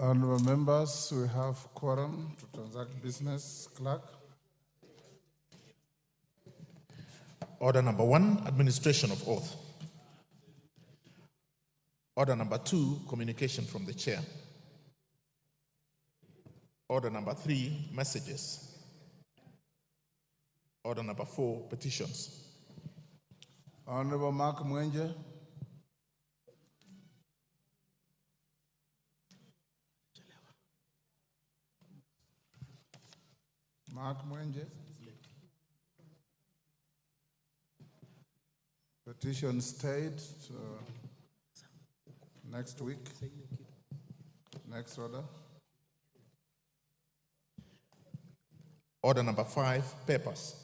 Honorable members, we have quorum to transact business. Clerk. Order number 1, administration of oath. Order number 2, communication from the chair. Order number 3, messages. Order number 4, petitions. Honorable Mark Mwenje. Mark Mwenje. Petition stayed next week. Next order. Order number 5, papers.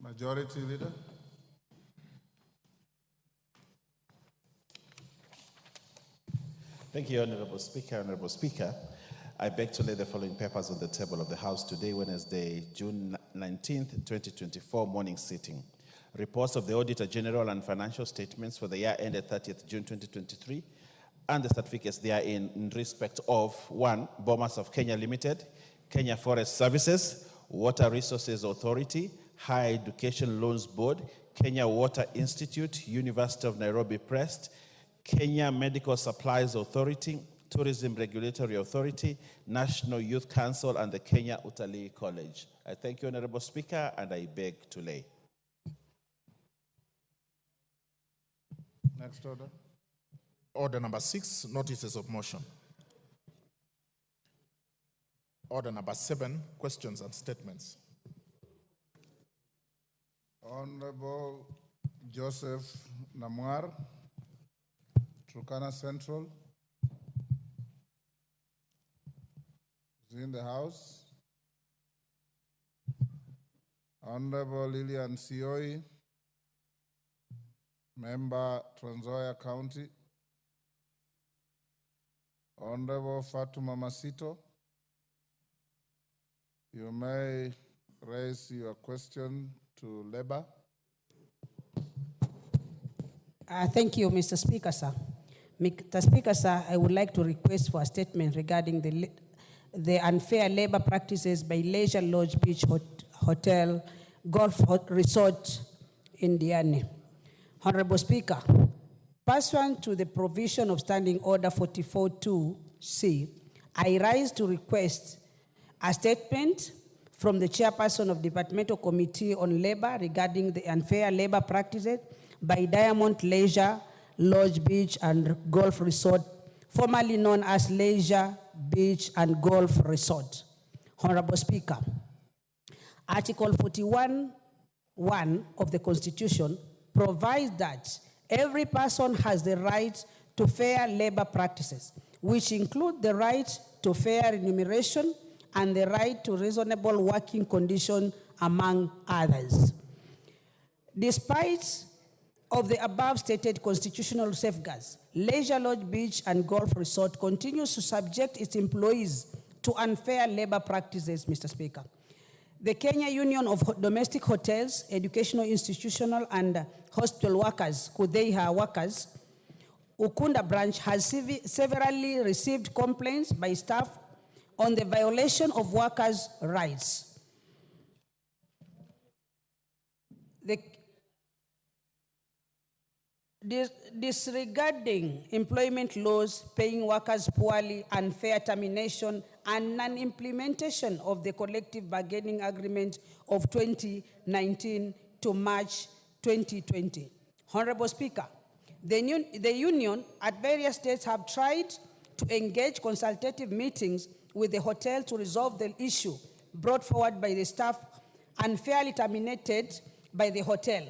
Majority Leader. Thank you, Honorable Speaker. Honorable Speaker, I beg to lay the following papers on the table of the House today, Wednesday, June 19th, 2024, morning sitting. Reports of the Auditor General and financial statements for the year ended 30th June 2023, and the certificates therein in respect of 1. Bomas of Kenya Limited, Kenya Forest Services, Water Resources Authority, Higher Education Loans Board, Kenya Water Institute, University of Nairobi Press, Kenya Medical Supplies Authority, Tourism Regulatory Authority, National Youth Council, and the Kenya Utalii College. I thank you, Honorable Speaker, and I beg to lay. Next order. Order number 6, notices of motion. Order number 7, questions and statements. Honorable Joseph Namwar, Turkana Central, is in the House. Honorable Lillian Sioi, Member Trans Nzoia County. Honorable Fatuma Masito, you may raise your question to Labor. Thank you, Mr. Speaker, sir. Mr. Speaker, sir, I would like to request for a statement regarding the unfair labor practices by Leisure Lodge Beach Hotel Golf Resort in Diani. Honorable Speaker, pursuant to the provision of Standing Order 44.2c, I rise to request a statement from the chairperson of Departmental Committee on Labor regarding the unfair labor practices by Diamond Leisure Lodge Beach and Golf Resort, formerly known as Leisure Beach and Golf Resort. Honorable Speaker, Article 41(1) of the Constitution provides that every person has the right to fair labor practices, which include the right to fair remuneration and the right to reasonable working conditions, among others. Despite of the above stated constitutional safeguards, Leisure Lodge Beach and Golf Resort continues to subject its employees to unfair labor practices, Mr. Speaker. The Kenya Union of Domestic Hotels, Educational, Institutional, and Hospital Workers, KUDEIHA workers, Ukunda branch has severally received complaints by staff on the violation of workers' rights. Disregarding employment laws, paying workers poorly, unfair termination, and non-implementation of the collective bargaining agreement of 2019 to March 2020. Honorable Speaker, the union at various states have tried to engage consultative meetings with the hotel to resolve the issue brought forward by the staff unfairly terminated by the hotel,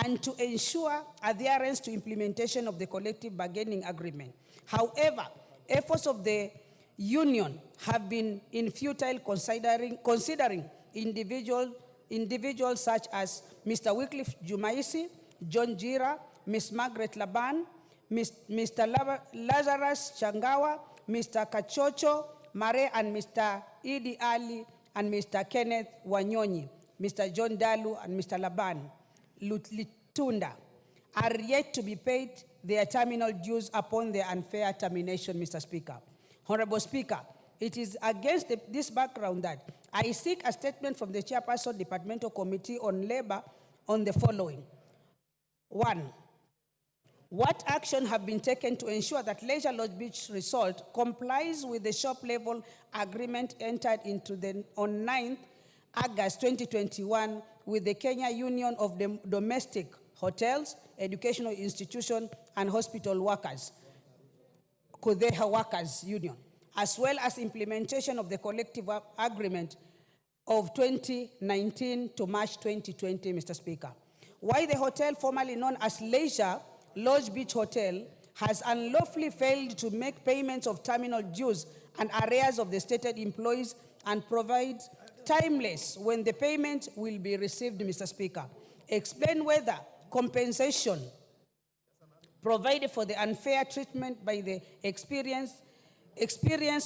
and to ensure adherence to implementation of the collective bargaining agreement. However, efforts of the union have been futile, considering individuals such as Mr. Wycliffe Jumaisi, John Jira, Ms. Margaret Laban, Mr. Lazarus Changawa, Mr. Kachocho Mare, and Mr. Idi Ali, and Mr. Kenneth Wanyonyi, Mr. John Dalu, and Mr. Laban Litunda are yet to be paid their terminal dues upon their unfair termination, Mr. Speaker. Honorable Speaker, it is against this background that I seek a statement from the Chairperson Departmental Committee on Labor on the following. 1. What action have been taken to ensure that Leisure Lodge Beach Resort complies with the shop level agreement entered into on 9th August 2021 with the Kenya Union of Domestic Hotels, Educational Institution and Hospital Workers, Kudeha Workers Union, as well as implementation of the collective agreement of 2019 to March 2020, Mr. Speaker. Why the hotel, formerly known as Leisure Lodge Beach Hotel, has unlawfully failed to make payments of terminal dues and arrears of the stated employees and provides timeless when the payment will be received, Mr. Speaker. Explain whether compensation provided for the unfair treatment by the experience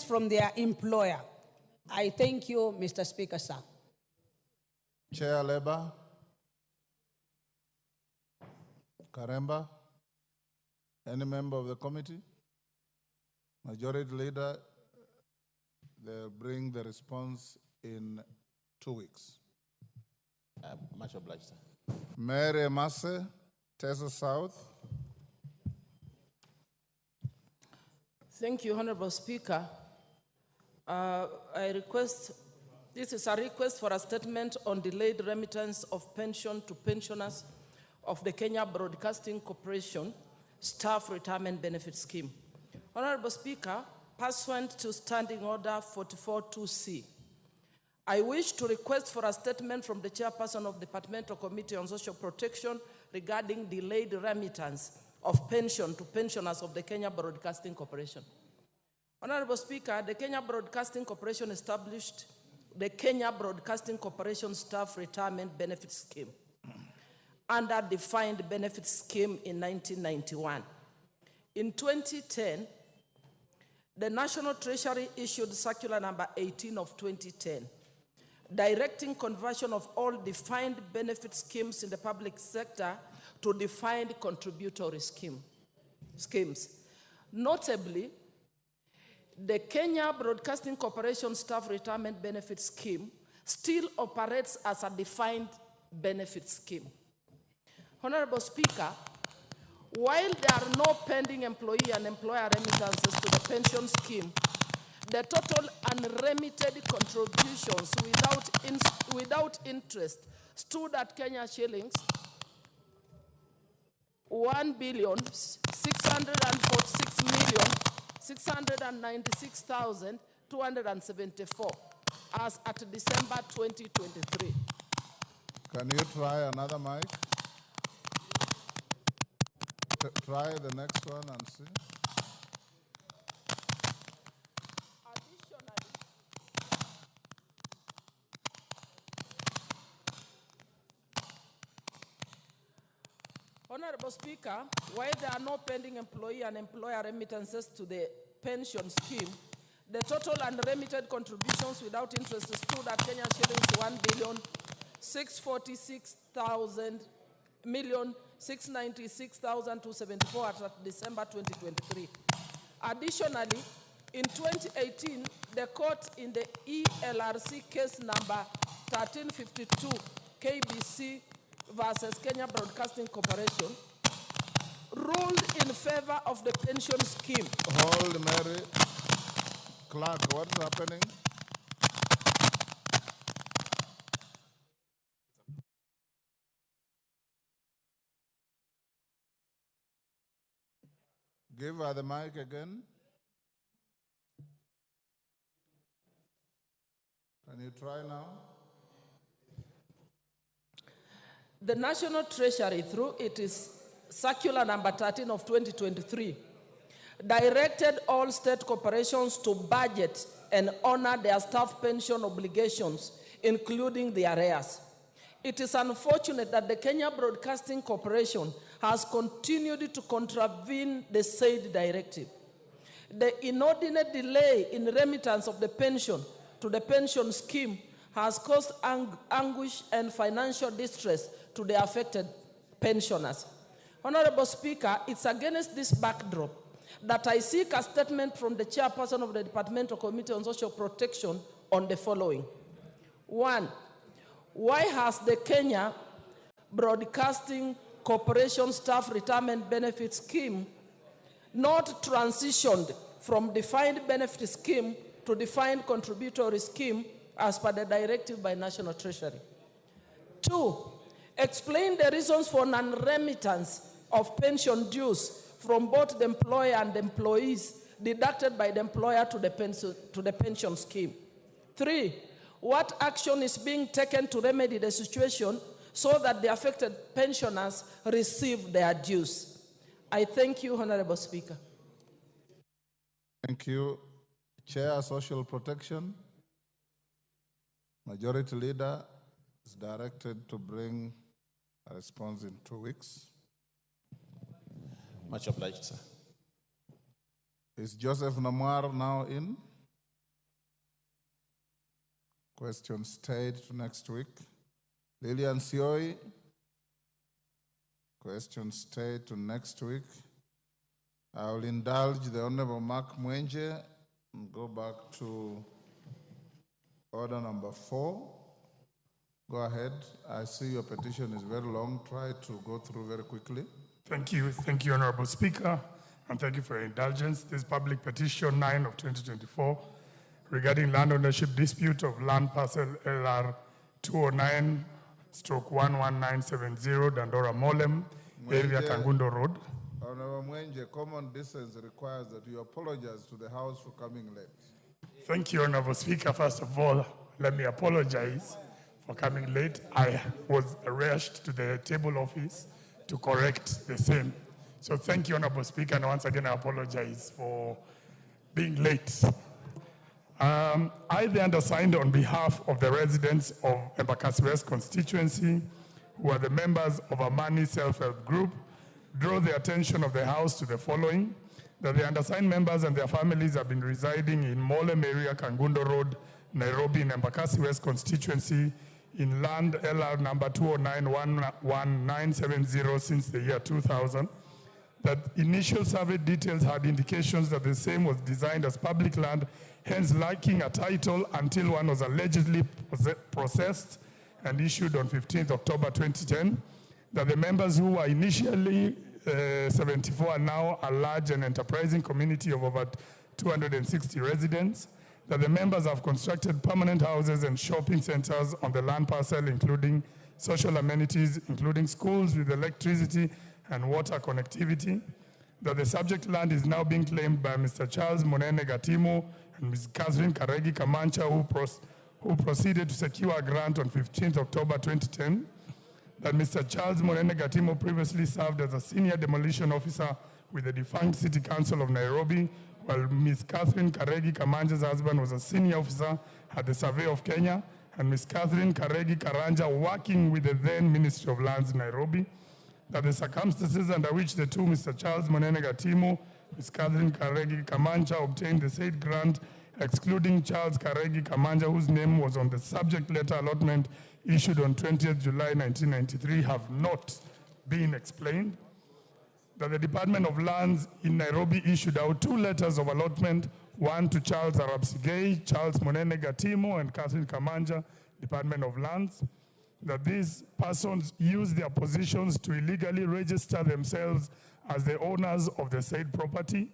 from their employer. I thank you, Mr. Speaker, sir. Chair Labor, Karemba, any member of the committee? Majority Leader, they'll bring the response in 2 weeks. Much obliged, sir. Mary Masse, Tessa South. Thank you, Honorable Speaker. This is a request for a statement on delayed remittance of pension to pensioners of the Kenya Broadcasting Corporation Staff Retirement Benefit Scheme. Honorable Speaker, pursuant to Standing Order 44-2C, I wish to request for a statement from the Chairperson of the Departmental Committee on Social Protection regarding delayed remittance of pension to pensioners of the Kenya Broadcasting Corporation. Honorable Speaker, the Kenya Broadcasting Corporation established the Kenya Broadcasting Corporation Staff Retirement Benefit Scheme under Defined Benefit Scheme in 1991. In 2010, the National Treasury issued Circular Number 18 of 2010, directing conversion of all defined benefit schemes in the public sector to defined contributory schemes. Notably, the Kenya Broadcasting Corporation Staff Retirement Benefit Scheme still operates as a defined benefit scheme. Honorable Speaker, while there are no pending employee and employer remittances to the pension scheme, the total unremitted contributions without interest stood at Kenya shillings 1,646,696,274 as at December 2023. Can you try another mic? Try the next one and see. Honorable Speaker, while there are no pending employee and employer remittances to the pension scheme, the total unremitted contributions without interest stood at Kenya shillings 1,646,696,274 as at December 2023. Additionally, in 2018, the court in the ELRC case number 1352 KBC versus Kenya Broadcasting Corporation ruled in favor of the pension scheme. Hold, Mary. Clark, what's happening? Give her the mic again. Can you try now? The National Treasury, through its Circular Number 13 of 2023, directed all state corporations to budget and honor their staff pension obligations, including the arrears. It is unfortunate that the Kenya Broadcasting Corporation has continued to contravene the said directive. The inordinate delay in remittance of the pension to the pension scheme has caused anguish and financial distress to the affected pensioners. Honorable Speaker, it's against this backdrop that I seek a statement from the chairperson of the Departmental Committee on Social Protection on the following. 1, why has the Kenya Broadcasting Corporation Staff Retirement Benefit Scheme not transitioned from defined benefit scheme to defined contributory scheme as per the directive by National Treasury? 2, explain the reasons for non-remittance of pension dues from both the employer and the employees deducted by the employer to the pension scheme. 3, what action is being taken to remedy the situation so that the affected pensioners receive their dues? I thank you, Honorable Speaker. Thank you. Chair, Social Protection. Majority Leader is directed to bring a response in 2 weeks. Much obliged, sir. Is Joseph Namwar now in? Question stayed to next week. Lillian Sioi. Question stayed to next week. I will indulge the Honorable Mark Mwenje and go back to order number 4. Go ahead. I see your petition is very long. Try to go through very quickly. Thank you, Honorable Speaker, and thank you for your indulgence. This public petition 9 of 2024 regarding land ownership dispute of land parcel LR 209/11970 Dandora Molem, area Kangundo Road. Honorable Mwenje, common decency requires that you apologize to the House for coming late. Thank you, Honorable Speaker. First of all, let me apologize for coming late. I was rushed to the table office to correct the same. So thank you, Honorable Speaker, and once again I apologize for being late. I, the undersigned, on behalf of the residents of Embakasi West constituency, who are the members of Amani Self-Help Group, draw the attention of the House to the following: that the undersigned members and their families have been residing in Molem area, Kangundo Road, Nairobi, in Embakasi West constituency, in land LR number 209/11970 since the year 2000. That initial survey details had indications that the same was designed as public land, hence lacking a title until one was allegedly processed and issued on 15th October 2010. That the members who were initially 74 are now a large and enterprising community of over 260 residents. That the members have constructed permanent houses and shopping centers on the land parcel, including social amenities, including schools with electricity and water connectivity. That the subject land is now being claimed by Mr. Charles Monene Gatimo and Ms. Catherine Karegi Kamancha, who proceeded to secure a grant on 15th October 2010. That Mr. Charles Monene Gatimo previously served as a senior demolition officer with the defunct City Council of Nairobi, while Ms. Catherine Karegi Kamanja's husband was a senior officer at the Survey of Kenya, and Ms. Catherine Karegi Karanja working with the then Ministry of Lands, Nairobi. That the circumstances under which the two, Mr. Charles Monene Gatimo, Ms. Catherine Karegi Kamanja, obtained the said grant, excluding Charles Karegi Kamanja, whose name was on the subject letter allotment issued on 20th July 1993, have not been explained. That the Department of Lands in Nairobi issued out 2 letters of allotment, one to Charles Arabsigei, Charles Monene Gatimo, and Catherine Kamanja, Department of Lands. That these persons use their positions to illegally register themselves as the owners of the said property.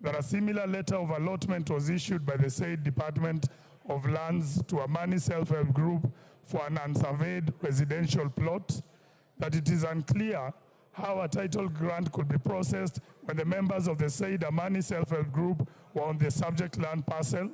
That a similar letter of allotment was issued by the said Department of Lands to Amani Self-Help Group for an unsurveyed residential plot. That it is unclear how a title grant could be processed when the members of the said Amani Self-Help Group were on the subject land parcel.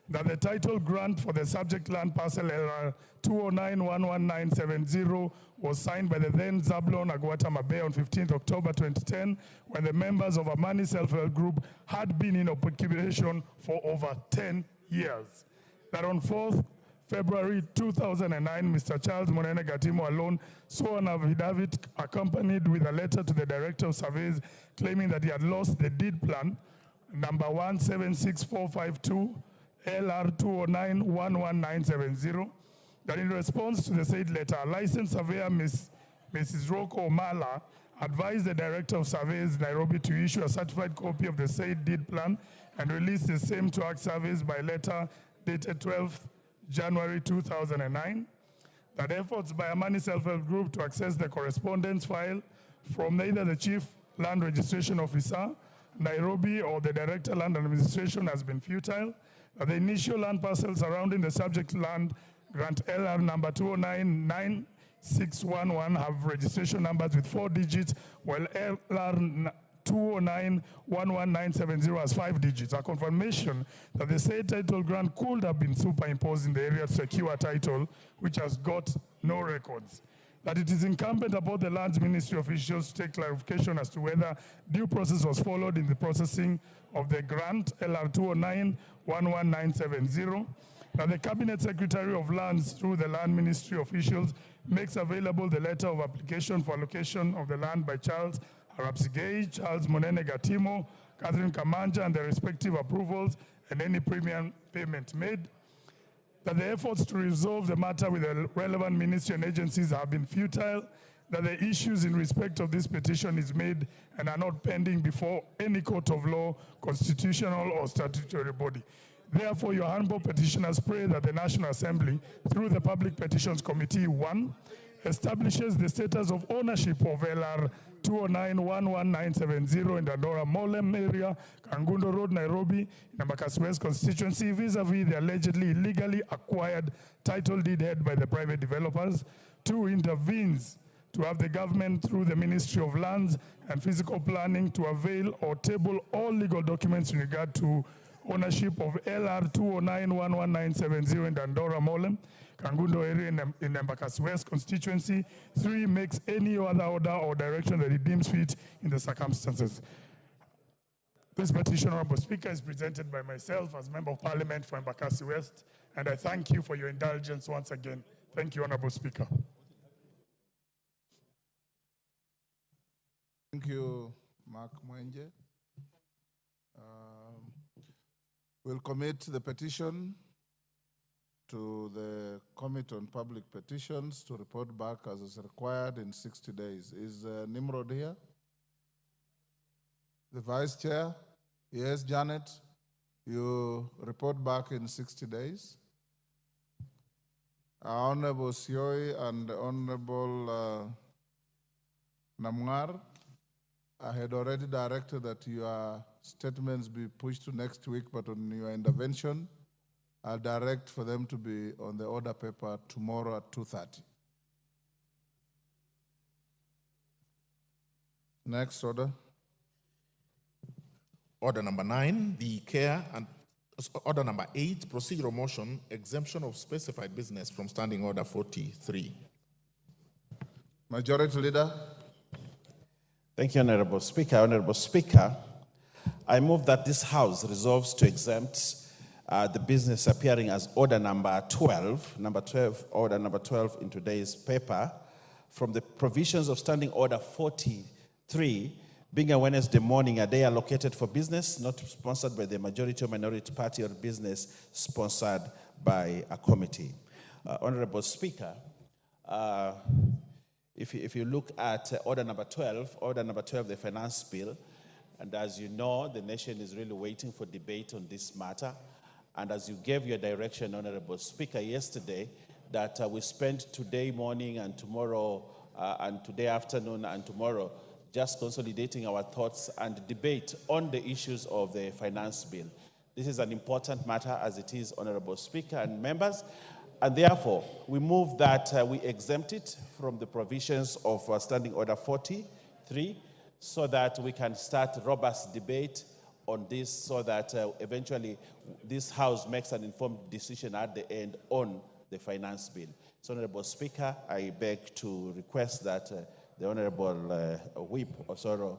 That the title grant for the subject land parcel LR 209/11970 was signed by the then Zablon Agwata Mabe on 15th October 2010, when the members of Amani Self-Help Group had been in occupation for over 10 years. That on 4th February 2009, Mr. Charles Monene Gatimo alone saw an affidavit accompanied with a letter to the Director of Surveys claiming that he had lost the deed plan number 176452 LR 209/11970. That in response to the said letter, a licensed surveyor, Mrs. Roko Omala, advise the Director of Surveys, Nairobi, to issue a certified copy of the said deed plan and release the same to Act Service by letter dated 12th January 2009. That efforts by a money self-help group to access the correspondence file from either the Chief Land Registration Officer, Nairobi, or the Director Land Administration has been futile. That the initial land parcel surrounding the subject land grant LR number 2099611 have registration numbers with 4 digits, while LR 209-11970 has 5 digits. A confirmation that the said title grant could have been superimposed in the area to secure a title which has got no records. That it is incumbent upon the Lands Ministry officials to take clarification as to whether due process was followed in the processing of the grant LR 209-11970. That the Cabinet Secretary of Lands, through the Land Ministry officials, makes available the letter of application for allocation of the land by Charles Arapsigei, Charles Monene Gatimo, Catherine Kamanja, and their respective approvals, and any premium payment made. That the efforts to resolve the matter with the relevant ministry and agencies have been futile. That the issues in respect of this petition is made and are not pending before any court of law, constitutional, or statutory body. Therefore, your humble petitioners pray that the National Assembly, through the Public Petitions Committee 1, establishes the status of ownership of LR 209-11970 in the Dandora Molem area, Kangundo Road, Nairobi, in the Embakasi West constituency, vis-a-vis the allegedly illegally acquired title deed held by the private developers. 2, intervenes to have the government, through the Ministry of Lands and Physical Planning, to avail or table all legal documents in regard to ownership of LR 209-11970 in Dandora Molem, Kangundo area in Embakasi West constituency. 3, makes any other order or direction that it deems fit in the circumstances. This petition, Honorable Speaker, is presented by myself as Member of Parliament for Embakasi West, and I thank you for your indulgence once again. Thank you, Honorable Speaker. Thank you, Mark Mwenje. We'll commit the petition to the Committee on Public Petitions to report back as is required in 60 days. Is Nimrod here? The Vice Chair? Yes, Janet, you report back in 60 days. Honorable Sioi and Honorable Namwar, I had already directed that your statements be pushed to next week, but on your intervention, I'll direct for them to be on the order paper tomorrow at 2:30. Next order. Order number 9, the care and order number 8, procedural motion, exemption of specified business from standing order 43. Majority Leader. Thank you, Honorable Speaker. Honorable Speaker, I move that this House resolves to exempt the business appearing as order number 12, order number 12 in today's paper, from the provisions of standing order 43, being a Wednesday morning, a day allocated for business, not sponsored by the majority or minority party, or business sponsored by a committee. Honorable Speaker, if you look at order number 12, the finance bill, and as you know, the nation is really waiting for debate on this matter. And as you gave your direction, Honorable Speaker, yesterday, that we spend today morning and tomorrow and today afternoon and tomorrow just consolidating our thoughts and debate on the issues of the finance bill. This is an important matter, as it is, Honorable Speaker and members, and therefore we move that we exempt it from the provisions of Standing Order 43 so that we can start robust debate on this, so that eventually this House makes an informed decision at the end on the finance bill. So, Honorable Speaker, I beg to request that the Honorable Whip Osoro.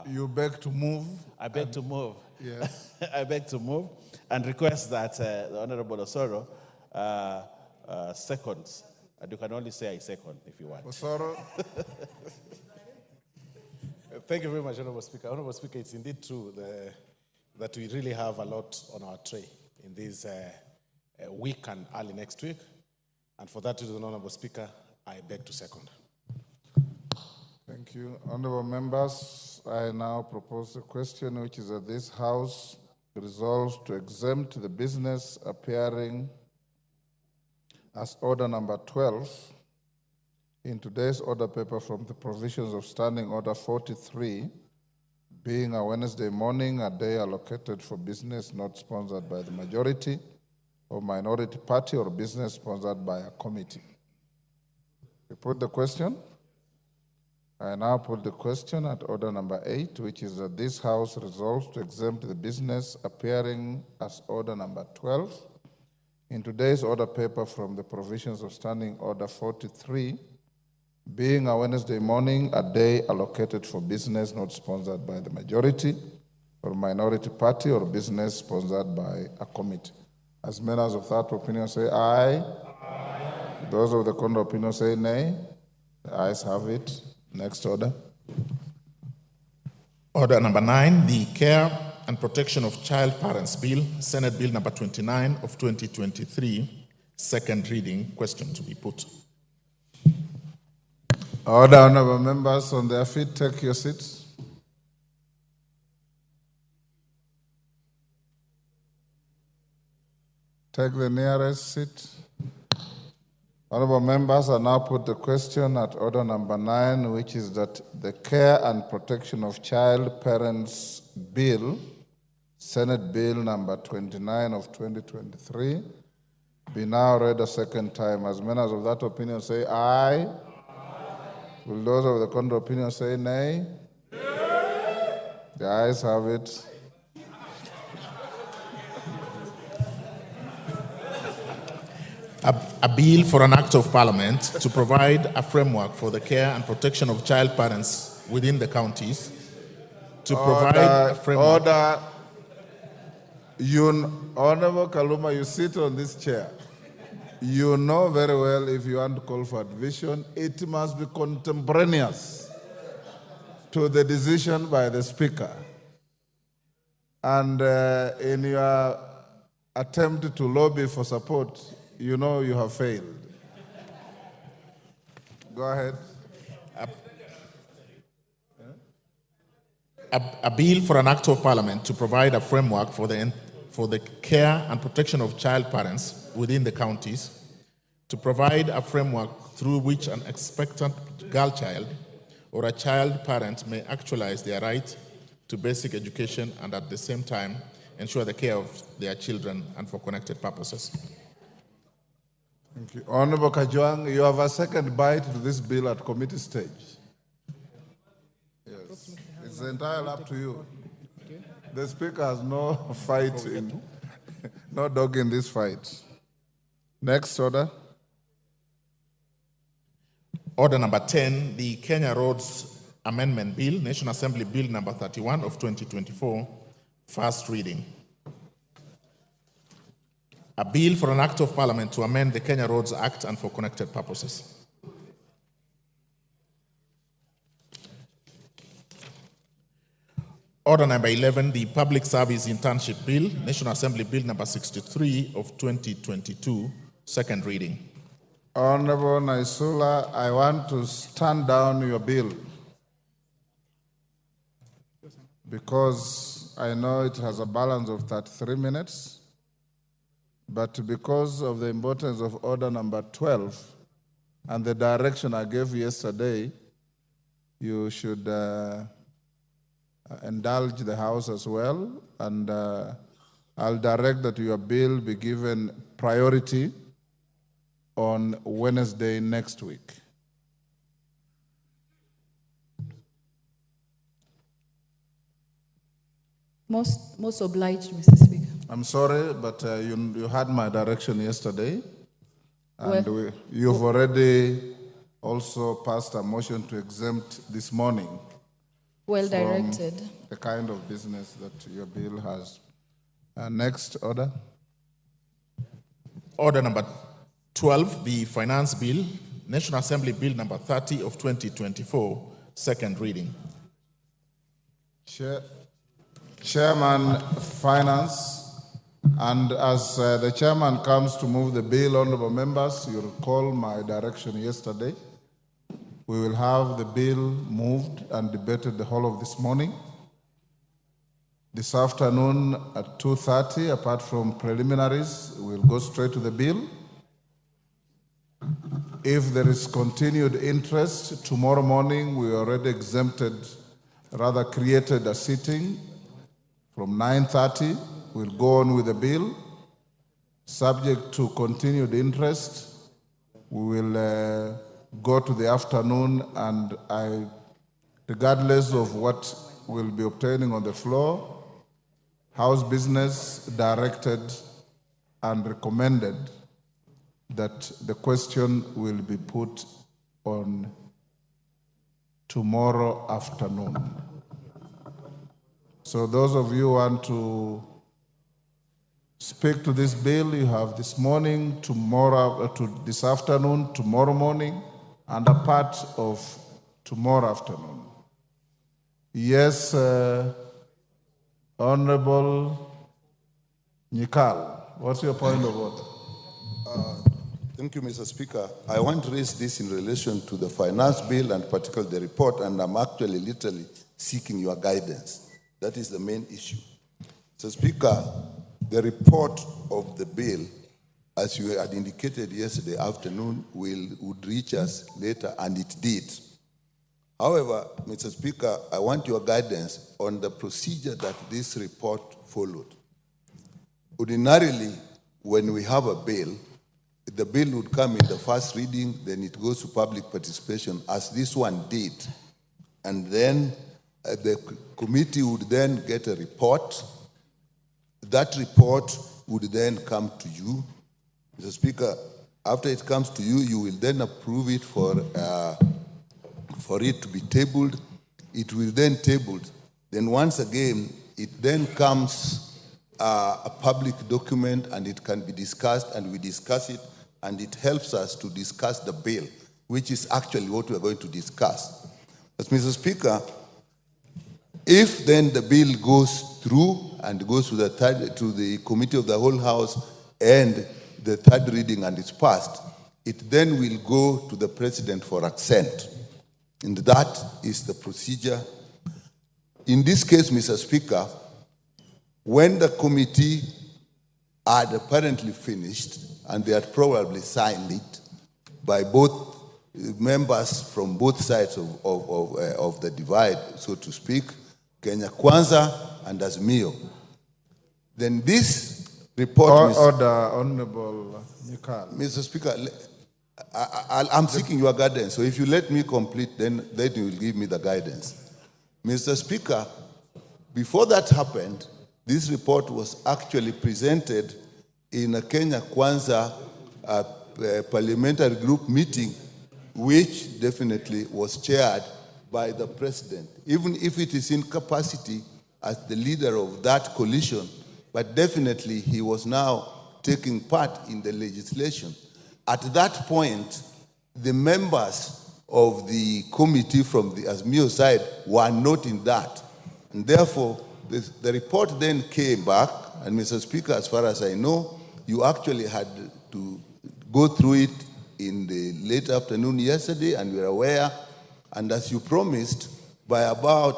You beg to move? I beg to move. Yes. I beg to move and request that the Honorable Osoro seconds. And you can only say I second if you want. Osoro. Thank you very much, Honorable Speaker. Honorable Speaker, it's indeed true that we really have a lot on our tray in this week and early next week. And for that reason, Honorable Speaker, I beg to second. Thank you. you. Honorable members, I now propose a question which is that this House resolves to exempt the business appearing as order number 12 in today's order paper from the provisions of Standing Order 43, being a Wednesday morning, a day allocated for business not sponsored by the majority or minority party or business sponsored by a committee. We put the question. I now put the question at order number 8, which is that this House resolves to exempt the business appearing as order number 12 in today's order paper from the provisions of Standing Order 43, being a Wednesday morning, a day allocated for business not sponsored by the majority or minority party or business sponsored by a committee. As members of that opinion say aye. Aye. Those of the contrary opinion say nay. The ayes have it. Next order. Order number 9, the Care and Protection of Child Parents Bill, Senate Bill number 29 of 2023, second reading. Question to be put. Order, honorable members on their feet, take your seats. Take the nearest seat. Honorable members, I now put the question at order number 9, which is that the Care and Protection of Child Parents Bill, Senate Bill number 29 of 2023, be now read a second time. As members of that opinion say aye. Aye. Will those of the contrary opinion say nay? Nay. The ayes have it. A bill for an act of parliament to provide a framework for the care and protection of child parents within the counties. To provide a framework. Order. Honorable Kaluma, you sit on this chair. You know very well if you want to call for division, it must be contemporaneous to the decision by the Speaker. And in your attempt to lobby for support, you know you have failed. Go ahead. A bill for an act of parliament to provide a framework for the care and protection of child parents within the counties, to provide a framework through which an expectant girl child or a child parent may actualize their right to basic education and at the same time ensure the care of their children and for connected purposes. Thank you. Honorable Kajwang, you have a second bite to this bill at committee stage. Yes. It's entirely up to you. The Speaker has no fight, no dog in this fight. Next order. Order number 10, the Kenya Roads Amendment Bill, National Assembly Bill number 31 of 2024, first reading. A bill for an act of parliament to amend the Kenya Roads Act and for connected purposes. Order number 11, the Public Service Internship Bill, National Assembly Bill number 63 of 2022, second reading. Honorable Naisula, I want to stand down your bill because I know it has a balance of 33 minutes. But because of the importance of order number 12 and the direction I gave yesterday, you should indulge the House as well. And I'll direct that your bill be given priority on Wednesday next week. Most obliged, Mr. Speaker. I'm sorry, but you had my direction yesterday, and you've already also passed a motion to exempt this morning. Well directed. The kind of business that your bill has. Next order. Order number 12, the Finance Bill, National Assembly Bill number 30 of 2024, second reading. Chairman, Finance, and as the chairman comes to move the bill, honorable members, you recall my direction yesterday We will have the bill moved and debated the whole of this morning. This afternoon at 2:30, apart from preliminaries, we'll go straight to the bill. If there is continued interest, tomorrow morning we already created a sitting from 9:30. We'll go on with the bill. Subject to continued interest, we will go to the afternoon, and regardless of what we'll be obtaining on the floor, House Business directed and recommended that the question will be put on tomorrow afternoon. So those of you who want to speak to this bill, you have this morning, tomorrow, this afternoon, tomorrow morning, and a part of tomorrow afternoon. Yes, Honorable Nyikal, what's your point of order? Thank you, Mr. Speaker. I want to raise this in relation to the finance bill and particularly the report, and I'm actually literally seeking your guidance. That is the main issue. Mr. Speaker, the report of the bill, as you had indicated yesterday afternoon, would reach us later, and it did. However, Mr. Speaker, I want your guidance on the procedure that this report followed. Ordinarily, when we have a bill, the bill would come in the first reading, then it goes to public participation, as this one did. And then the committee would then get a report. That report would then come to you. Mr. Speaker, after it comes to you, you will then approve it for it to be tabled. It will then tabled. Then once again, it then comes a public document, and it can be discussed, and we discuss it, and it helps us to discuss the bill, which is actually what we are going to discuss. But Mr. Speaker, if then the bill goes through and goes to the Committee of the Whole House and the third reading and it's passed, it then will go to the President for assent. And that is the procedure. In this case, Mr. Speaker, when the committee had apparently finished and they had probably signed it by both members from both sides of the divide, so to speak, Kenya Kwanza and Azimio, then this report... Order, Honorable Nyikal. Mr. Speaker, I'm seeking your guidance, so if you let me complete, then you will give me the guidance. Mr. Speaker, before that happened, this report was actually presented in a Kenya Kwanza parliamentary group meeting, which definitely was chaired by the President, even if it is in capacity as the leader of that coalition, but definitely he was now taking part in the legislation. At that point, the members of the committee from the Azimio side were not in that. And therefore, the report then came back, and Mr. Speaker, as far as I know, you actually had to go through it in the late afternoon yesterday, and we are aware, and as you promised, by about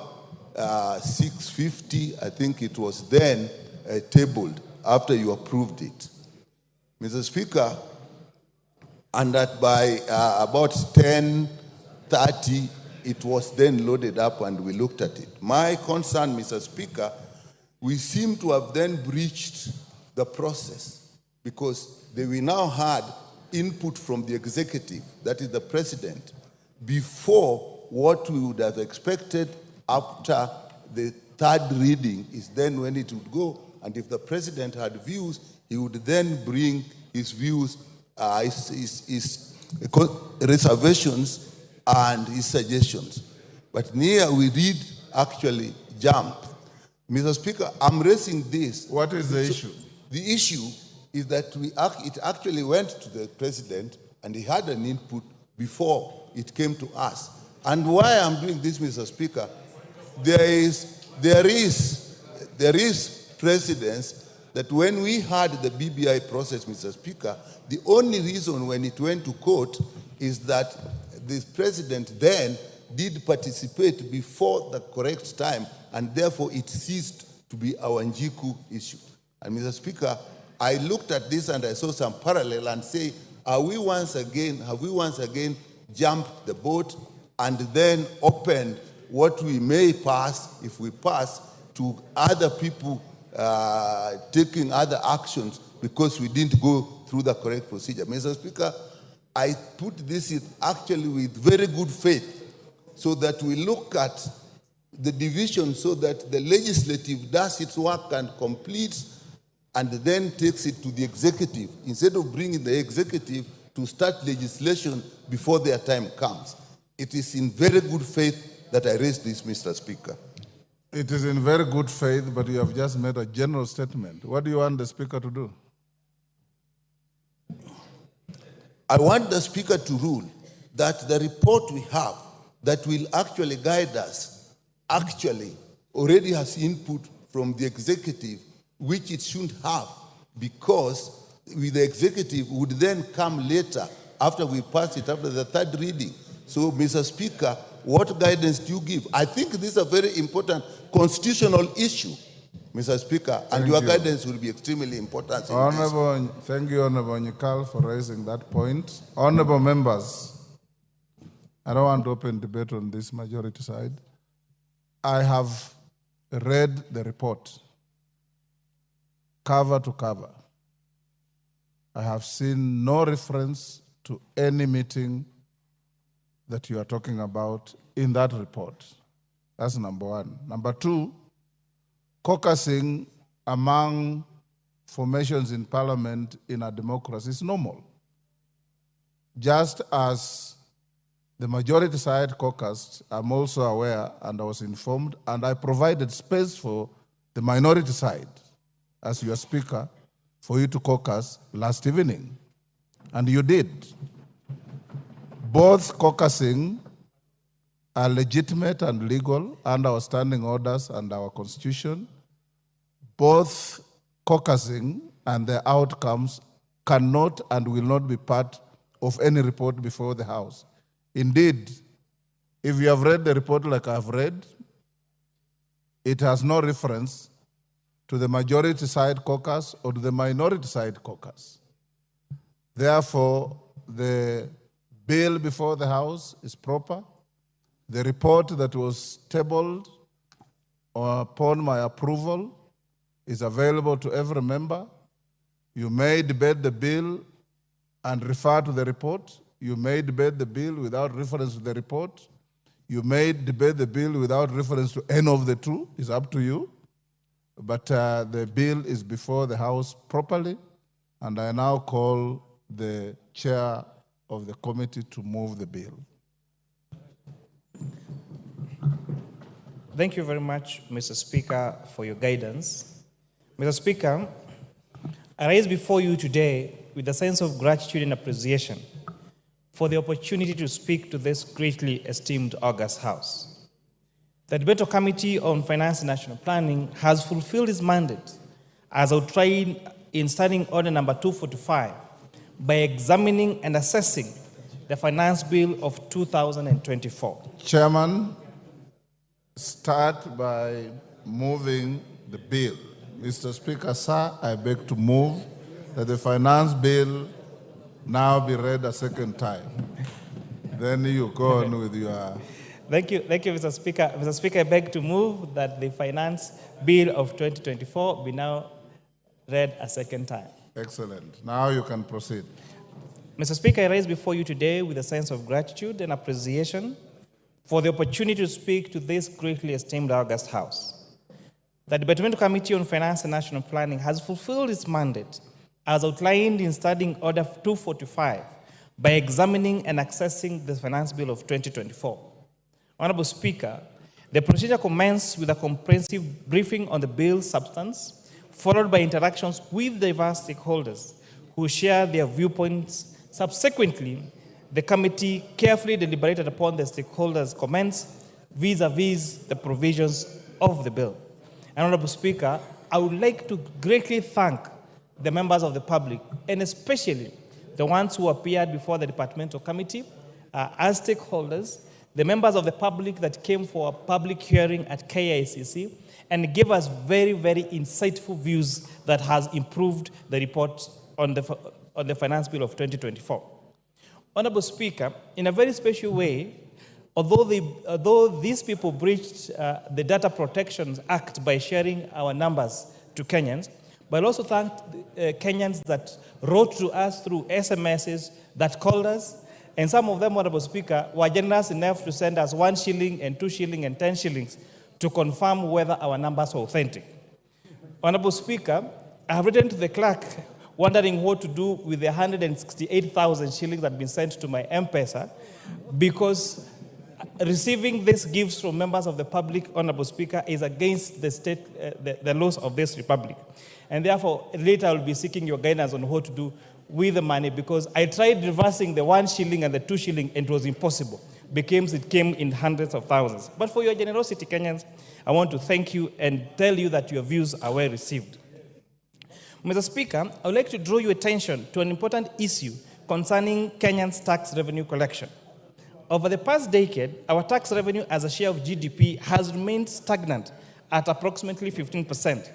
6:50, I think it was then tabled after you approved it. Mr. Speaker, and that by about 10:30, it was then loaded up and we looked at it. My concern, Mr. Speaker, we seem to have then breached the process because we now had input from the executive, that is the President, before what we would have expected after the third reading is then when it would go. And if the President had views, he would then bring his views, his reservations and his suggestions. But here we did actually jump. Mr. Speaker, I'm raising this. What is the issue? The issue is that it actually went to the President and he had an input before it came to us. And why I'm doing this, Mr. Speaker, there is precedence that when we had the BBI process, Mr. Speaker, the only reason when it went to court is that the president then did participate before the correct time, and therefore it ceased to be our Njiku issue. And Mr. Speaker, I looked at this and I saw some parallel and say, have we once again jumped the boat and then opened what we may pass, if we pass, to other people taking other actions because we didn't go through the correct procedure? Mr. Speaker, I put this in actually with very good faith so that we look at the division so that the legislative does its work and completes and then takes it to the executive instead of bringing the executive to start legislation before their time comes. It is in very good faith that I raise this, Mr. Speaker. It is in very good faith, but you have just made a general statement. What do you want the Speaker to do? I want the Speaker to rule that the report we have that will actually guide us actually already has input from the executive, which it shouldn't have, because with the executive would then come later after we pass it, after the third reading. So, Mr. Speaker, what guidance do you give? I think this is a very important constitutional issue, Mr. Speaker, and your guidance will be extremely important. Thank you, Honorable Nyikal, for raising that point. Honorable members, I don't want to open debate on this majority side. I have read the report, cover to cover. I have seen no reference to any meeting that you are talking about in that report. That's number one. Number two, caucusing among formations in parliament in a democracy is normal. Just as the majority side caucused, I'm also aware and I was informed, and I provided space for the minority side as your speaker for you to caucus last evening. And you did. Both caucusing are legitimate and legal under our standing orders and our constitution. Both caucusing and their outcomes cannot and will not be part of any report before the House. Indeed, if you have read the report like I have read, it has no reference to the majority side caucus or to the minority side caucus. Therefore, the bill before the House is proper. The report that was tabled upon my approval is available to every member. You may debate the bill and refer to the report. You may debate the bill without reference to the report. You may debate the bill without reference to any of the two. It's up to you. But the bill is before the House properly, and I now call the chair of the committee to move the bill. Thank you very much, Mr. Speaker, for your guidance. Mr. Speaker, I rise before you today with a sense of gratitude and appreciation for the opportunity to speak to this greatly esteemed August House. The Debate Committee on Finance and National Planning has fulfilled its mandate as outlined in Standing Order number 245 by examining and assessing the Finance Bill of 2024. Chairman, start by moving the bill. Mr. Speaker, sir, I beg to move that the Finance Bill now be read a second time. Then you go on with your... Thank you, Mr. Speaker. Mr. Speaker, I beg to move that the Finance Bill of 2024 be now read a second time. Excellent. Now you can proceed. Mr. Speaker, I rise before you today with a sense of gratitude and appreciation for the opportunity to speak to this greatly esteemed August House. The Debate Committee on Finance and National Planning has fulfilled its mandate as outlined in Standing Order 245 by examining and accessing the Finance Bill of 2024. Honorable Speaker, the procedure commenced with a comprehensive briefing on the bill's substance, followed by interactions with diverse stakeholders who share their viewpoints. Subsequently, the committee carefully deliberated upon the stakeholders' comments vis-a-vis the provisions of the bill. Honorable Speaker, I would like to greatly thank the members of the public, and especially the ones who appeared before the departmental committee as stakeholders, the members of the public that came for a public hearing at KICC, and gave us very, very insightful views that has improved the report on the Finance Bill of 2024. Honorable Speaker, in a very special way, although these people breached the Data Protection Act by sharing our numbers to Kenyans, but also thanked Kenyans that wrote to us through SMSs, that called us, and some of them, Honorable Speaker, were generous enough to send us 1 shilling and 2 shilling and 10 shillings to confirm whether our numbers were authentic. Honorable Speaker, I have written to the clerk wondering what to do with the 168,000 shillings that have been sent to my M-Pesa, because receiving these gifts from members of the public, Honorable Speaker, is against the state, the laws of this republic. And therefore, later I will be seeking your guidance on what to do with the money, because I tried reversing the 1 shilling and the 2 shilling, and it was impossible, because it came in hundreds of thousands. But for your generosity, Kenyans, I want to thank you and tell you that your views are well received. Mr. Speaker, I would like to draw your attention to an important issue concerning Kenyans' tax revenue collection. Over the past decade, our tax revenue as a share of GDP has remained stagnant at approximately 15%.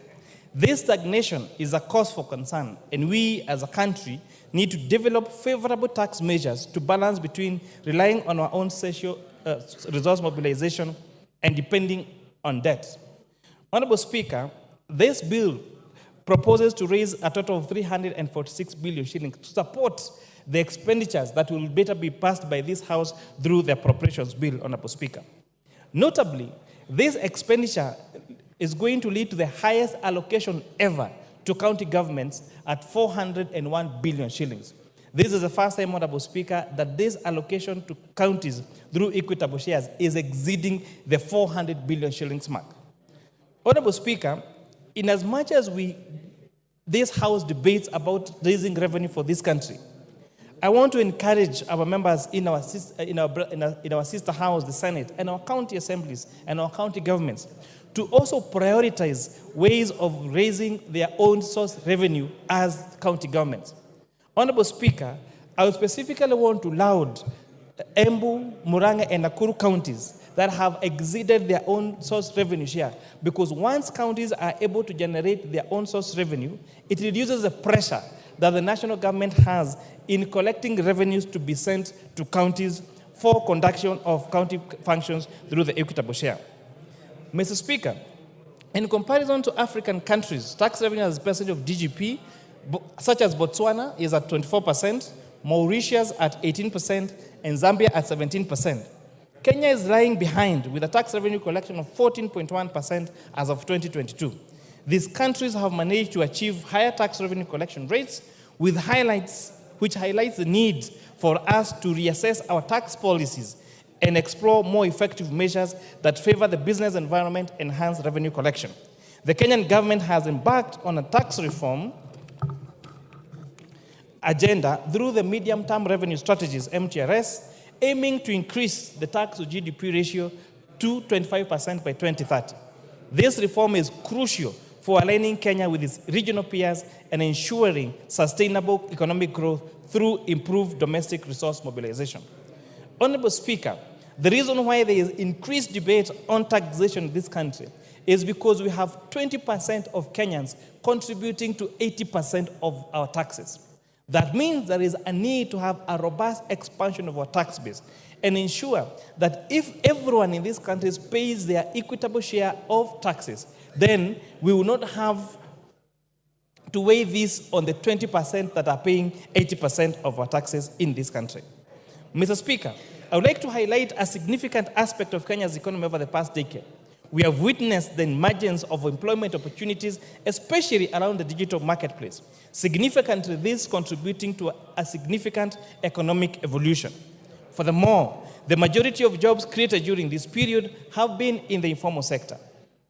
This stagnation is a cause for concern, and we as a country need to develop favorable tax measures to balance between relying on our own social resource mobilization and depending on debt. Honorable Speaker, this bill proposes to raise a total of 346 billion shillings to support the expenditures that will better be passed by this House through the appropriations bill, Honorable Speaker. Notably, this expenditure is going to lead to the highest allocation ever to county governments at 401 billion shillings. This is the first time, Honorable Speaker, that this allocation to counties through equitable shares is exceeding the 400 billion shillings mark. Honorable Speaker, in as much as this House debates about raising revenue for this country, I want to encourage our members in our sister house, the Senate, and our county assemblies and our county governments to also prioritize ways of raising their own source revenue as county governments. Honorable Speaker, I would specifically want to laud Embu, Murang'a, and Nakuru counties that have exceeded their own source revenue share, because once counties are able to generate their own source revenue, it reduces the pressure that the national government has in collecting revenues to be sent to counties for conduction of county functions through the equitable share. Mr. Speaker, in comparison to African countries, tax revenue as a percentage of GDP, such as Botswana, is at 24%, Mauritius at 18%, and Zambia at 17%. Kenya is lying behind with a tax revenue collection of 14.1% as of 2022. These countries have managed to achieve higher tax revenue collection rates, which highlights the need for us to reassess our tax policies and explore more effective measures that favor the business environment and enhance revenue collection. The Kenyan government has embarked on a tax reform agenda through the medium-term revenue strategies, MTRS, aiming to increase the tax to GDP ratio to 25% by 2030. This reform is crucial for aligning Kenya with its regional peers and ensuring sustainable economic growth through improved domestic resource mobilization. Honorable Speaker, the reason why there is increased debate on taxation in this country is because we have 20% of Kenyans contributing to 80% of our taxes. That means there is a need to have a robust expansion of our tax base and ensure that if everyone in these countries pays their equitable share of taxes, then we will not have to weigh this on the 20% that are paying 80% of our taxes in this country. Mr. Speaker, I would like to highlight a significant aspect of Kenya's economy over the past decade. We have witnessed the emergence of employment opportunities, especially around the digital marketplace. Significantly, this contributing to a significant economic evolution. Furthermore, the majority of jobs created during this period have been in the informal sector.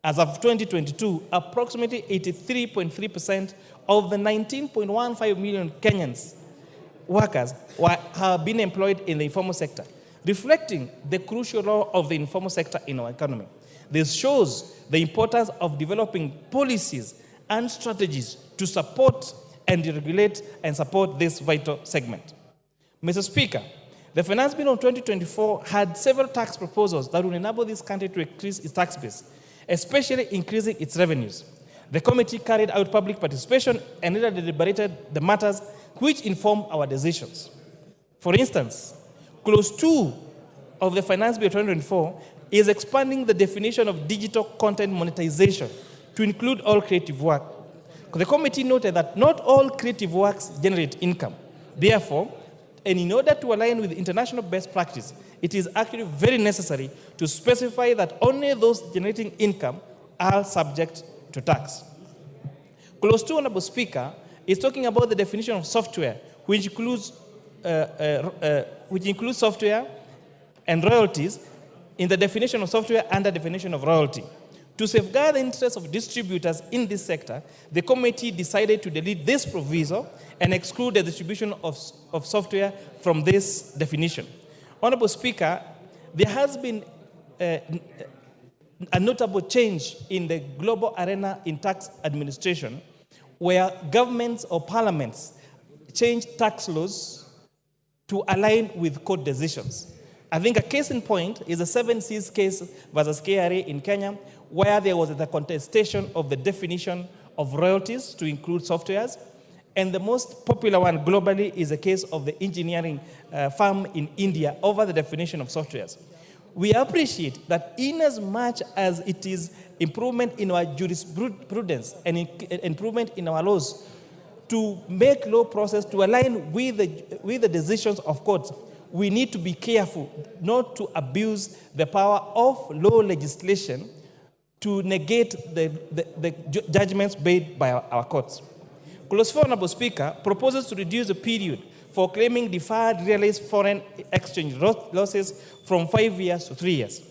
As of 2022, approximately 83.3% of the 19.15 million Kenyans workers have been employed in the informal sector, reflecting the crucial role of the informal sector in our economy. This shows the importance of developing policies and strategies to support and regulate and support this vital segment. Mr. Speaker, The Finance Bill of 2024 had several tax proposals that would enable this country to increase its tax base, especially increasing its revenues. The committee carried out public participation and later deliberated the matters which inform our decisions. For instance, Clause 2 of the Finance Bill of 2024 is expanding the definition of digital content monetization to include all creative work. The committee noted that not all creative works generate income. Therefore, and in order to align with international best practice, it is actually very necessary to specify that only those generating income are subject to tax. Clause 2, Honorable Speaker, is talking about the definition of software, which includes software and royalties in the definition of software and the definition of royalty. To safeguard the interests of distributors in this sector, the committee decided to delete this proviso and exclude the distribution of software from this definition. Honorable Speaker, there has been a notable change in the global arena in tax administration, where governments or parliaments change tax laws to align with court decisions. I think a case in point is the 7Cs case versus KRA in Kenya, where there was the contestation of the definition of royalties to include softwares. And the most popular one globally is the case of the engineering firm in India over the definition of softwares. We appreciate that in as much as it is improvement in our jurisprudence and improvement in our laws to make law process to align with the decisions of courts, we need to be careful not to abuse the power of law legislation to negate the judgments made by our courts. Clause 4, Honorable Speaker, proposes to reduce the period for claiming deferred realized foreign exchange losses from 5 years to 3 years.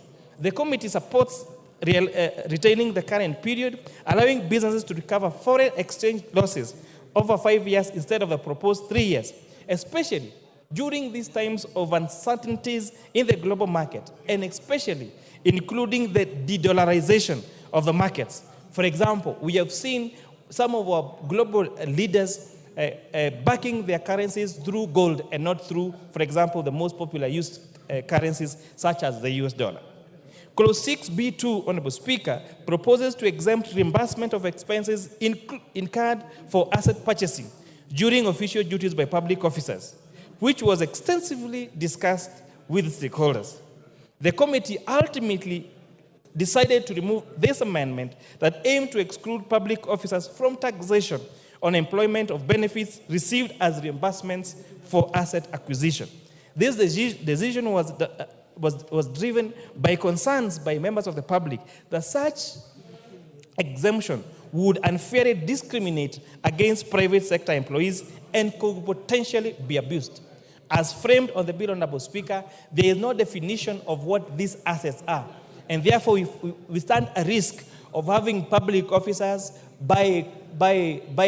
The committee supports retaining the current period, allowing businesses to recover foreign exchange losses over 5 years instead of the proposed 3 years, especially during these times of uncertainties in the global market, and especially including the de-dollarization of the markets. For example, we have seen some of our global leaders backing their currencies through gold and not through, for example, the most popular used currencies such as the US dollar. Clause 6B2, Honorable Speaker, proposes to exempt reimbursement of expenses incurred for asset purchasing during official duties by public officers, which was extensively discussed with stakeholders. The committee ultimately decided to remove this amendment that aimed to exclude public officers from taxation on employment of benefits received as reimbursements for asset acquisition. This decision was driven by concerns by members of the public that such exemption would unfairly discriminate against private sector employees and could potentially be abused. As framed on the bill, Honorable Speaker, there is no definition of what these assets are. And therefore, we stand a risk of having public officers buy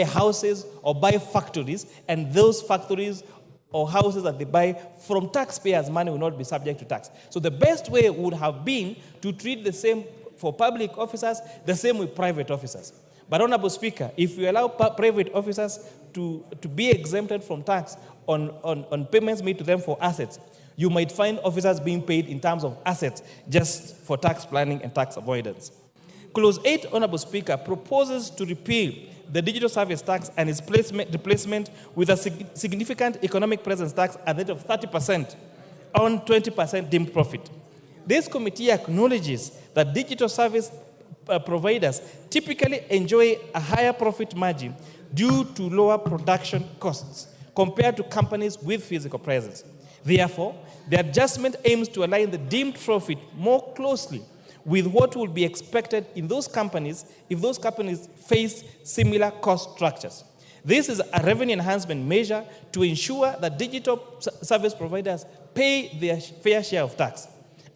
houses or buy factories, and those factories or houses that they buy from taxpayers' money will not be subject to tax. So the best way would have been to treat the same for public officers, the same with private officers. But Honorable Speaker, if you allow private officers to be exempted from tax on payments made to them for assets, you might find officers being paid in terms of assets just for tax planning and tax avoidance. Clause 8, Honorable Speaker, proposes to repeal the digital service tax and its replacement with a significant economic presence tax at the rate of 30% on 20% deemed profit. This committee acknowledges that digital service providers typically enjoy a higher profit margin due to lower production costs compared to companies with physical presence. Therefore, the adjustment aims to align the deemed profit more closely with what will be expected in those companies if those companies face similar cost structures. This is a revenue enhancement measure to ensure that digital service providers pay their fair share of tax.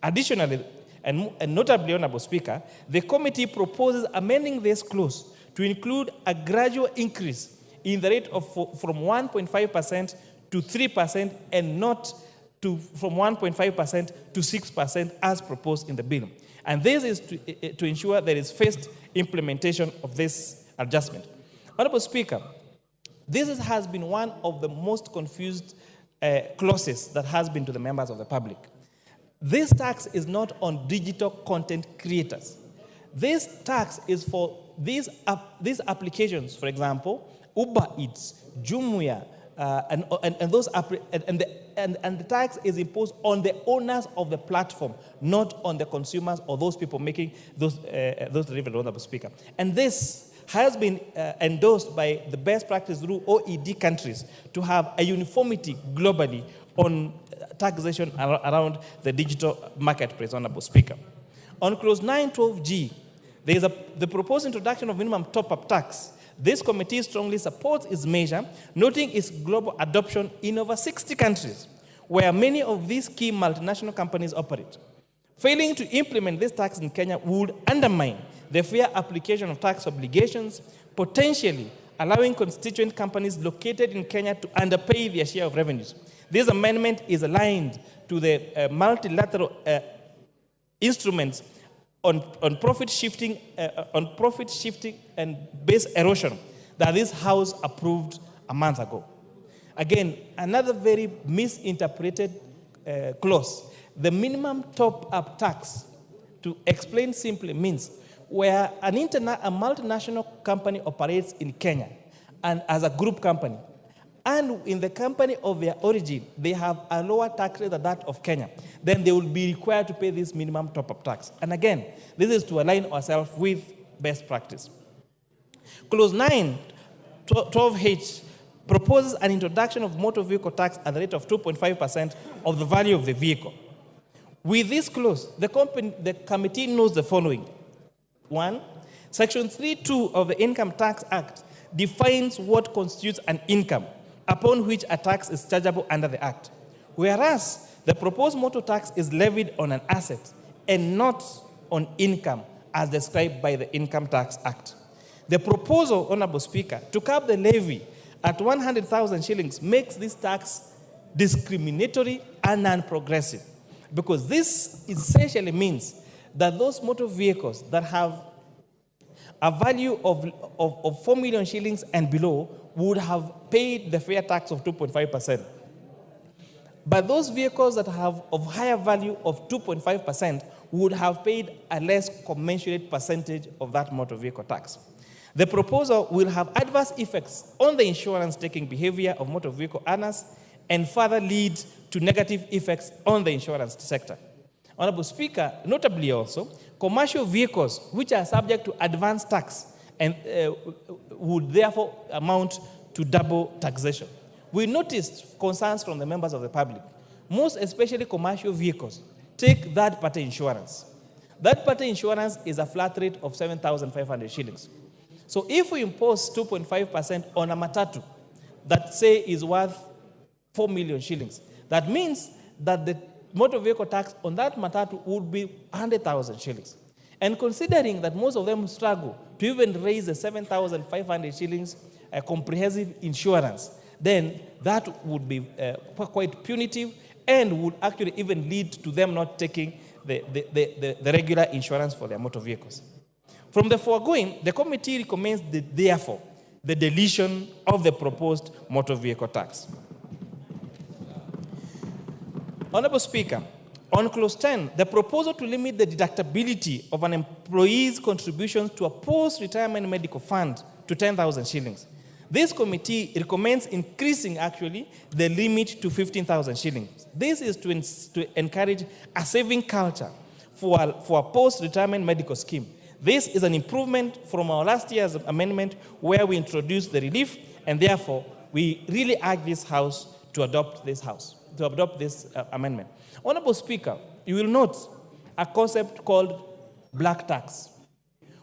Additionally, and notably, Honorable Speaker, the committee proposes amending this clause to include a gradual increase in the rate of from 1.5% to 3% and not from 1.5% to 6% as proposed in the bill. And this is to ensure there is fast implementation of this adjustment. Honorable Speaker, this has been one of the most confused clauses that has been to the members of the public. This tax is not on digital content creators. This tax is for these applications, for example, Uber Eats, Jumia, and the tax is imposed on the owners of the platform, not on the consumers or those people making those deliveries, Honorable Speaker. And this has been endorsed by the best practice through OECD countries to have a uniformity globally on taxation around the digital marketplace, Honorable Speaker. On clause 912G, there is the proposed introduction of minimum top-up tax. This committee strongly supports its measure, noting its global adoption in over 60 countries, where many of these key multinational companies operate. Failing to implement this tax in Kenya would undermine the fair application of tax obligations, potentially allowing constituent companies located in Kenya to underpay their share of revenues. This amendment is aligned to the multilateral instruments on profit shifting and base erosion that this House approved a month ago. Again, another very misinterpreted clause. The minimum top-up tax, to explain simply, means where a multinational company operates in Kenya and as a group company, and in the company of their origin, they have a lower tax rate than that of Kenya, then they will be required to pay this minimum top-up tax. And again, this is to align ourselves with best practice. Clause 9, 12H, proposes an introduction of motor vehicle tax at the rate of 2.5% of the value of the vehicle. With this clause, the committee knows the following. 1, Section 3.2 of the Income Tax Act defines what constitutes an income upon which a tax is chargeable under the Act, whereas the proposed motor tax is levied on an asset and not on income as described by the Income Tax Act. The proposal, Honorable Speaker, to cap the levy at 100,000 shillings makes this tax discriminatory and non-progressive, because this essentially means that those motor vehicles that have a value of 4 million shillings and below would have paid the fair tax of 2.5%. But those vehicles that have of higher value of 2.5% would have paid a less commensurate percentage of that motor vehicle tax. The proposal will have adverse effects on the insurance-taking behavior of motor vehicle owners and further lead to negative effects on the insurance sector. Honorable Speaker, notably also, commercial vehicles which are subject to advanced tax and would therefore amount to double taxation. We noticed concerns from the members of the public. Most especially commercial vehicles take third-party insurance. Third-party insurance is a flat rate of 7,500 shillings. So if we impose 2.5% on a matatu that say is worth 4 million shillings, that means that the motor vehicle tax on that matatu would be 100,000 shillings. And considering that most of them struggle to even raise the 7,500 shillings comprehensive insurance, then that would be quite punitive and would actually even lead to them not taking the regular insurance for their motor vehicles. From the foregoing, the committee recommends therefore the deletion of the proposed motor vehicle tax. Honorable Speaker, on clause 10, the proposal to limit the deductibility of an employee's contributions to a post-retirement medical fund to 10,000 shillings. This committee recommends increasing actually the limit to 15,000 shillings. This is to encourage a saving culture for a post-retirement medical scheme. This is an improvement from our last year's amendment where we introduced the relief, and therefore we really urge this House to adopt this amendment. Honorable Speaker, you will note a concept called black tax,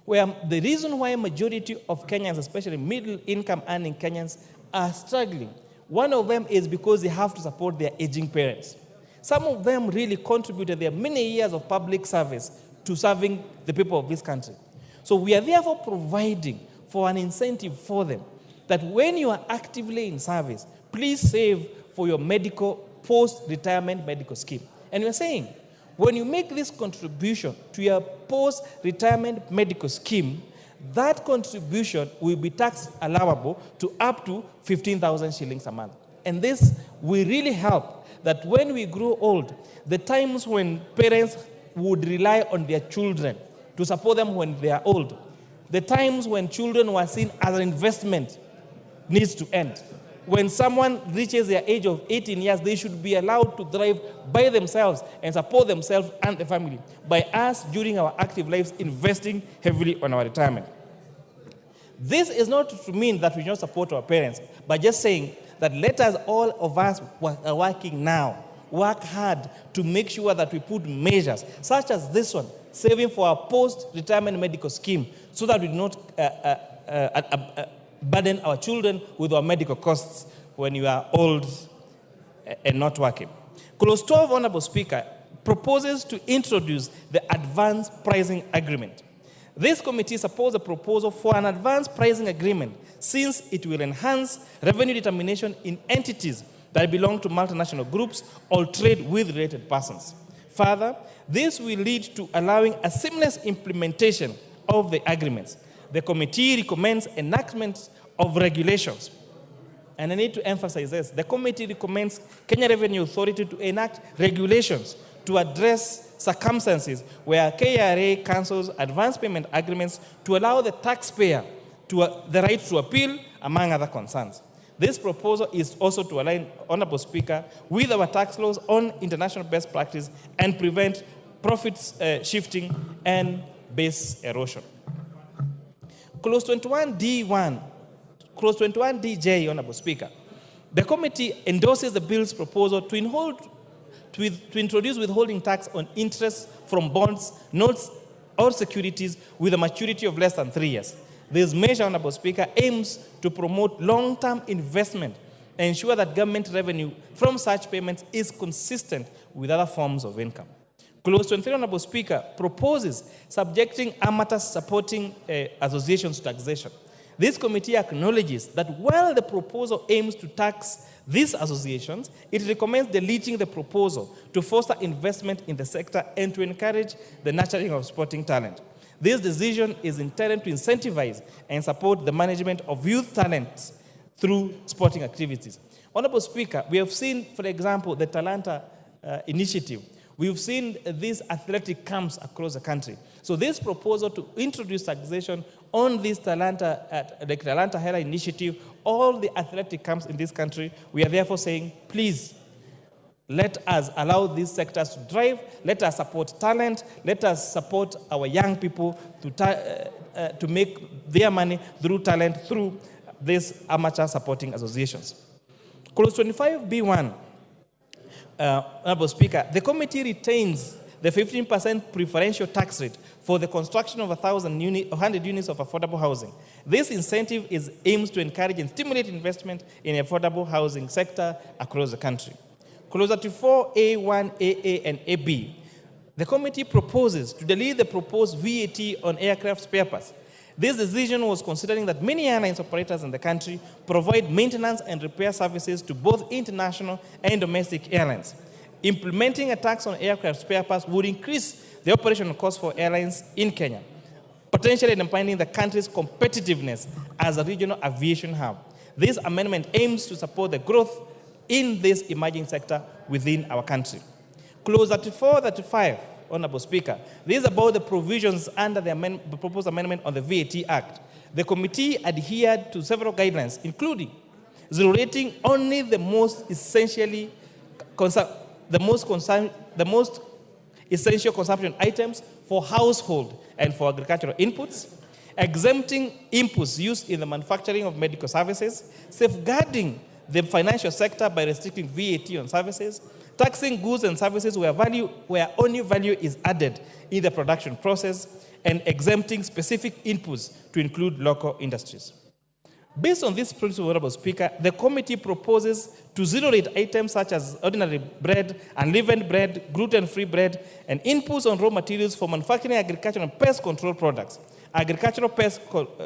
where the reason why a majority of Kenyans, especially middle-income earning Kenyans, are struggling, one of them is because they have to support their aging parents. Some of them really contributed their many years of public service to serving the people of this country. So we are therefore providing for an incentive for them that when you are actively in service, please save for your post-retirement medical scheme. And we're saying, when you make this contribution to your post-retirement medical scheme, that contribution will be tax allowable to up to 15,000 shillings a month. And this will really help that when we grow old, the times when parents would rely on their children to support them when they are old, the times when children were seen as an investment needs to end. When someone reaches their age of 18 years, they should be allowed to drive by themselves and support themselves and the family by us during our active lives investing heavily on our retirement. This is not to mean that we don't support our parents, but just saying that let us, all of us who are working now, work hard to make sure that we put measures such as this one, saving for our post-retirement medical scheme, so that we do not burden our children with our medical costs when you are old and not working. Clause 12, Honorable Speaker, proposes to introduce the advance pricing agreement. This committee supports a proposal for an advance pricing agreement since it will enhance revenue determination in entities that belong to multinational groups or trade with related persons. Further, this will lead to allowing a seamless implementation of the agreements. The committee recommends enactment of regulations. And I need to emphasize this. The committee recommends Kenya Revenue Authority to enact regulations to address circumstances where KRA cancels advance payment agreements to allow the taxpayer the right to appeal, among other concerns. This proposal is also to align, Honorable Speaker, with our tax laws on international best practice and prevent profits shifting and base erosion. Clause 21D1, Clause 21DJ, Honorable Speaker. The committee endorses the bill's proposal to introduce withholding tax on interest from bonds, notes, or securities with a maturity of less than 3 years. This measure, Honorable Speaker, aims to promote long-term investment and ensure that government revenue from such payments is consistent with other forms of income. Clause 23, Honorable Speaker, proposes subjecting amateur supporting associations to taxation. This committee acknowledges that while the proposal aims to tax these associations, it recommends deleting the proposal to foster investment in the sector and to encourage the nurturing of sporting talent. This decision is intended to incentivize and support the management of youth talents through sporting activities. Honorable Speaker, we have seen, for example, the Talanta initiative. We've seen these athletic camps across the country. So this proposal to introduce taxation on this Talanta Hera initiative, all the athletic camps in this country, we are therefore saying, please, let us allow these sectors to drive, let us support talent, let us support our young people to make their money through talent, through these amateur supporting associations. Clause 25B1, Honorable Speaker, the committee retains the 15% preferential tax rate for the construction of 100 units of affordable housing. This incentive aims to encourage and stimulate investment in the affordable housing sector across the country. Clause 34A1, AA, and AB. The committee proposes to delete the proposed VAT on aircraft spare parts. This decision was considering that many airlines operators in the country provide maintenance and repair services to both international and domestic airlines. Implementing a tax on aircraft spare parts would increase the operational costs for airlines in Kenya, potentially undermining the country's competitiveness as a regional aviation hub. This amendment aims to support the growth in this emerging sector within our country. Clause 34-35, Honorable Speaker, this is about the provisions under the proposed amendment on the VAT Act. The committee adhered to several guidelines, including zero rating only the most essential consumption items for household and for agricultural inputs, exempting inputs used in the manufacturing of medical services, safeguarding the financial sector by restricting VAT on services, taxing goods and services where only value is added in the production process, and exempting specific inputs to include local industries. Based on this principle, Honorable Speaker, the committee proposes to zero-rate items such as ordinary bread, unleavened bread, gluten-free bread, and inputs on raw materials for manufacturing agricultural and pest control products, agricultural pest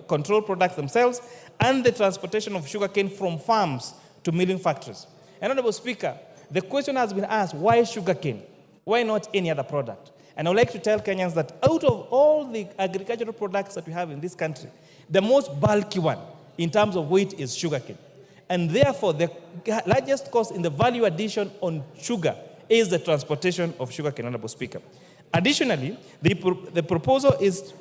control products themselves, and the transportation of sugarcane from farms to milling factories. And Honorable Speaker, the question has been asked, why sugarcane? Why not any other product? And I would like to tell Kenyans that out of all the agricultural products that we have in this country, the most bulky one in terms of weight is sugarcane. And therefore, the largest cost in the value addition on sugar is the transportation of sugar cane, Honorable Speaker. Additionally, the proposal is,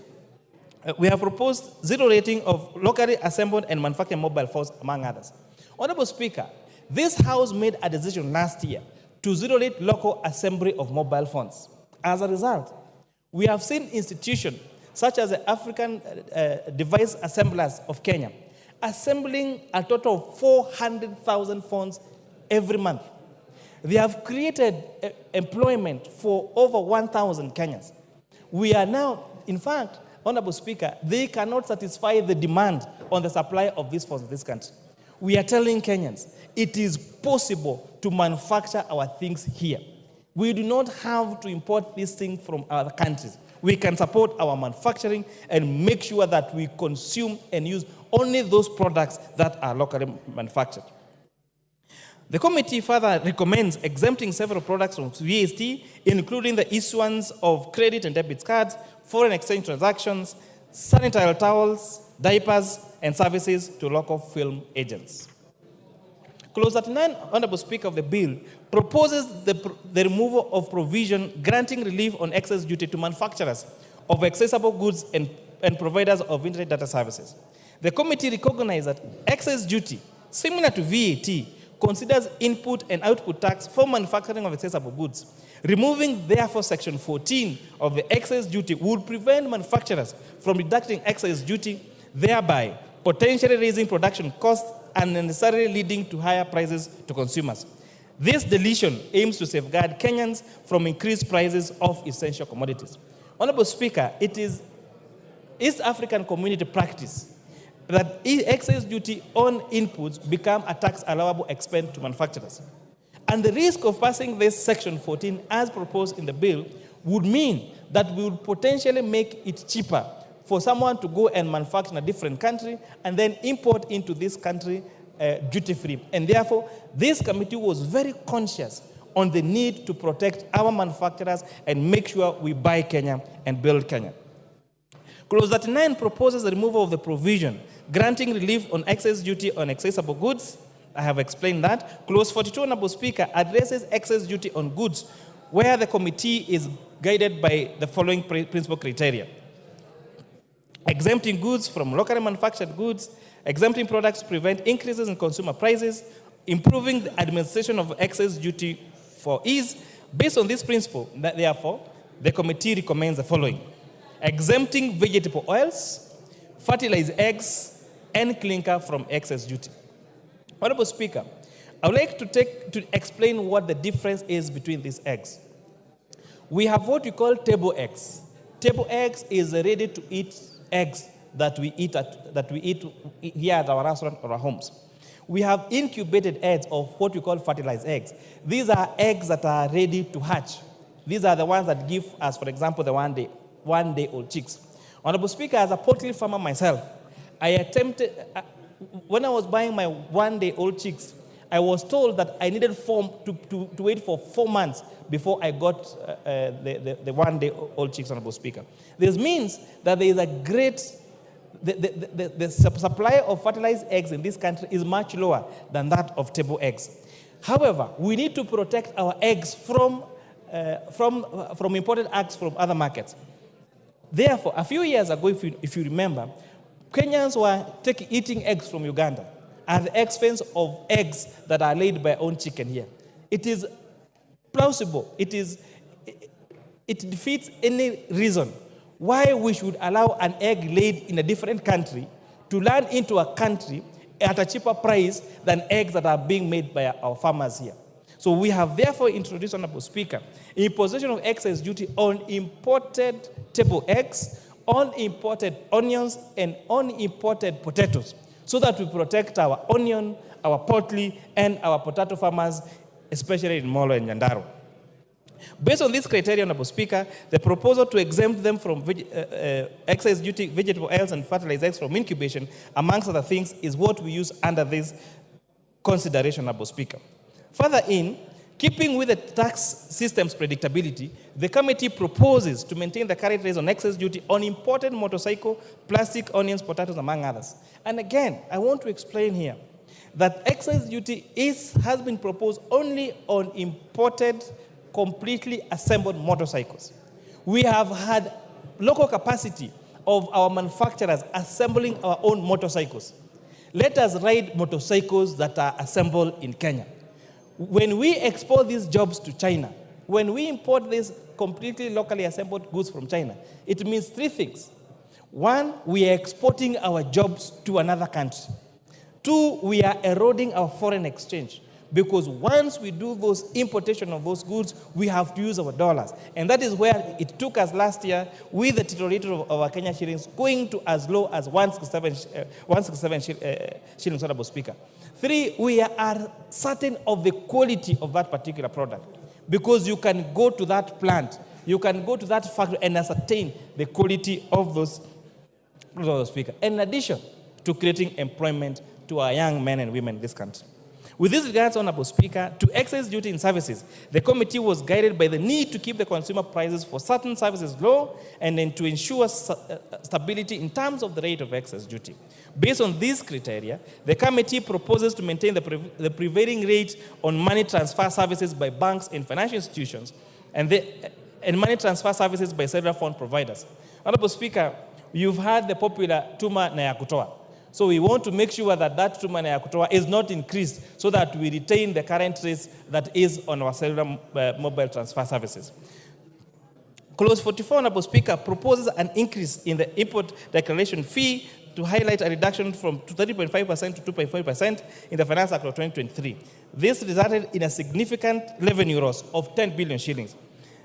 we have proposed zero rating of locally assembled and manufactured mobile phones, among others. Honorable Speaker, this House made a decision last year to zero rate local assembly of mobile phones. As a result, we have seen institutions such as the African Device Assemblers of Kenya assembling a total of 400,000 phones every month. They have created employment for over 1,000 Kenyans. We are now, in fact, Honorable Speaker, they cannot satisfy the demand on the supply of these phones in this country. We are telling Kenyans it is possible to manufacture our things here. We do not have to import these things from other countries. We can support our manufacturing and make sure that we consume and use only those products that are locally manufactured. The committee further recommends exempting several products from VAT, including the issuance of credit and debit cards, foreign exchange transactions, sanitary towels, diapers, and services to local film agents. Clause 39, Honorable Speaker, of the bill proposes the removal of provision granting relief on excess duty to manufacturers of accessible goods and providers of internet data services. The committee recognizes that excess duty, similar to VAT, considers input and output tax for manufacturing of accessible goods. Removing, therefore, Section 14 of the excess duty would prevent manufacturers from deducting excess duty, thereby potentially raising production costs and necessarily leading to higher prices to consumers. This deletion aims to safeguard Kenyans from increased prices of essential commodities. Honorable Speaker, it is East African community practice that excess duty on inputs become a tax allowable expense to manufacturers. And the risk of passing this Section 14 as proposed in the bill would mean that we would potentially make it cheaper for someone to go and manufacture in a different country and then import into this country duty-free. And therefore, this committee was very conscious on the need to protect our manufacturers and make sure we buy Kenya and build Kenya. Clause 39 proposes the removal of the provision granting relief on excess duty on accessible goods. I have explained that. Clause 42, Honorable Speaker, addresses excess duty on goods where the committee is guided by the following principal criteria: exempting goods from locally manufactured goods, exempting products to prevent increases in consumer prices, improving the administration of excess duty for ease. Based on this principle, therefore, the committee recommends the following: exempting vegetable oils, fertilized eggs, and clinker from excess duty. Honorable Speaker, I would like to explain what the difference is between these eggs. We have what we call table eggs. Table eggs is ready-to-eat eggs that we eat here at our restaurant or our homes. We have incubated eggs of what we call fertilized eggs. These are eggs that are ready to hatch. These are the ones that give us, for example, the one-day-old chicks. Honorable Speaker, as a poultry farmer myself, I attempted, when I was buying my one-day-old chicks, I was told that I needed to wait for 4 months before I got the one-day-old chicks, Honorable Speaker. This means that there is a great, the supply of fertilized eggs in this country is much lower than that of table eggs. However, we need to protect our eggs from imported eggs from other markets. Therefore, a few years ago, if you remember, Kenyans were eating eggs from Uganda at the expense of eggs that are laid by our own chicken here. It is plausible. It defeats any reason why we should allow an egg laid in a different country to land into a country at a cheaper price than eggs that are being made by our farmers here. So we have therefore introduced, Honorable Speaker, imposition of excess duty on imported table eggs, on imported onions, and on imported potatoes, so that we protect our onion, our poultry, and our potato farmers, especially in Molo and Nyandarua. Based on this criteria, Honorable Speaker, the proposal to exempt them from excess duty, vegetable oils, and fertilized eggs from incubation, amongst other things, is what we use under this consideration, Honorable Speaker. Further in, keeping with the tax system's predictability, the committee proposes to maintain the current rates on excess duty on imported motorcycle, plastic, onions, potatoes, among others. And again, I want to explain here that excise duty has been proposed only on imported, completely assembled motorcycles. We have had local capacity of our manufacturers assembling our own motorcycles. Let us ride motorcycles that are assembled in Kenya. When we export these jobs to China, when we import these completely locally assembled goods from China, it means three things. One, we are exporting our jobs to another country. Two, we are eroding our foreign exchange, because once we do those importation of those goods, we have to use our dollars. And that is where it took us last year with the titulator of our Kenya shillings going to as low as 167 shillings, Honorable Speaker. Three, we are certain of the quality of that particular product, because you can go to that plant, you can go to that factory and ascertain the quality of those, Speaker. In addition to creating employment to our young men and women in this country. With this regards, Honorable Speaker, to excise duty in services, the committee was guided by the need to keep the consumer prices for certain services low and then to ensure stability in terms of the rate of excise duty. Based on these criteria, the committee proposes to maintain the prevailing rate on money transfer services by banks and financial institutions and money transfer services by cellular phone providers. Honorable Speaker, you've heard the popular Tuma na ya kutoa. So we want to make sure that that Tuma na ya kutoa is not increased so that we retain the current rates that is on our cellular mobile transfer services. Clause 44, Honorable Speaker, proposes an increase in the import declaration fee to highlight a reduction from 30.5% to 2.5% in the Finance Act of 2023. This resulted in a significant revenue loss of 10 billion shillings,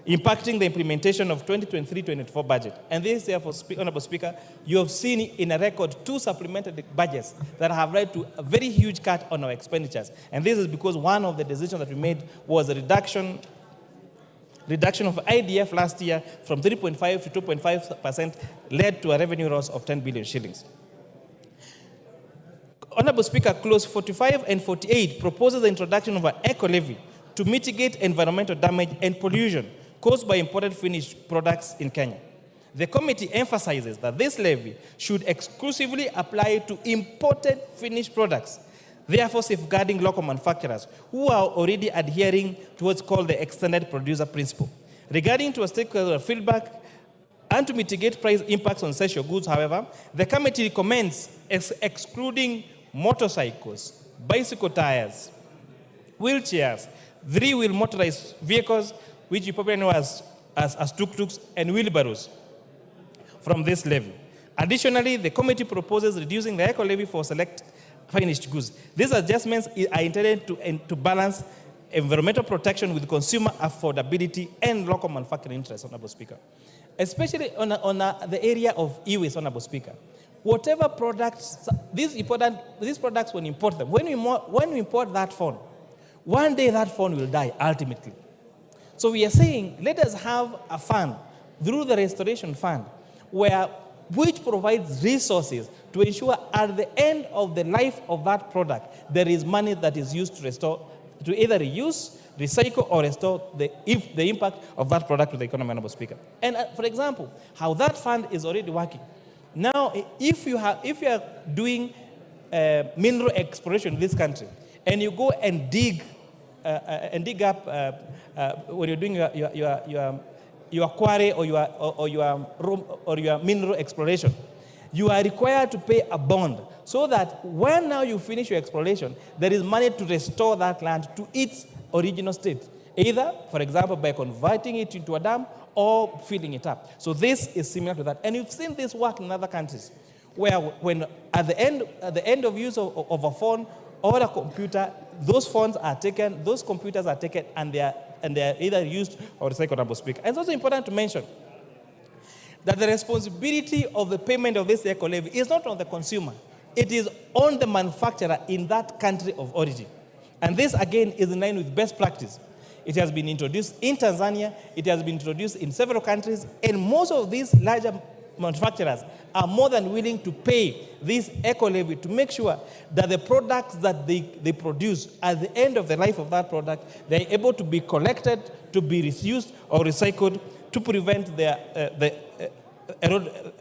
impacting the implementation of 2023-24 budget. And this, therefore, Honorable Speaker, you have seen in a record 2 supplemented budgets that have led to a very huge cut on our expenditures. And this is because one of the decisions that we made was a reduction of IDF last year from 3.5 to 2.5% led to a revenue loss of 10 billion shillings. Honorable Speaker, clause 45 and 48 proposes the introduction of an eco levy to mitigate environmental damage and pollution caused by imported finished products in Kenya. The committee emphasizes that this levy should exclusively apply to imported finished products, therefore safeguarding local manufacturers who are already adhering to what's called the extended producer principle. Regarding to a stakeholder feedback and to mitigate price impacts on essential goods, however, the committee recommends excluding motorcycles, bicycle tires, wheelchairs, 3-wheel motorized vehicles, which you probably know as tuk-tuks and wheelbarrows, from this levy. Additionally, the committee proposes reducing the eco levy for select finished goods. These adjustments are intended to balance environmental protection with consumer affordability and local manufacturing interests, Honorable Speaker. Especially on the area of e-waste, Honorable Speaker. Whatever products, these products, when you import them, when we import that phone, one day that phone will die ultimately. So we are saying, let us have a fund through the restoration fund which provides resources to ensure at the end of the life of that product, there is money that is used to restore, to either reuse, recycle, or restore the impact of that product to the economy, Honorable Speaker. And for example, how that fund is already working. Now, if you are doing mineral exploration in this country, and you go and dig up when you're doing your quarry or your mineral exploration, you are required to pay a bond so that when now you finish your exploration, there is money to restore that land to its original state, either, for example, by converting it into a dam or filling it up. So this is similar to that. And you've seen this work in other countries, where when at the end of use of a phone or a computer, those phones are taken, those computers are taken, and they are either used or recycled, Honorable Speaker. And it's also important to mention that the responsibility of the payment of this eco levy is not on the consumer. It is on the manufacturer in that country of origin. And this, again, is in line with best practice. It has been introduced in Tanzania, it has been introduced in several countries, and most of these larger manufacturers are more than willing to pay this eco levy to make sure that the products that they produce at the end of the life of that product, they're able to be collected, to be reused or recycled to prevent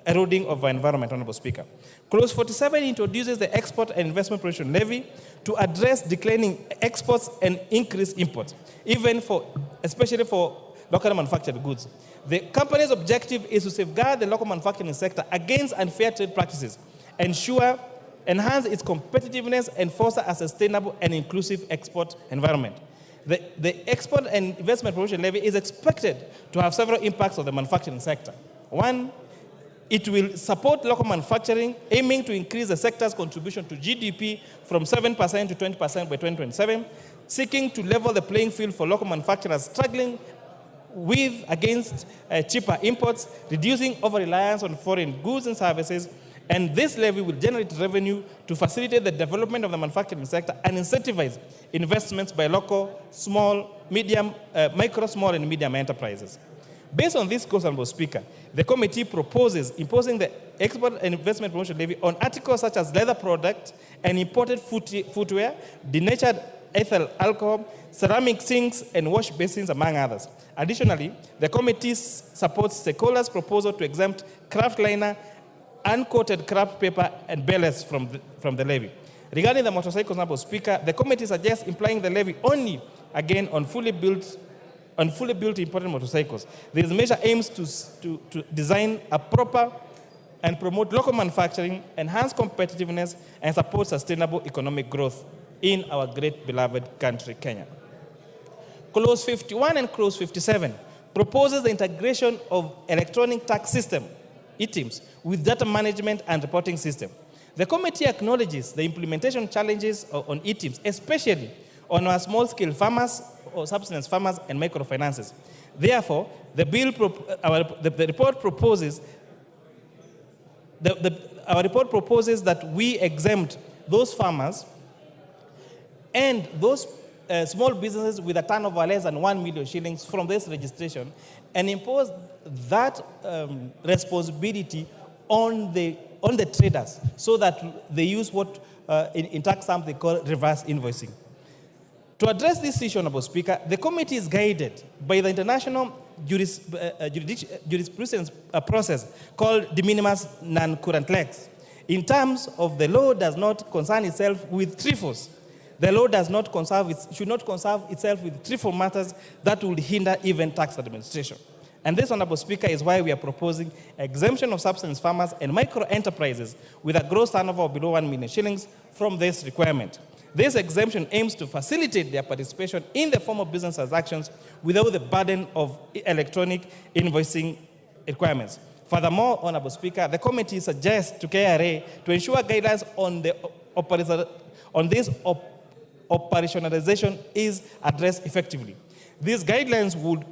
eroding of our environment, Honorable Speaker. Clause 47 introduces the Export and Investment Promotion Levy to address declining exports and increase imports, especially for local manufactured goods. The company's objective is to safeguard the local manufacturing sector against unfair trade practices, enhance its competitiveness, and foster a sustainable and inclusive export environment. The Export and Investment Promotion Levy is expected to have several impacts on the manufacturing sector. One, it will support local manufacturing, aiming to increase the sector's contribution to GDP from 7% to 20% by 2027, seeking to level the playing field for local manufacturers struggling against cheaper imports, reducing over-reliance on foreign goods and services. And this levy will generate revenue to facilitate the development of the manufacturing sector and incentivize investments by local, micro, small, and medium enterprises. Based on this course, Honorable Speaker, the committee proposes imposing the Export and Investment Promotion Levy on articles such as leather products and imported footwear, denatured ethyl alcohol, ceramic sinks, and wash basins, among others. Additionally, the committee supports stakeholders' proposal to exempt craft liner, uncoated craft paper, and ballast from the levy. Regarding the motorcycles, Honorable Speaker, the committee suggests implying the levy only, again, on fully built imported motorcycles. This measure aims to design a proper and promote local manufacturing, enhance competitiveness, and support sustainable economic growth in our great beloved country, Kenya. Clause 51 and Clause 57 proposes the integration of electronic tax system, ETIMS, with data management and reporting system. The committee acknowledges the implementation challenges on ETIMS, especially on our small-scale farmers, or subsistence farmers, and microfinances. Therefore, the report proposes our report proposes that we exempt those farmers and those small businesses with a turnover less than 1 million shillings from this registration, and impose that responsibility on the traders, so that they use what in tax terms they call reverse invoicing. To address this issue, Honorable Speaker, the committee is guided by the international jurisprudence process called de minimis non current lex. In terms of the law does not concern itself with trifles. The law should not concern itself with trivial matters that would hinder even tax administration. And this, Honorable Speaker, is why we are proposing exemption of subsistence farmers and micro enterprises with a gross turnover of below 1 million shillings from this requirement. This exemption aims to facilitate their participation in the form of business transactions without the burden of electronic invoicing requirements. Furthermore, Honorable Speaker, the committee suggests to KRA to ensure guidelines on this operationalization is addressed effectively. These guidelines would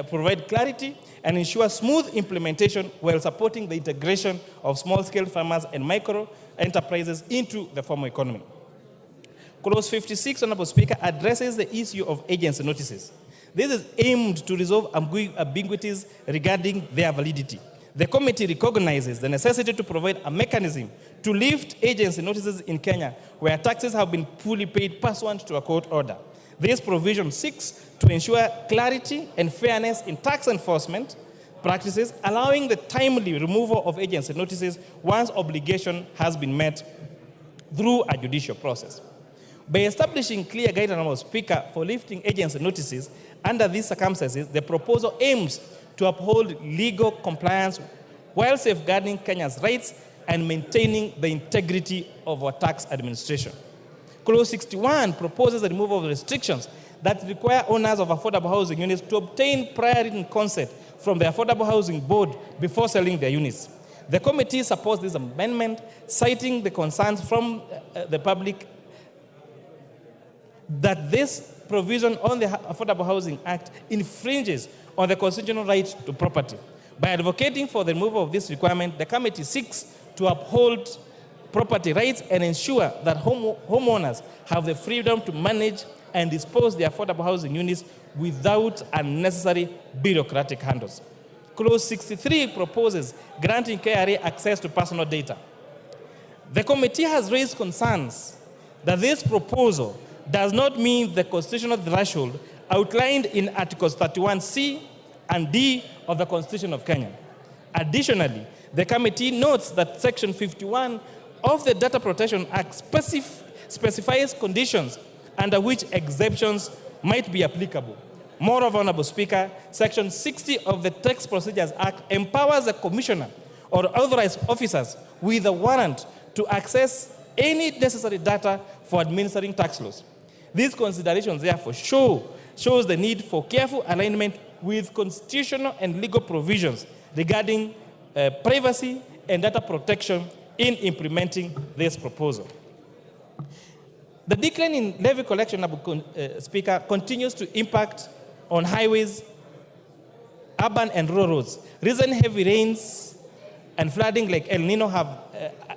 provide clarity and ensure smooth implementation while supporting the integration of small-scale farmers and micro enterprises into the formal economy. Clause 56, Honorable Speaker, addresses the issue of agency notices. This is aimed to resolve ambiguities regarding their validity. The committee recognizes the necessity to provide a mechanism to lift agency notices in Kenya where taxes have been fully paid pursuant to a court order. This provision seeks to ensure clarity and fairness in tax enforcement practices, allowing the timely removal of agency notices once obligation has been met through a judicial process. By establishing clear guidelines, Honorable Speaker, for lifting agency notices under these circumstances, the proposal aims to uphold legal compliance while safeguarding Kenya's rights and maintaining the integrity of our tax administration. Clause 61 proposes the removal of restrictions that require owners of affordable housing units to obtain prior written consent from the Affordable Housing Board before selling their units. The committee supports this amendment, citing the concerns from the public that this provision on the Affordable Housing Act infringes on the constitutional right to property. By advocating for the removal of this requirement, the committee seeks to uphold property rights and ensure that homeowners have the freedom to manage and dispose their affordable housing units without unnecessary bureaucratic handles. Clause 63 proposes granting KRA access to personal data. The committee has raised concerns that this proposal does not meet the constitutional threshold outlined in Articles 31C and D of the Constitution of Kenya. Additionally, the committee notes that Section 51 of the Data Protection Act specifies conditions under which exemptions might be applicable. Moreover, Honorable Speaker, Section 60 of the Tax Procedures Act empowers the Commissioner or authorized officers with a warrant to access any necessary data for administering tax laws. These considerations, therefore, shows the need for careful alignment with constitutional and legal provisions regarding privacy and data protection in implementing this proposal. The decline in levy collection, Speaker, continues to impact on highways, urban and rural roads. Recent heavy rains and flooding like El Nino have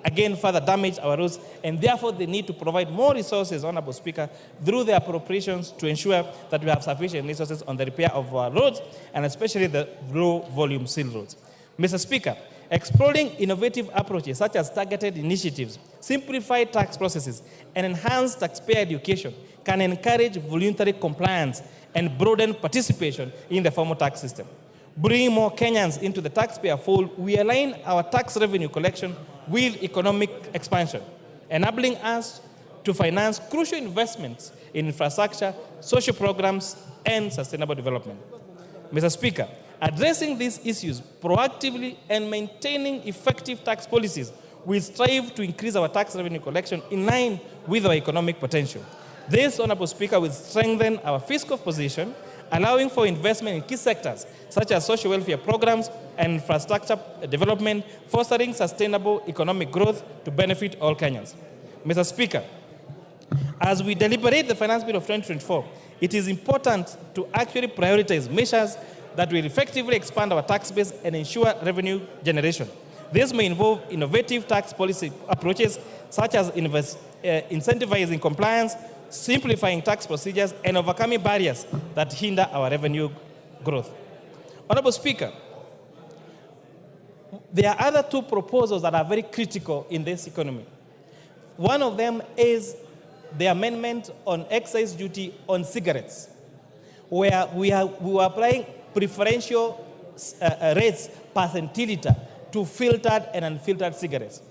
again further damaged our roads, and therefore they need to provide more resources, Honorable Speaker, through the appropriations to ensure that we have sufficient resources on the repair of our roads, and especially the low-volume seal roads. Mr. Speaker, exploring innovative approaches such as targeted initiatives, simplified tax processes, and enhanced taxpayer education can encourage voluntary compliance and broaden participation in the formal tax system. Bringing more Kenyans into the taxpayer fold, we align our tax revenue collection with economic expansion, enabling us to finance crucial investments in infrastructure, social programs, and sustainable development. Mr. Speaker, addressing these issues proactively and maintaining effective tax policies, we strive to increase our tax revenue collection in line with our economic potential. This, Honorable Speaker, will strengthen our fiscal position, allowing for investment in key sectors such as social welfare programs and infrastructure development, fostering sustainable economic growth to benefit all Kenyans. Mr. Speaker, as we deliberate the Finance Bill of 2024, it is important to actually prioritize measures that will effectively expand our tax base and ensure revenue generation. This may involve innovative tax policy approaches such as incentivizing compliance, simplifying tax procedures, and overcoming barriers that hinder our revenue growth. Honorable Speaker, there are other two proposals that are very critical in this economy. One of them is the amendment on excise duty on cigarettes, where we are applying preferential rates per centiliter to filtered and unfiltered cigarettes.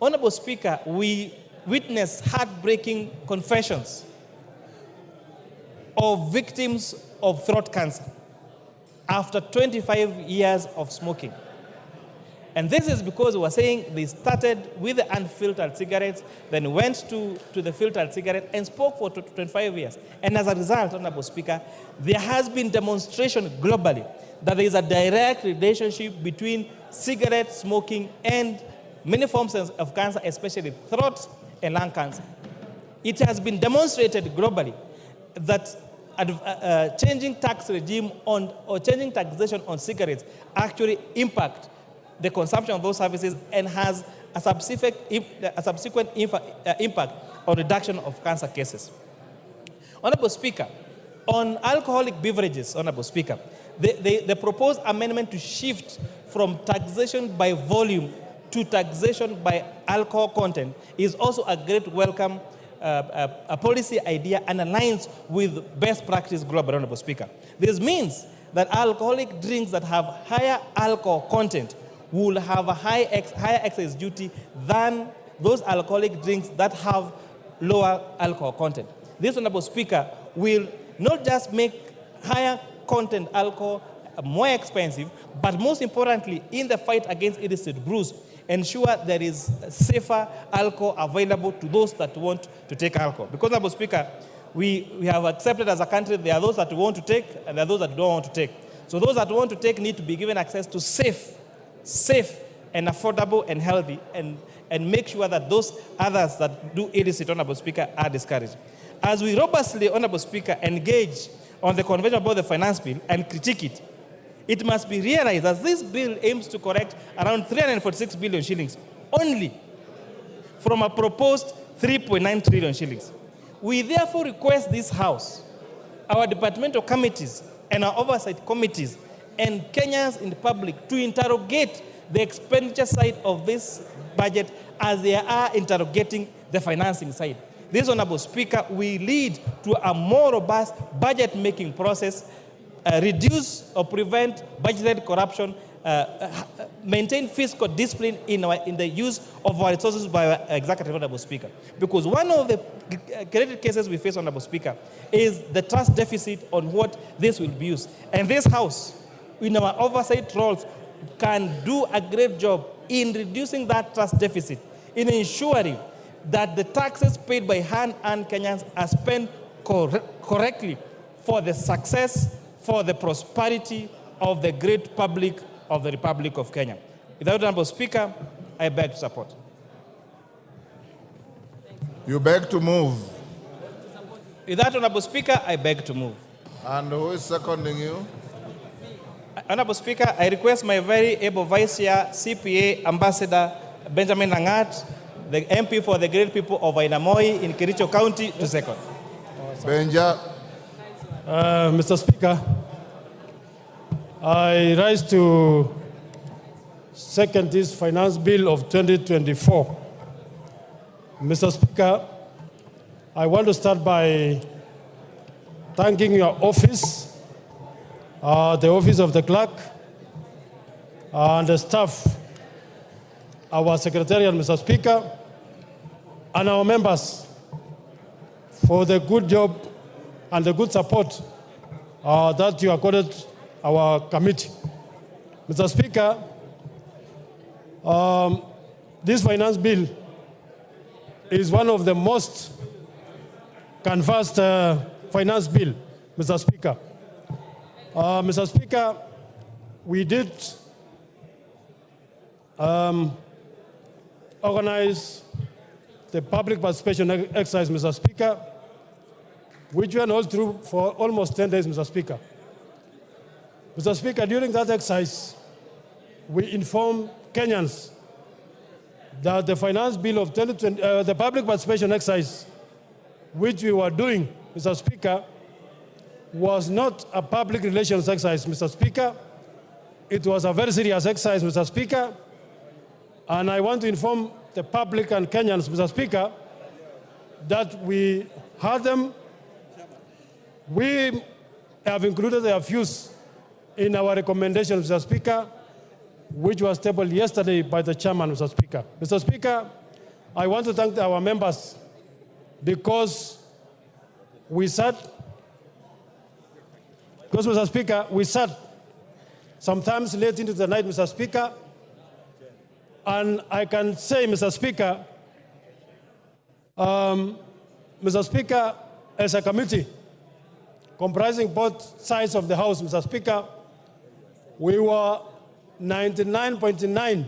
Honorable Speaker, we witnessed heartbreaking confessions of victims of throat cancer after 25 years of smoking. And this is because we are saying they started with the unfiltered cigarettes, then went to the filtered cigarette and smoked for 25 years. And as a result, Honorable Speaker, there has been demonstration globally that there is a direct relationship between cigarette smoking and many forms of cancer, especially throat and lung cancer. It has been demonstrated globally that changing tax regime or changing taxation on cigarettes actually impact the consumption of those services and has a subsequent impact on reduction of cancer cases. Honorable Speaker, on alcoholic beverages, Honorable Speaker, the proposed amendment to shift from taxation by volume to taxation by alcohol content is also a great welcome a policy idea and aligns with best practice global, Honorable Speaker. This means that alcoholic drinks that have higher alcohol content will have a higher excise duty than those alcoholic drinks that have lower alcohol content. This, Honorable Speaker, will not just make higher content alcohol more expensive, but most importantly, in the fight against illicit brews, ensure there is safer alcohol available to those that want to take alcohol. Because, Honorable Speaker, we have accepted as a country there are those that want to take and there are those that don't want to take. So those that want to take need to be given access to safe and affordable and healthy, and make sure that those others that do illicit, Honorable Speaker, are discouraged. As we robustly, Honorable Speaker, engage on the convention about the finance bill and critique it, it must be realized that this bill aims to correct around 346 billion shillings only from a proposed 3.9 trillion shillings. We therefore request this House, our departmental committees and our oversight committees and Kenyans in the public to interrogate the expenditure side of this budget as they are interrogating the financing side. This, Honorable Speaker, will lead to a more robust budget-making process, reduce or prevent budgeted corruption, maintain fiscal discipline in the use of our resources by our executive, Honorable Speaker. Because one of the credit cases we face, Honorable Speaker, is the trust deficit on what this will be used. And this House, in our oversight roles, can do a great job in reducing that trust deficit, in ensuring that the taxes paid by hand-earned Kenyans are spent correctly for the success, for the prosperity of the great public of the Republic of Kenya. Without Honorable Speaker, I beg to support. You beg to move. Without Honorable Speaker, I beg to move. And who is seconding you? Honorable Speaker, I request my very able Vice Chair, CPA Ambassador Benjamin Langat, the MP for the great people of Ainamoi in Kericho County, to second. Benja. Mr. Speaker, I rise to second this finance bill of 2024. Mr. Speaker, I want to start by thanking your office, the office of the clerk, and the staff, our secretariat, Mr. Speaker, and our members for the good job and the good support that you accorded our committee. Mr. Speaker, this finance bill is one of the most canvassed finance bill, Mr. Speaker. Mr. Speaker, we did organize the public participation exercise, Mr. Speaker, which went all through for almost 10 days, Mr. Speaker. Mr. Speaker, during that exercise, we informed Kenyans that the finance bill of 2020, the public participation exercise, which we were doing, Mr. Speaker, was not a public relations exercise, Mr. Speaker. It was a very serious exercise, Mr. Speaker. And I want to inform the public and Kenyans, Mr. Speaker, that we heard them. We have included their views in our recommendation, Mr. Speaker, which was tabled yesterday by the chairman, Mr. Speaker. Mr. Speaker, I want to thank our members because we sat, Mr. Speaker, we sat sometimes late into the night, Mr. Speaker, and I can say, Mr. Speaker, Mr. Speaker, as a committee comprising both sides of the House, Mr. Speaker, we were 99.9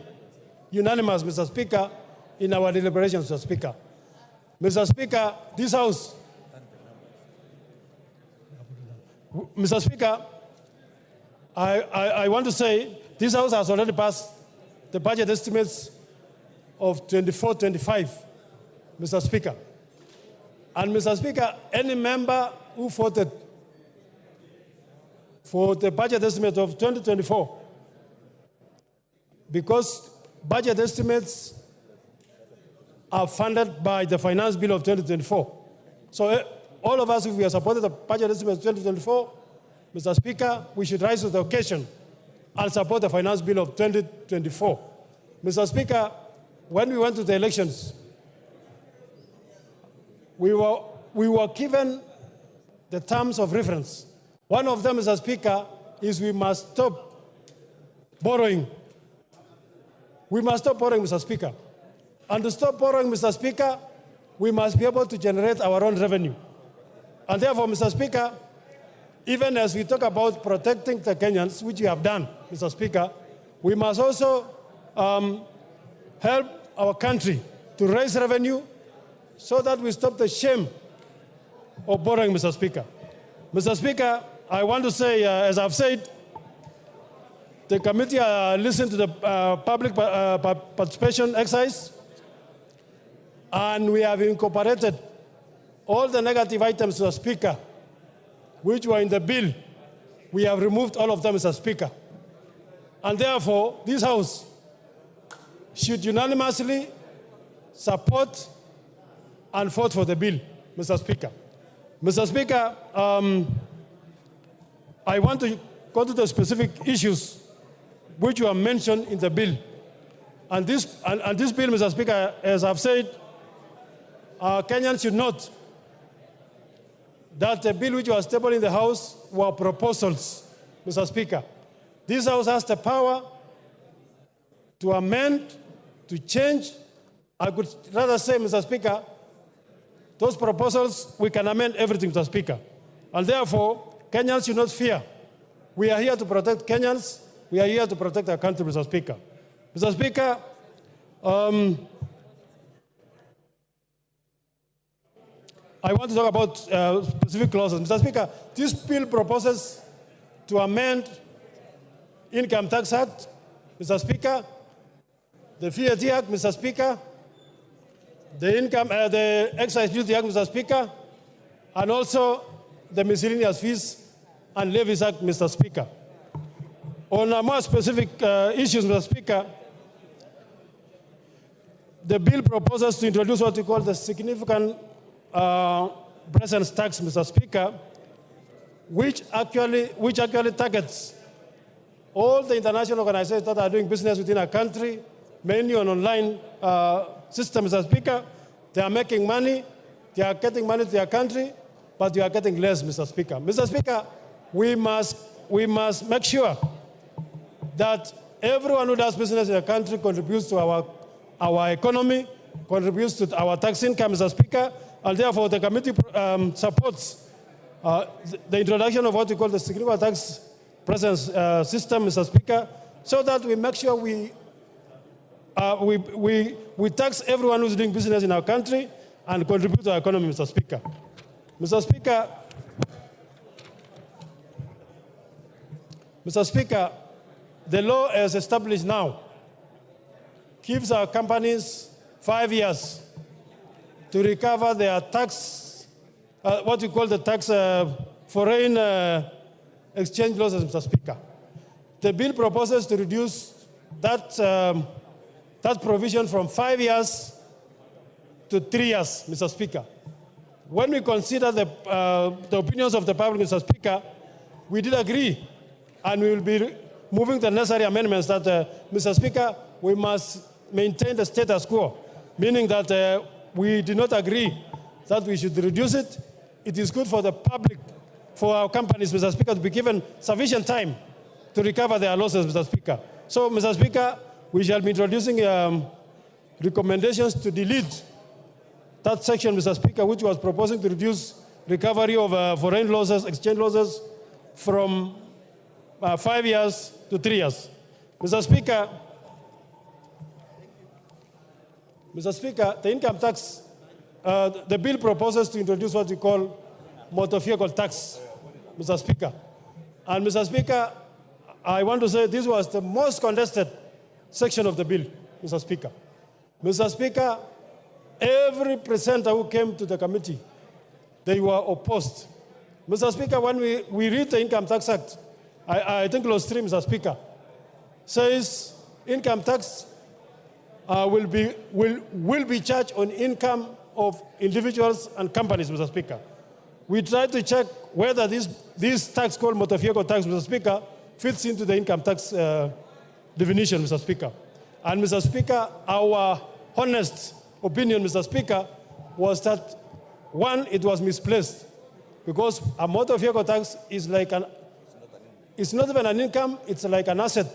unanimous, Mr. Speaker, in our deliberations, Mr. Speaker. Mr. Speaker, this House, Mr. Speaker, I want to say this House has already passed the budget estimates of 24-25, Mr. Speaker. And Mr. Speaker, any member who voted for the budget estimate of 2024, because budget estimates are funded by the finance bill of 2024. So all of us, if we are supporting the budget estimate of 2024, Mr. Speaker, we should rise to the occasion and support the finance bill of 2024. Mr. Speaker, when we went to the elections, we were given the terms of reference. One of them, Mr. Speaker, is we must stop borrowing. We must stop borrowing, Mr. Speaker. And to stop borrowing, Mr. Speaker, we must be able to generate our own revenue. And therefore, Mr. Speaker, even as we talk about protecting the Kenyans, which we have done, Mr. Speaker, we must also help our country to raise revenue so that we stop the shame of borrowing, Mr. Speaker. Mr. Speaker, I want to say, as I've said, the committee listened to the public participation exercise, and we have incorporated all the negative items, Mr. Speaker, which were in the bill. We have removed all of them, Mr. Speaker. And therefore, this House should unanimously support and vote for the bill, Mr. Speaker. Mr. Speaker, I want to go to the specific issues which were mentioned in the bill. And this bill, Mr. Speaker, as I've said, Kenyans should note that the bill which was tabled in the House were proposals, Mr. Speaker. This House has the power to amend, to change. I could rather say, Mr. Speaker, those proposals, we can amend everything, Mr. Speaker. And therefore, Kenyans should not fear. We are here to protect Kenyans. We are here to protect our country, Mr. Speaker. Mr. Speaker, I want to talk about specific clauses. Mr. Speaker, this bill proposes to amend Income Tax Act, Mr. Speaker, the VAT Act, Mr. Speaker, the Excise Duty Act, Mr. Speaker, and also the Miscellaneous Fees and Levies Act, Mr. Speaker. On more specific issues, Mr. Speaker, the bill proposes to introduce what we call the significant presence tax, Mr. Speaker, which actually targets all the international organizations that are doing business within our country, mainly on online systems, Mr. Speaker. They are making money, they are getting money to their country, but you are getting less, Mr. Speaker. Mr. Speaker, we must make sure that everyone who does business in the country contributes to our economy, contributes to our tax income, Mr. Speaker, and therefore the committee supports the introduction of what we call the significant tax presence system, Mr. Speaker, so that we make sure we tax everyone who's doing business in our country and contribute to our economy, Mr. Speaker. Mr. Speaker, the law as established now gives our companies 5 years to recover their tax, what we call the tax foreign exchange losses, Mr. Speaker. The bill proposes to reduce that provision from 5 years to 3 years, Mr. Speaker. When we consider the opinions of the public, Mr. Speaker, we did agree, and we will be moving the necessary amendments that, Mr. Speaker, we must maintain the status quo, meaning that we did not agree that we should reduce it. It is good for the public, for our companies, Mr. Speaker, to be given sufficient time to recover their losses, Mr. Speaker. So, Mr. Speaker, we shall be introducing recommendations to delete that section, Mr. Speaker, which was proposing to reduce recovery of foreign losses, exchange losses, from 5 years to 3 years. Mr. Speaker, the income tax, the bill proposes to introduce what we call motor vehicle tax, Mr. Speaker. And Mr. Speaker, I want to say this was the most contested section of the bill, Mr. Speaker. Mr. Speaker, every presenter who came to the committee, they were opposed. Mr. Speaker, when we read the Income Tax Act, I think clause 3, Mr. Speaker, says income tax will be charged on income of individuals and companies, Mr. Speaker. We tried to check whether this tax called motor vehicle tax, Mr. Speaker, fits into the income tax definition, Mr. Speaker. And Mr. Speaker, our honest opinion, Mr. Speaker, was that, one, it was misplaced, because a motor vehicle tax is like it's not even an income, it's like an asset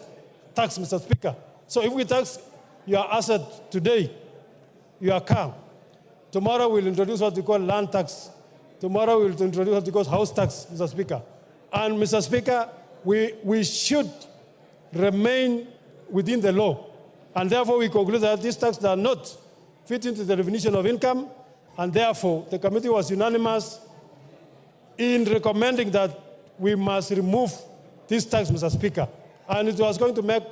tax, Mr. Speaker. So if we tax your asset today, your car, tomorrow we'll introduce what we call land tax. Tomorrow we'll introduce what we call house tax, Mr. Speaker. And Mr. Speaker, we should remain within the law. And therefore we conclude that these taxes are not fit into the definition of income, and therefore the committee was unanimous in recommending that we must remove this tax, Mr. Speaker. And it was going to make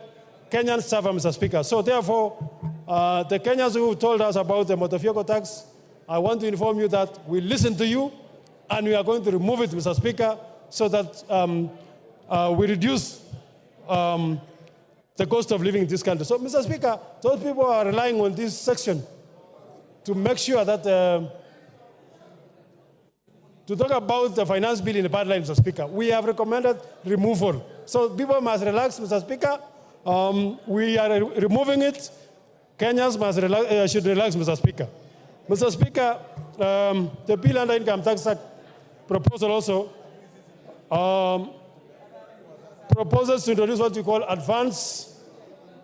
Kenyans suffer, Mr. Speaker. So therefore, the Kenyans who told us about the motor vehicle tax, I want to inform you that we listen to you, and we are going to remove it, Mr. Speaker, so that we reduce the cost of living in this country. So, Mr. Speaker, those people are relying on this section to make sure that, to talk about the finance bill in the pipeline, Mr. Speaker. We have recommended removal. So people must relax, Mr. Speaker. We are removing it. Kenyans should relax, Mr. Speaker. Mr. Speaker, the bill under Income Tax Act proposal also proposes to introduce what we call advance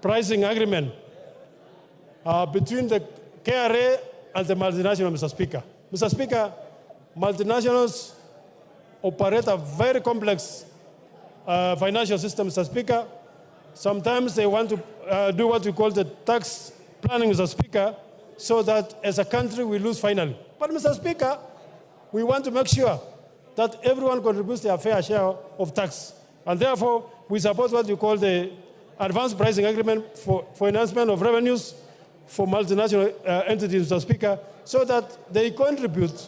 pricing agreement between the KRA and the multinational, Mr. Speaker. Mr. Speaker, multinationals operate a very complex financial system, Mr. Speaker. Sometimes they want to do what we call the tax planning, Mr. Speaker, so that as a country we lose finally. But, Mr. Speaker, we want to make sure that everyone contributes their fair share of tax. And therefore, we support what we call the advanced pricing agreement for enhancement of revenues for multinational entities, Mr. Speaker, so that they contribute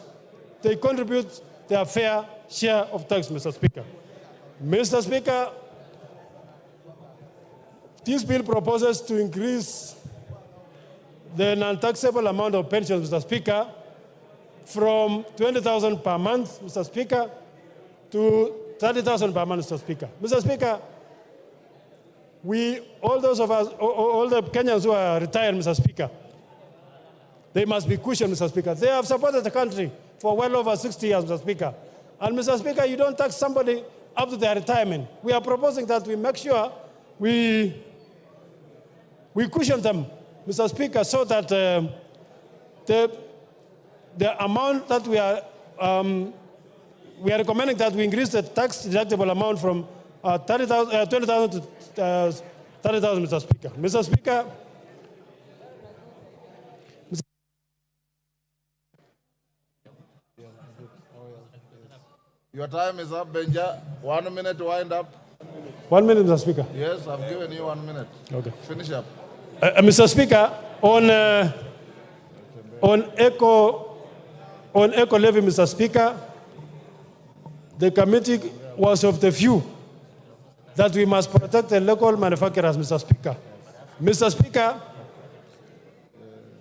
their fair share of tax, Mr. Speaker. Mr. Speaker, this bill proposes to increase the non-taxable amount of pensions, Mr. Speaker, from 20,000 per month, Mr. Speaker, to 30,000 per month, Mr. Speaker. Mr. Speaker, all the Kenyans who are retired, Mr. Speaker, they must be cushioned, Mr. Speaker. They have supported the country for well over 60 years, Mr. Speaker. And, Mr. Speaker, you don't tax somebody up to their retirement. We are proposing that we make sure we cushion them, Mr. Speaker, so that the amount that we are recommending that we increase the tax deductible amount from 20,000 to 30,000, Mr. Speaker. Mr. Speaker, Your time is up, Benja. 1 minute to wind up. 1 minute, Mr. Speaker. Yes, I've given you 1 minute. Okay. Finish up. Mr. Speaker, on eco levy, Mr. Speaker, the committee was of the view that we must protect the local manufacturers, Mr. Speaker. Mr. Speaker,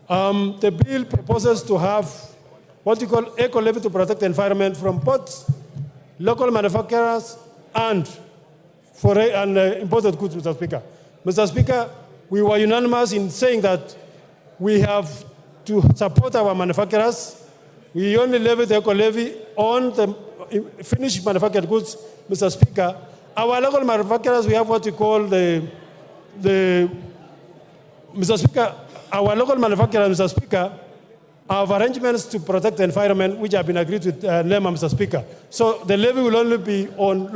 the bill proposes to have what you call eco levy to protect the environment from both local manufacturers and imported goods, Mr. Speaker. Mr. Speaker, we were unanimous in saying that we have to support our manufacturers. We only levy the eco levy on the finished manufactured goods, Mr. Speaker. Our local manufacturers, we have what we call Mr. Speaker, our local manufacturers, Mr. Speaker, have arrangements to protect the environment which have been agreed with NEMA, Mr. Speaker. So the levy will only be on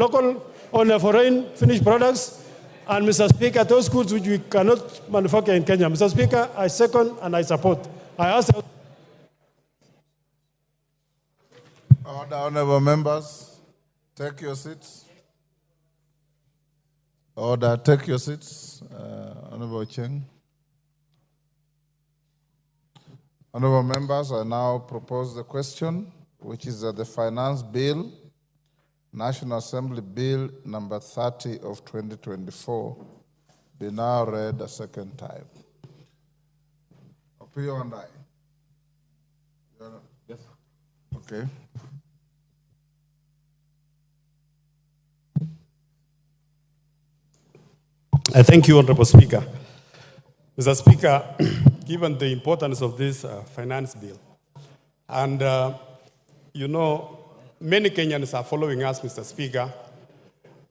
foreign finished products, and Mr. Speaker, those goods which we cannot manufacture in Kenya. Mr. Speaker, I second and I support. I ask. Order, honorable members, take your seats. Order, take your seats. Honorable Cheng. Honorable members, I now propose the question, which is that the Finance Bill, National Assembly Bill number 30 of 2024, be now read a second time. Opio and I. Yes. Okay. I thank you, Honorable Speaker. Mr. Speaker, given the importance of this finance bill, and you know, many Kenyans are following us, Mr. Speaker,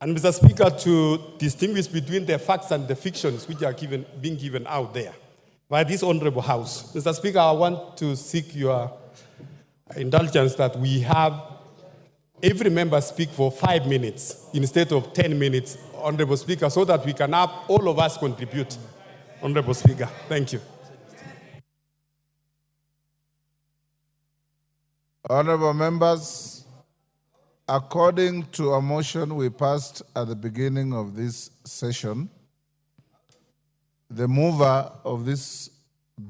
and Mr. Speaker, to distinguish between the facts and the fictions which are being given out there by this honorable House. Mr. Speaker, I want to seek your indulgence that we have every member speak for 5 minutes instead of 10 minutes, Honorable Speaker, so that we can have all of us contribute. Honorable Speaker, thank you. Honorable members, according to a motion we passed at the beginning of this session, the mover of this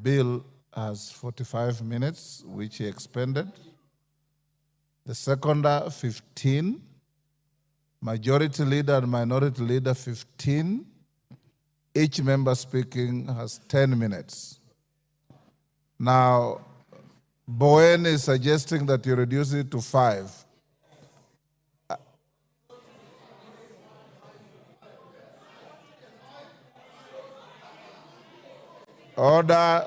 bill has 45 minutes, which he expended. The seconder, 15. Majority leader and minority leader, 15. Each member speaking has 10 minutes. Now, Bowen is suggesting that you reduce it to 5. Order.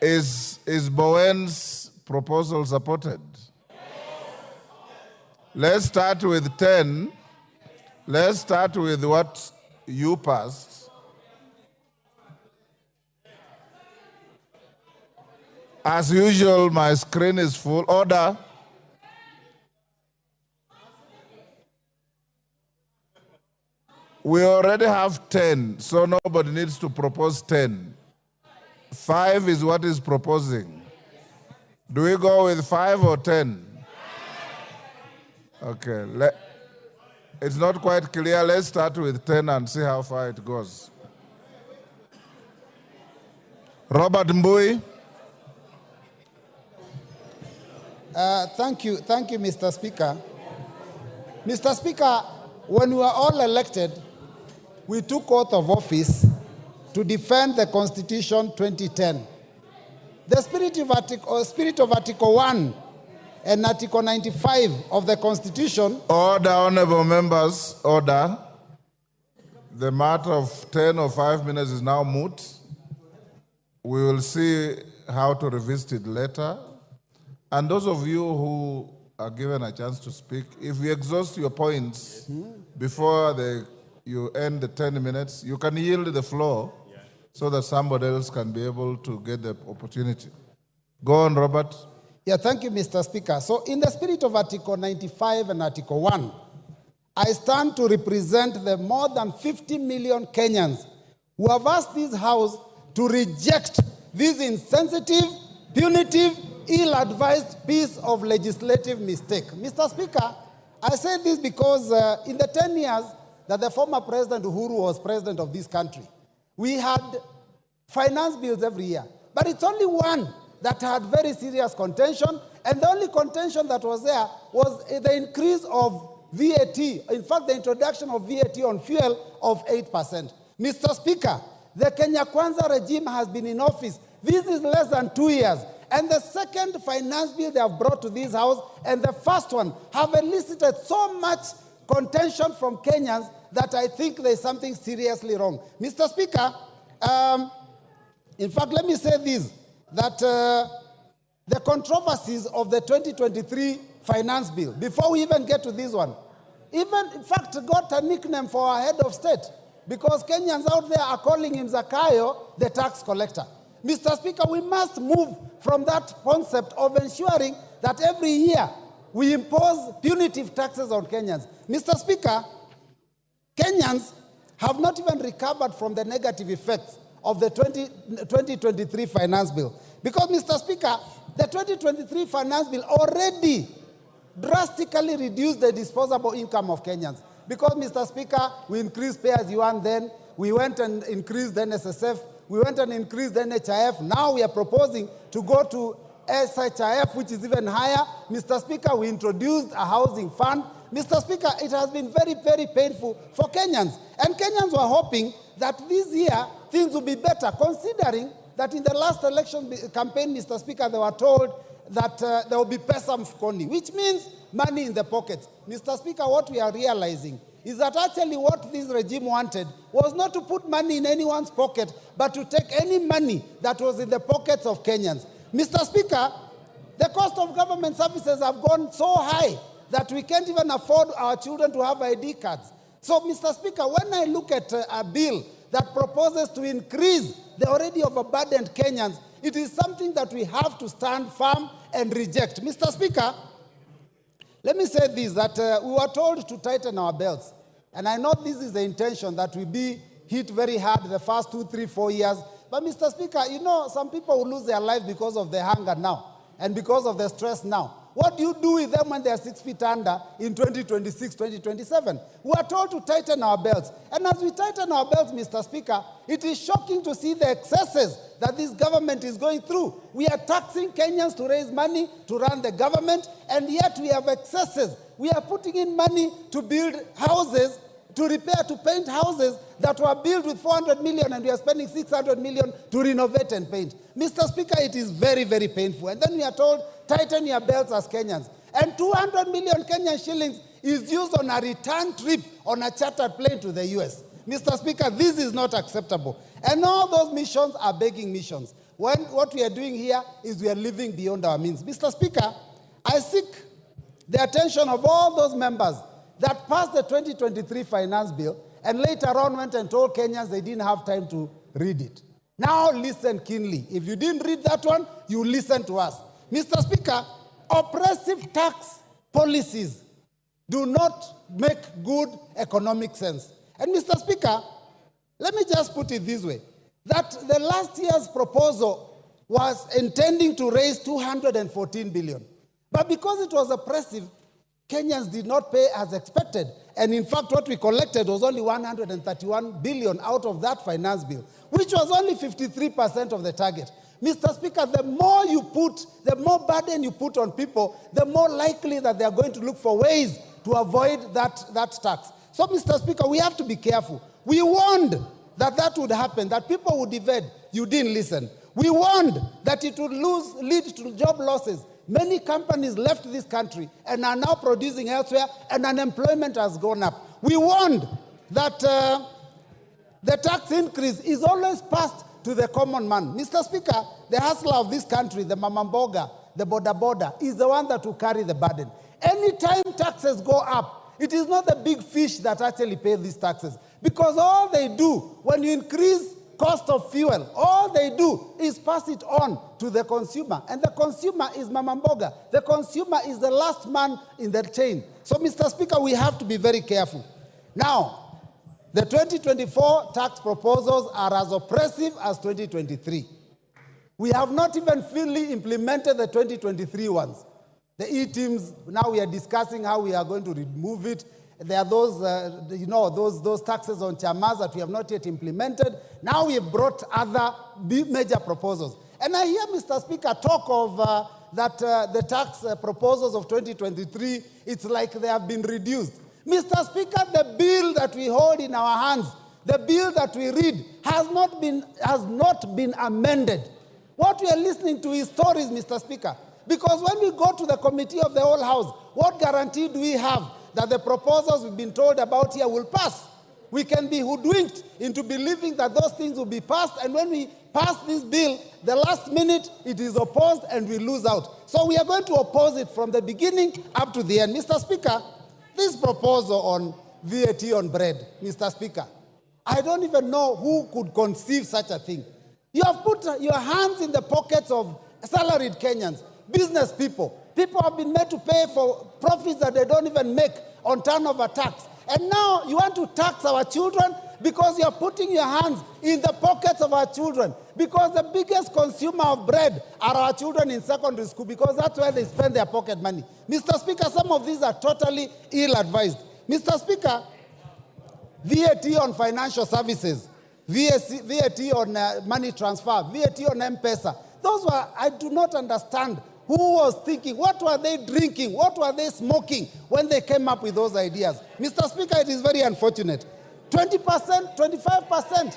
Is Bowen's proposal supported? Let's start with 10. Let's start with what you passed. As usual, my screen is full. Order. We already have 10, so nobody needs to propose 10. 5 is what is proposing. Do we go with 5 or 10? Okay, it's not quite clear. Let's start with 10 and see how far it goes. Robert Mbui. Thank you, Mr. Speaker. Mr. Speaker, when we were all elected, we took oath of office to defend the Constitution 2010. The spirit of Article 1 and Article 95 of the Constitution. Order, honorable members, order. The matter of 10 or 5 minutes is now moot. We will see how to revisit it later. And those of you who are given a chance to speak, if you exhaust your points before you end the 10 minutes, you can yield the floor so that somebody else can be able to get the opportunity. Go on, Robert. Yeah, thank you, Mr. Speaker. So in the spirit of Article 95 and Article 1, I stand to represent the more than 50 million Kenyans who have asked this House to reject this insensitive, punitive, ill-advised piece of legislative mistake. Mr. Speaker, I say this because in the 10 years that the former President Uhuru was president of this country, we had finance bills every year. But it's only one that had very serious contention, and the only contention that was there was the increase of VAT, in fact, the introduction of VAT on fuel of 8%. Mr. Speaker, the K.Kwanza regime has been in office. This is less than 2 years. And the second finance bill they have brought to this House and the first one have elicited so much contention from Kenyans that I think there is something seriously wrong. Mr. Speaker, in fact, let me say this, that the controversies of the 2023 finance bill, before we even get to this one, even, in fact, got a nickname for our head of state, because Kenyans out there are calling him Zakayo, the tax collector. Mr. Speaker, we must move from that concept of ensuring that every year we impose punitive taxes on Kenyans. Mr. Speaker, Kenyans have not even recovered from the negative effects of the 2023 finance bill. Because, Mr. Speaker, the 2023 finance bill already drastically reduced the disposable income of Kenyans. Because, Mr. Speaker, we increased pay as you earn then, we went and increased the NSSF, we went and increased the NHIF. Now we are proposing to go to SHIF, which is even higher. Mr. Speaker, we introduced a housing fund. Mr. Speaker, it has been very, very painful for Kenyans. And Kenyans were hoping that this year things will be better, considering that in the last election campaign, Mr. Speaker, they were told that there will be pesa mfukoni, which means money in the pockets. Mr. Speaker, what we are realizing is that actually what this regime wanted was not to put money in anyone's pocket, but to take any money that was in the pockets of Kenyans. Mr. Speaker, the cost of government services have gone so high that we can't even afford our children to have ID cards. So, Mr. Speaker, when I look at a bill that proposes to increase the already overburdened Kenyans, it is something that we have to stand firm and reject. Mr. Speaker, let me say this, that we were told to tighten our belts. And I know this is the intention, that we be hit very hard the first 2, 3, 4 years. But, Mr. Speaker, you know, some people will lose their lives because of the hunger now and because of the stress now. What do you do with them when they are 6 feet under in 2026, 2027? We are told to tighten our belts. And as we tighten our belts, Mr. Speaker, it is shocking to see the excesses that this government is going through. We are taxing Kenyans to raise money to run the government, and yet we have excesses. We are putting in money to build houses, to repair, to paint houses that were built with 400 million, and we are spending 600 million to renovate and paint. Mr. Speaker, it is very, very painful. And then we are told, tighten your belts as Kenyans. And 200 million Kenyan shillings is used on a return trip on a chartered plane to the US. Mr. Speaker, this is not acceptable. And all those missions are begging missions. When what we are doing here is we are living beyond our means. Mr. Speaker, I seek the attention of all those members that passed the 2023 finance bill and later on went and told Kenyans they didn't have time to read it. Now listen keenly. If you didn't read that one, you listen to us. Mr. Speaker, oppressive tax policies do not make good economic sense. And Mr. Speaker, let me just put it this way, that the last year's proposal was intending to raise 214 billion. But because it was oppressive, Kenyans did not pay as expected. And in fact, what we collected was only 131 billion out of that finance bill, which was only 53% of the target. Mr. Speaker, the more you put, the more burden you put on people, the more likely that they are going to look for ways to avoid that tax. So, Mr. Speaker, we have to be careful. We warned that that would happen, that people would evade. You didn't listen. We warned that it would lead to job losses. Many companies left this country and are now producing elsewhere, and unemployment has gone up. We warned that the tax increase is always passed to the common man. Mr. Speaker, the hustler of this country, the mamamboga, the boda, is the one that will carry the burden. Anytime taxes go up, it is not the big fish that actually pay these taxes. Because all they do, when you increase cost of fuel, all they do is pass it on to the consumer. And the consumer is mamamboga. The consumer is the last man in the chain. So, Mr. Speaker, we have to be very careful. Now, the 2024 tax proposals are as oppressive as 2023. We have not even fully implemented the 2023 ones. The E-teams, now we are discussing how we are going to remove it. There are those, those taxes on chamas that we have not yet implemented. Now we have brought other major proposals. And I hear, Mr. Speaker, talk of the tax proposals of 2023, it's like they have been reduced. Mr. Speaker, the bill that we hold in our hands, the bill that we read, has not been amended. What we are listening to is stories, Mr. Speaker. Because when we go to the committee of the whole house, what guarantee do we have that the proposals we've been told about here will pass? We can be hoodwinked into believing that those things will be passed, and when we pass this bill, the last minute it is opposed and we lose out. So we are going to oppose it from the beginning up to the end. Mr. Speaker, this proposal on VAT on bread, Mr. Speaker, I don't even know who could conceive such a thing. You have put your hands in the pockets of salaried Kenyans, business people. People have been made to pay for profits that they don't even make on turnover tax. And now you want to tax our children because you're putting your hands in the pockets of our children. Because the biggest consumer of bread are our children in secondary school, because that's where they spend their pocket money. Mr. Speaker, some of these are totally ill-advised. Mr. Speaker, VAT on financial services, VAT on money transfer, VAT on M-Pesa, those were, I do not understand who was thinking, what were they drinking, what were they smoking when they came up with those ideas. Mr. Speaker, it is very unfortunate. 20%, 25%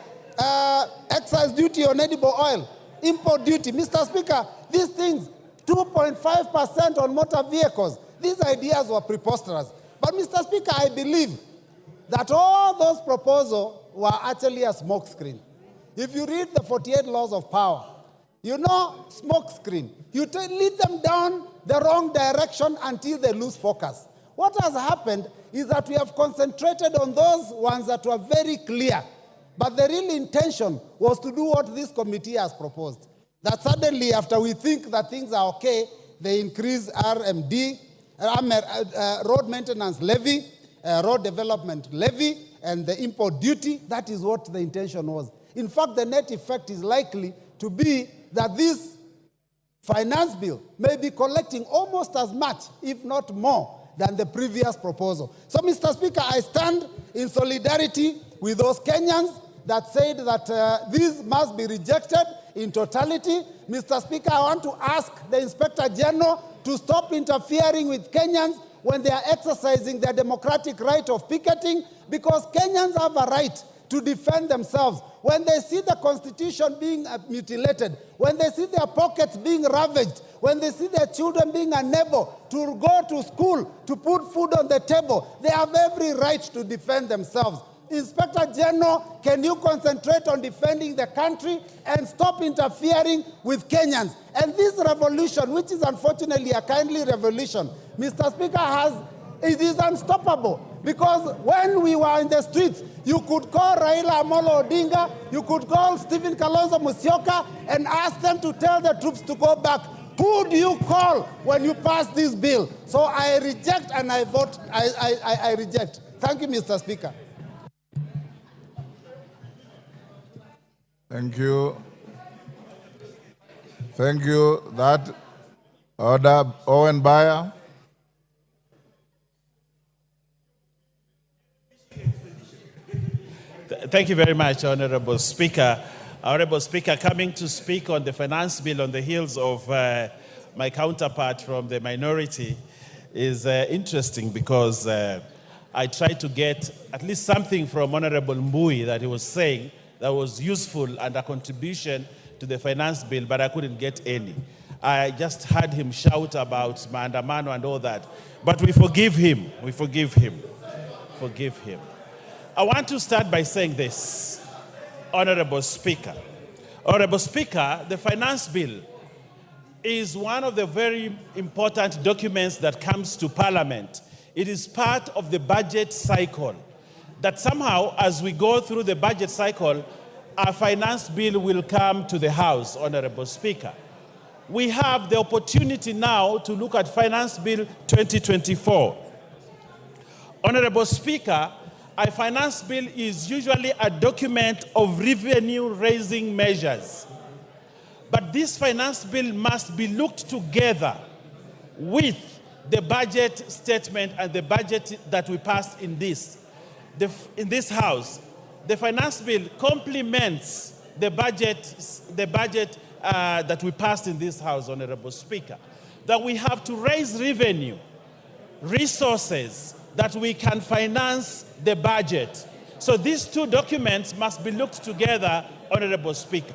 excise duty on edible oil, import duty. Mr. Speaker, these things, 2.5% on motor vehicles. These ideas were preposterous. But Mr. Speaker, I believe that all those proposals were actually a smokescreen. If you read the 48 laws of power, you know, smokescreen. You lead them down the wrong direction until they lose focus. What has happened is that we have concentrated on those ones that were very clear. But the real intention was to do what this committee has proposed. That suddenly, after we think that things are okay, they increase RMD, road maintenance levy, road development levy, and the import duty. That is what the intention was. In fact, the net effect is likely to be that this finance bill may be collecting almost as much, if not more, than the previous proposal. So, Mr. Speaker, I stand in solidarity with those Kenyans that said that this must be rejected in totality. Mr. Speaker, I want to ask the Inspector General to stop interfering with Kenyans when they are exercising their democratic right of picketing, because Kenyans have a right to defend themselves. When they see the Constitution being mutilated, when they see their pockets being ravaged, when they see their children being unable to go to school, to put food on the table, they have every right to defend themselves. Inspector General, can you concentrate on defending the country and stop interfering with Kenyans? And this revolution, which is unfortunately a kindly revolution, Mr. Speaker, it is unstoppable. Because when we were in the streets, you could call Raila Amolo Odinga, you could call Stephen Kalonzo Musyoka and ask them to tell the troops to go back. Who do you call when you pass this bill? So I reject and I vote, I reject. Thank you, Mr. Speaker. Thank you. Thank you. That order, Owen Bayer. Thank you very much, Honorable Speaker. Honorable Speaker, coming to speak on the finance bill on the heels of my counterpart from the minority is interesting because I tried to get at least something from Honorable Mbui that he was saying that was useful and a contribution to the finance bill, but I couldn't get any. I just heard him shout about maandamano and all that. But we forgive him. We forgive him. Forgive him. I want to start by saying this, Honorable Speaker. Honorable Speaker, the finance bill is one of the very important documents that comes to Parliament. It is part of the budget cycle. That somehow, as we go through the budget cycle, a finance bill will come to the House, Honorable Speaker. We have the opportunity now to look at Finance Bill 2024. Honorable Speaker, a finance bill is usually a document of revenue-raising measures. But this finance bill must be looked together with the budget statement and the budget that we passed in this House. The finance bill complements the budget that we passed in this House, Honorable Speaker. That we have to raise revenue, resources, that we can finance the budget. So these two documents must be looked together, Honorable Speaker.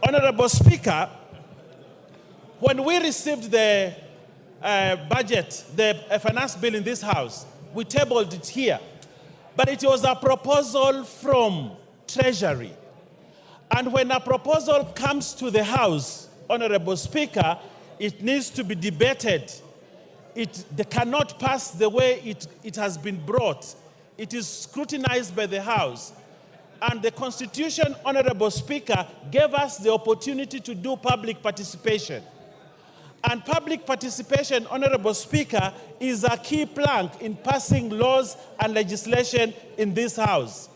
Honorable Speaker, when we received the budget, the finance bill in this House, we tabled it here. But it was a proposal from Treasury. And when a proposal comes to the House, Honorable Speaker, it needs to be debated. They cannot pass the way it has been brought. It is scrutinized by the House. And the Constitution, Honorable Speaker, gave us the opportunity to do public participation. And public participation, Honorable Speaker, is a key plank in passing laws and legislation in this House.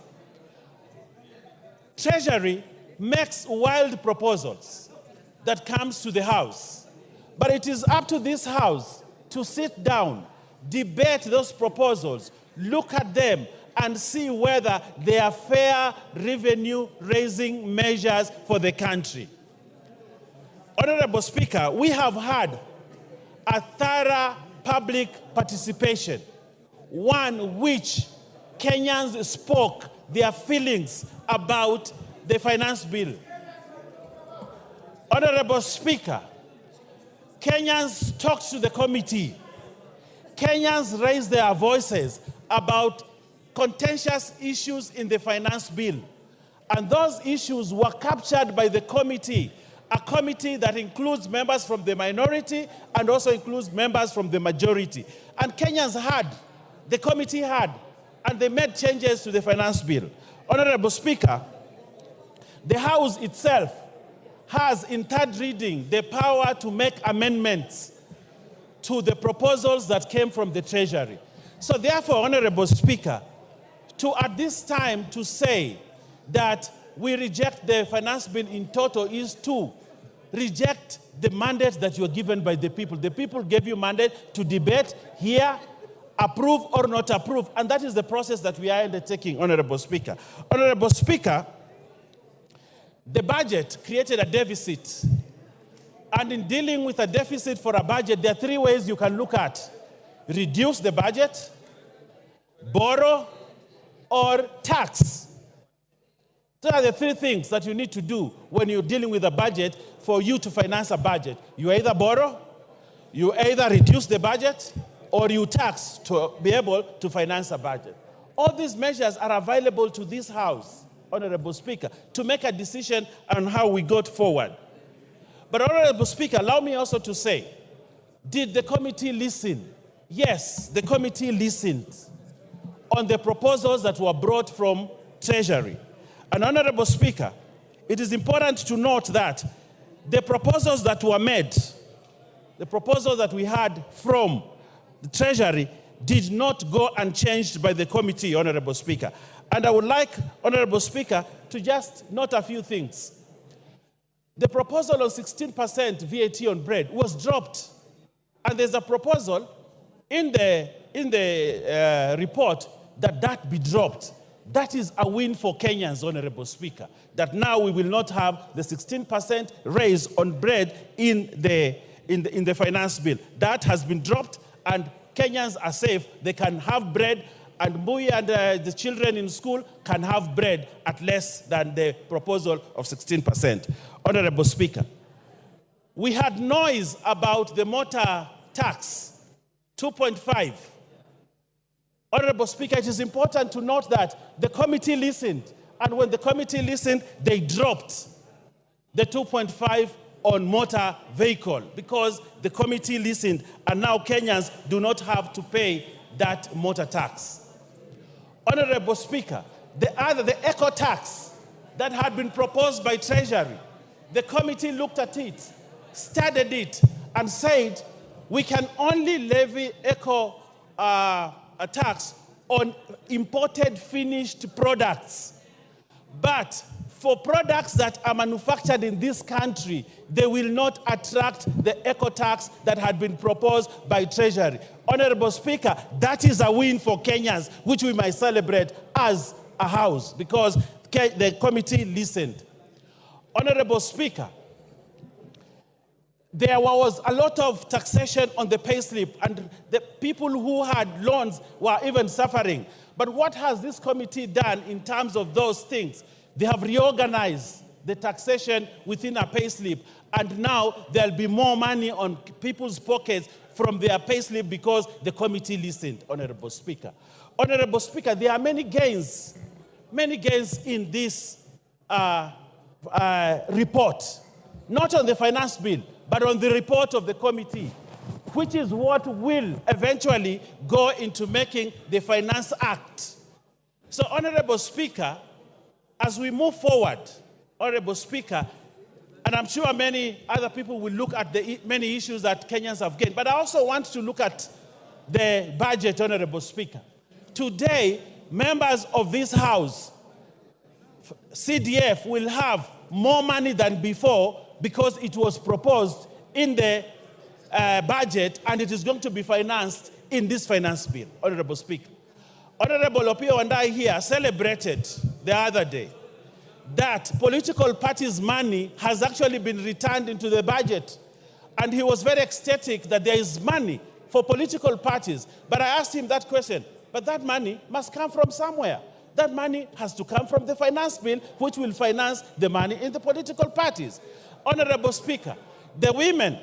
Treasury makes wild proposals that comes to the House. But it is up to this House to sit down, debate those proposals, look at them, and see whether they are fair revenue-raising measures for the country. Honorable Speaker, we have had a thorough public participation, one which Kenyans spoke their feelings about the finance bill. Honorable Speaker, Kenyans talked to the committee. Kenyans raised their voices about contentious issues in the finance bill. And those issues were captured by the committee, a committee that includes members from the minority and also includes members from the majority. And Kenyans had, the committee had, and they made changes to the finance bill. Honorable Speaker, the House itself has, in third reading, the power to make amendments to the proposals that came from the Treasury. So therefore, Honorable Speaker, at this time to say that we reject the finance bill in total is to reject the mandate that you were given by the people. The people gave you mandate to debate, hear, approve or not approve, and that is the process that we are undertaking, Honorable Speaker. Honorable Speaker, the budget created a deficit. And in dealing with a deficit for a budget, there are three ways you can look at: reduce the budget, borrow, or tax. Those are the three things that you need to do when you're dealing with a budget for you to finance a budget. You either borrow, you either reduce the budget, or you tax to be able to finance a budget. All these measures are available to this House, Honorable Speaker, to make a decision on how we go forward. But Honorable Speaker, allow me also to say, did the committee listen? Yes, the committee listened on the proposals that were brought from Treasury. And Honorable Speaker, it is important to note that the proposals that were made, the proposals that we had from the Treasury did not go unchanged by the committee, Honorable Speaker. And I would like, Honorable Speaker, to just note a few things. The proposal on 16% VAT on bread was dropped. And there's a proposal in the report that be dropped. That is a win for Kenyans, Honorable Speaker, that now we will not have the 16% raise on bread in the finance bill. That has been dropped, and Kenyans are safe. They can have bread, and Mbuyi and the children in school can have bread at less than the proposal of 16%. Honorable Speaker, we had noise about the motor tax, 2.5. Honorable Speaker, it is important to note that the committee listened, and when the committee listened, they dropped the 2.5 on motor vehicle because the committee listened, and now Kenyans do not have to pay that motor tax. Honorable Speaker, the eco tax that had been proposed by Treasury, the committee looked at it, studied it, and said we can only levy eco a tax on imported finished products. But for products that are manufactured in this country, they will not attract the eco tax that had been proposed by Treasury. Honorable Speaker, that is a win for Kenyans, which we might celebrate as a House, because the committee listened. Honorable Speaker, there was a lot of taxation on the payslip, and the people who had loans were even suffering. But what has this committee done in terms of those things? They have reorganized the taxation within a payslip, and now there'll be more money on people's pockets from their payslip because the committee listened, Honorable Speaker. Honorable Speaker, there are many gains in this report, not on the finance bill, but on the report of the committee, which is what will eventually go into making the Finance Act. So, Honorable Speaker, as we move forward, Honorable Speaker, and I'm sure many other people will look at the many issues that Kenyans have gained, but I also want to look at the budget, Honorable Speaker. Today, members of this House, CDF, will have more money than before because it was proposed in the budget and it is going to be financed in this finance bill, Honorable Speaker. Honorable Opio and I here celebrated the other day that political parties' money has actually been returned into the budget. And he was very ecstatic that there is money for political parties. But I asked him that question, but that money must come from somewhere. That money has to come from the finance bill, which will finance the money in the political parties. Honorable Speaker, the women.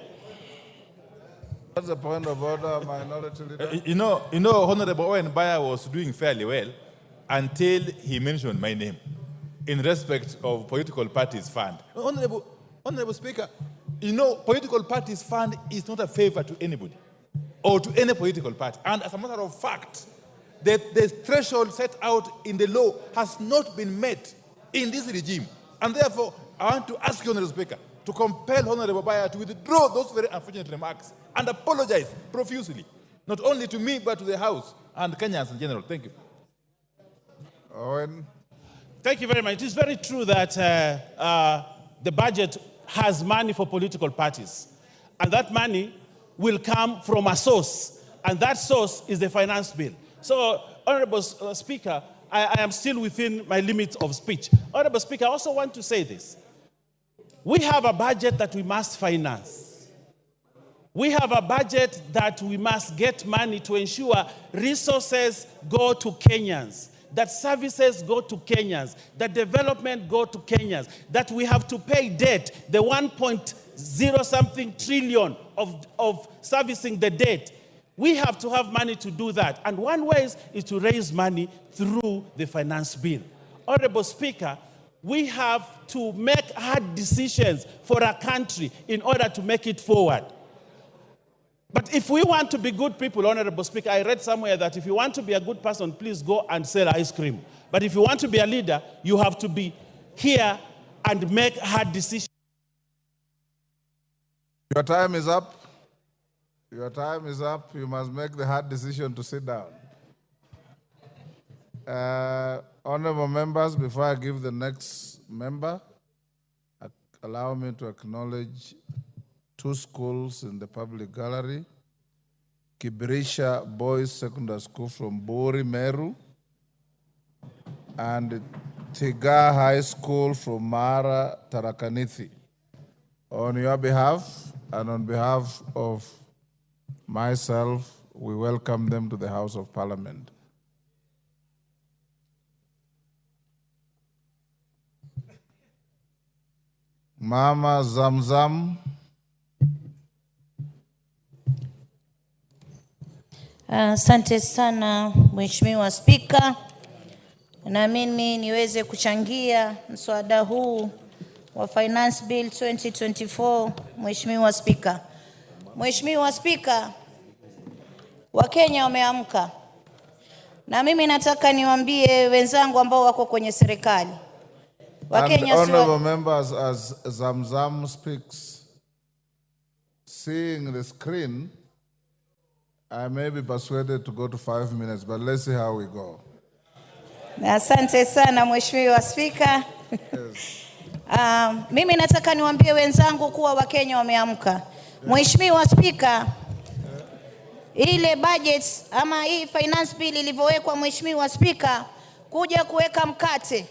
What's the point of order, Minority Leader? You know, Honorable Owen Baya was doing fairly well until he mentioned my name in respect of political parties fund. Honorable Speaker, you know, political parties fund is not a favor to anybody or to any political party. And as a matter of fact, the threshold set out in the law has not been met in this regime. And therefore, I want to ask you, Honorable Speaker, to compel Honorable Baya to withdraw those very unfortunate remarks and apologize profusely, not only to me, but to the House and Kenyans in general. Thank you. Owen. Thank you very much. It is very true that the budget has money for political parties. And that money will come from a source. And that source is the finance bill. So, Honorable Speaker, I am still within my limits of speech. Honorable Speaker, I also want to say this. We have a budget that we must finance. We have a budget that we must get money to ensure resources go to Kenyans, that services go to Kenyans, that development go to Kenyans, that we have to pay debt, the 1.0 something trillion of servicing the debt. We have to have money to do that. And one way is to raise money through the finance bill. Honorable Speaker, we have to make hard decisions for our country in order to make it forward. But if we want to be good people, Honorable Speaker, I read somewhere that if you want to be a good person, please go and sell ice cream. But if you want to be a leader, you have to be here and make hard decisions. Your time is up. Your time is up. You must make the hard decision to sit down. Honorable members, before I give the next member, allow me to acknowledge 2 schools in the public gallery. Kibirisha Boys Secondary School from Bori, Meru, and Tiga High School from Mara, Tarakaniti. On your behalf and on behalf of myself, we welcome them to the House of Parliament. Mama Zamzam. Asante sana Mheshimiwa Spika, na mimi niweze kuchangia mswada huu wa Finance Bill 2024. Mheshimiwa Spika, Mheshimiwa Spika, Wakenya wameamka, na mimi nataka niwaambie wenzangu ambao wako kwenye serikali. Wakenya honorable members, as Zamzam speaks, seeing the screen, I may be persuaded to go to 5 minutes, but let's see how we go. Asante sana Mheshimiwa Spika. Mimi nataka niwaambie wenzangu kuwa Wakenya wameamka. Mheshimiwa Spika, ile budget ama hii finance bill ilivyowekwa Mheshimiwa Spika, kuja kuweka mkate,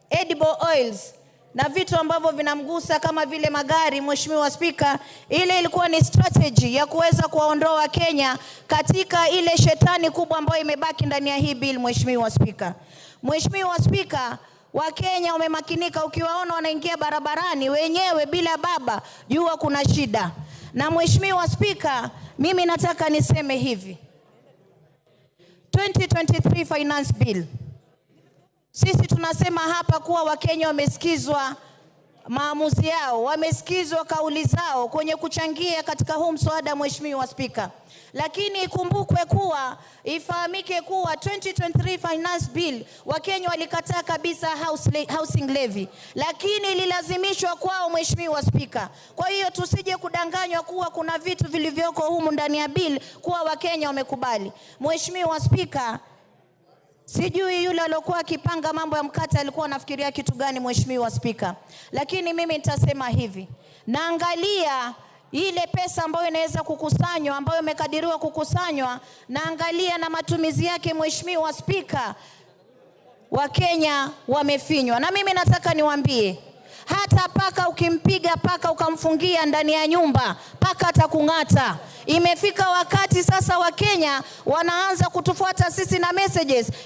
edible oils na vitu ambavyo vinamgusa kama vile magari, Mheshimiwa Spika, ile ilikuwa ni strategy ya kuweza kuwaondoa Kenya katika ile shetani kubwa ambayo imebaki ndani ya hii bill, Mheshimiwa Spika. Mheshimiwa Spika, Wakenya wamemakinika, ukiwaona wanaingia barabarani wenyewe bila baba, jua kuna shida. Na Mheshimiwa Spika, mimi nataka niseme hivi. 2023 finance bill. Sisi tunasema hapa kuwa Wakenya wamesikizwa maamuzi yao, wamesikizwa kauli zao kwenye kuchangia katika huu mswada, Mheshimiwa Spika. Lakini ikumbukwe kuwa, ifahamike kuwa 2023 finance bill Wakenya walikataa kabisa housing levy, lakini ililazimishwa kwao, Mheshimiwa Spika. Kwa hiyo tusije kudanganywa kuwa kuna vitu vilivyoko humu ndani ya bill kuwa Wakenya wamekubali. Mheshimiwa Spika, sijui yule aliyokuwa akipanga mambo ya mkate alikuwa anafikiria kitu gani, Mheshimiwa Spika. Lakini mimi nitasema hivi. Naangalia ile pesa ambayo inaweza kukusanywa, ambayo imekadiriwa kukusanywa, naangalia na matumizi yake, Mheshimiwa Spika. Wakenya wamefinywa. Na mimi nataka niwaambie, hata paka ukimpiga paka ukamfungia ndani ya nyumba, paka atakung'ata. Imefika wakati sasa Wakenya wanaanza kutufuata sisi na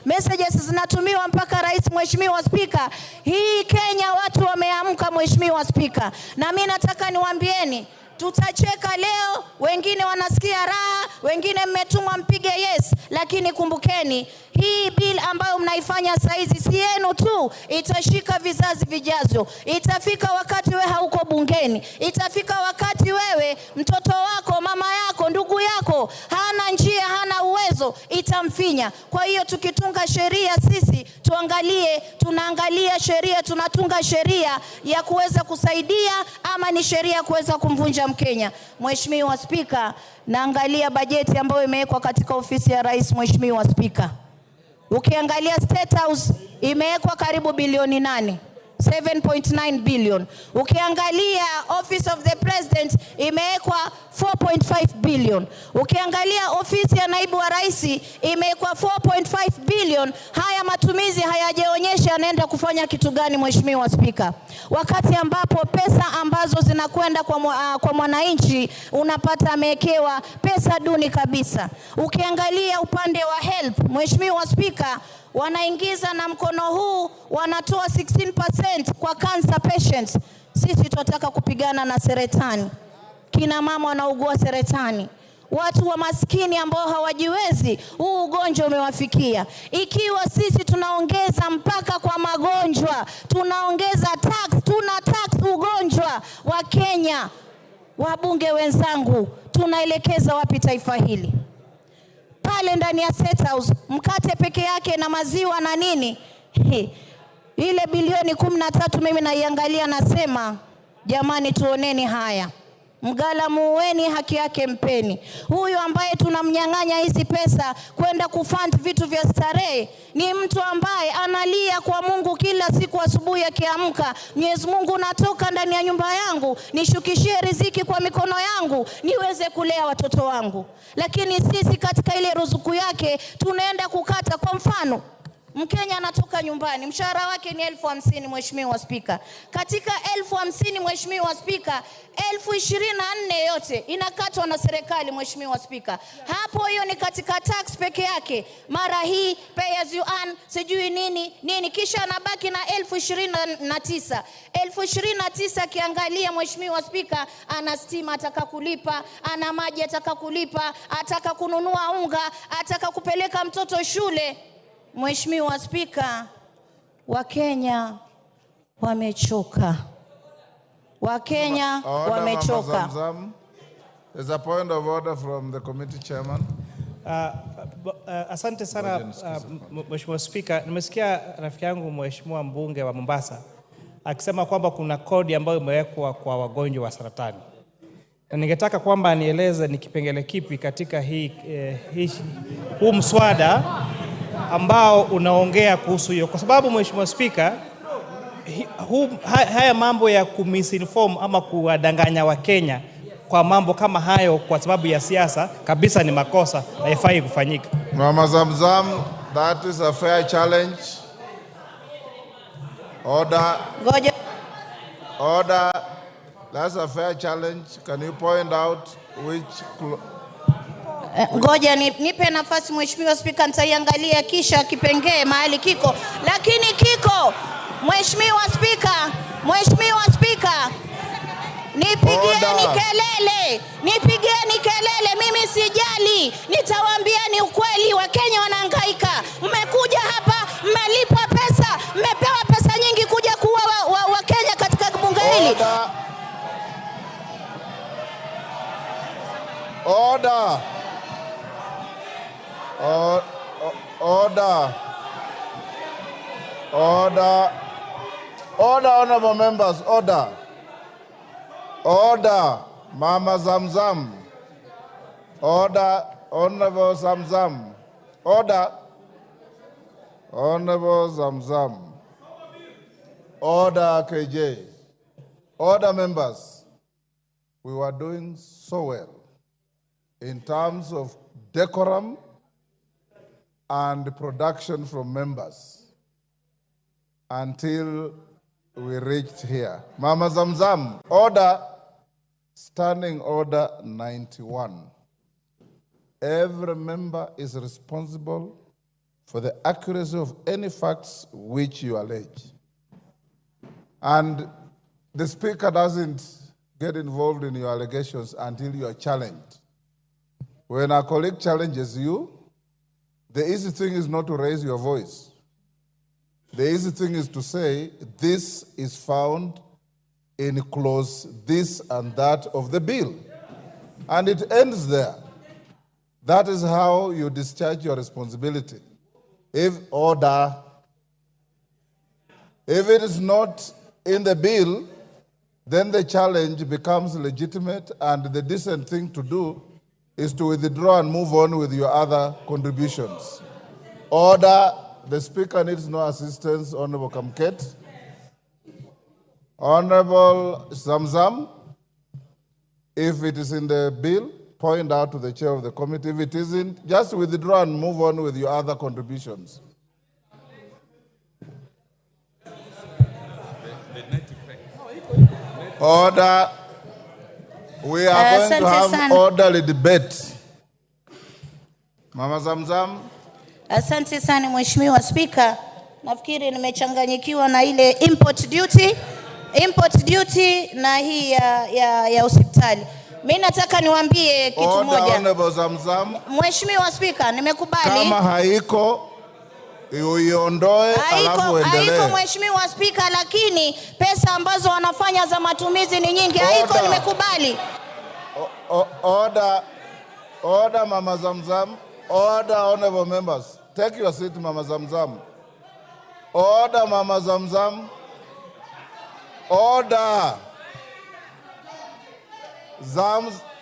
messages zinatumiwa mpaka rais, Mheshimiwa Spika. Hii Kenya watu wameamka, Mheshimiwa Spika. Na mimi nataka niwaambieni, tutacheka leo, wengine wanasikia raha, wengine mmetumwa mpige yes, lakini kumbukeni, hii bill ambayo mnaifanya saizi si yenu tu, itashika vizazi vijazo. Itafika wakati wewe hauko bungeni, itafika wakati wewe mtoto wako, mama yako, ndugu yako hana njia, hana uwezo, itamfinya. Kwa hiyo tukitunga sheria sisi tuangalie, tunaangalia sheria, tunatunga sheria ya kuweza kusaidia ama ni sheria ya kuweza kumvunja Mkenya. Mheshimiwa Spika, naangalia bajeti ambayo imewekwa katika ofisi ya rais, Mheshimiwa Spika. Ukiangalia State House imewekwa karibu bilioni 8, 7.9 billion. Ukiangalia Office of the President imewekwa 4.5 billion. Ukiangalia ofisi ya naibu wa rais imewekwa 4.5 billion. Haya matumizi hayajaonyesha anaenda kufanya kitu gani, Mheshimiwa Spika. Wakati ambapo pesa ambazo zinakwenda kwa mwananchi unapata amewekewa pesa duni kabisa. Ukiangalia upande wa health, Mheshimiwa Spika, wanaingiza na mkono huu wanatoa 16% kwa cancer patients. Sisi tunataka kupigana na saratani. Kina mama wanaugua saratani. watu wa maskini ambao hawajiwezi, huu ugonjwa umewafikia. Ikiwa sisi tunaongeza mpaka kwa magonjwa, tunaongeza tax, tuna tax ugonjwa wa Kenya, wabunge wenzangu, tunaelekeza wapi taifa hili? Pale ndani ya State House, mkate peke yake na maziwa na nini, ile bilioni 13 mimi naiangalia nasema, jamani tuoneni haya. Mgala muweni, haki yake mpeni. Huyu ambaye tunamnyang'anya hizi pesa kwenda kufund vitu vya starehe ni mtu ambaye analia kwa Mungu kila siku asubuhi akiamka, Mwenyezi Mungu, natoka ndani ya nyumba yangu, nishukishie riziki kwa mikono yangu niweze kulea watoto wangu. Lakini sisi katika ile ruzuku yake tunaenda kukata. Kwa mfano, Mkenya anatoka nyumbani, mshahara wake ni 50,000 Mheshimiwa Spika. Katika 50,000 Mheshimiwa Spika, 24,000 yote inakatwa na serikali Mheshimiwa Spika. Hapo hiyo ni katika tax peke yake. Mara hii pay as you earn, sijui nini, kisha anabaki na 29,000. 29,000 kiangalia Mheshimiwa Spika, ana stima ataka kulipa, ana maji ataka kulipa, ataka kununua unga, ataka kupeleka mtoto shule. Mheshimiwa Spika, Wakenya wamechoka. Wakenya wamechoka. There's a point of order from the committee chairman. Asante sana Mheshimiwa Spika. Nimesikia rafiki yangu Mheshimiwa mbunge wa Mombasa akisema kwamba kuna kodi ambayo imewekwa kwa wagonjwa wa saratani. Na ningetaka kwamba nieleze ni kipengele kipi katika huu mswada ambao unaongea kuhusu hiyo, kwa sababu Mheshimiwa Spika, haya mambo ya kumisinform ama kuwadanganya wa Kenya kwa mambo kama hayo kwa sababu ya siasa kabisa ni makosa na haifai kufanyika. Mama Zamzam, that is a fair challenge. Order. Order. That's a fair challenge. Can you point out which... Ngoja nipe nafasi Mheshimiwa Spika, nitaiangalia kisha kipengee mahali kiko. Lakini kiko, Mheshimiwa Spika, nipigieni kelele, mimi sijali, nitawaambieni ukweli, Wakenya wanahangaika. Mmekuja hapa, mmelipwa pesa, mmepewa pesa nyingi kuja kuwa Wakenya katika bunge hili. Order. Order, honorable members, order. Order, Mama Zamzam. Order, Honorable Zamzam. Order, Honorable Zamzam. Order, KJ. Order, members. We were doing so well in terms of decorum and production from members until we reached here. Mama Zamzam, order, standing order 91. Every member is responsible for the accuracy of any facts which you allege. And the Speaker doesn't get involved in your allegations until you are challenged. When a colleague challenges you, the easy thing is not to raise your voice. The easy thing is to say, this is found in clause this and that of the bill. And it ends there. That is how you discharge your responsibility. If it is not in the bill, then the challenge becomes legitimate, and the decent thing to do is to withdraw and move on with your other contributions. Order. The Speaker needs no assistance. Honorable Kamket. Honorable Zamzam, if it is in the bill, point out to the chair of the committee. If it isn't, just withdraw and move on with your other contributions. Order. We are going to have orderly debate. Mama Zamzam. Asante sana Mheshimiwa Spika. Nafikiri nimechanganyikiwa na ile import duty na hii ya hospitali. Mimi nataka niwaambie kitu Order, moja. Honorable Zamzam. Mheshimiwa Spika, nimekubali. Kama haiko uiondoe alafu uendelee. Haiko Mheshimiwa Spika, lakini pesa ambazo wanafanya za matumizi ni nyingi. Haiko, nimekubali. Order, Mama Zamzam. Order, honorable members. Take your seat, Mama Zamzam. Order, Mama Zamzam. Order.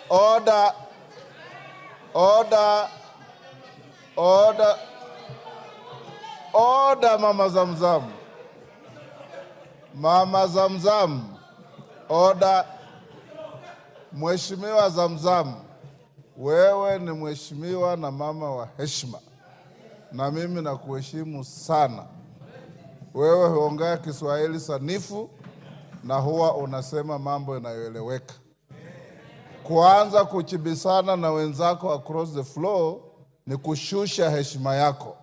Order. Order, Mama Zamzam. Mama Zamzam. Order. Mheshimiwa Zamzam, wewe ni mheshimiwa na mama wa heshima, na mimi nakuheshimu sana. Wewe huongea Kiswahili sanifu na huwa unasema mambo yanayoeleweka. Kuanza kuchibisana na wenzako across the floor ni kushusha heshima yako.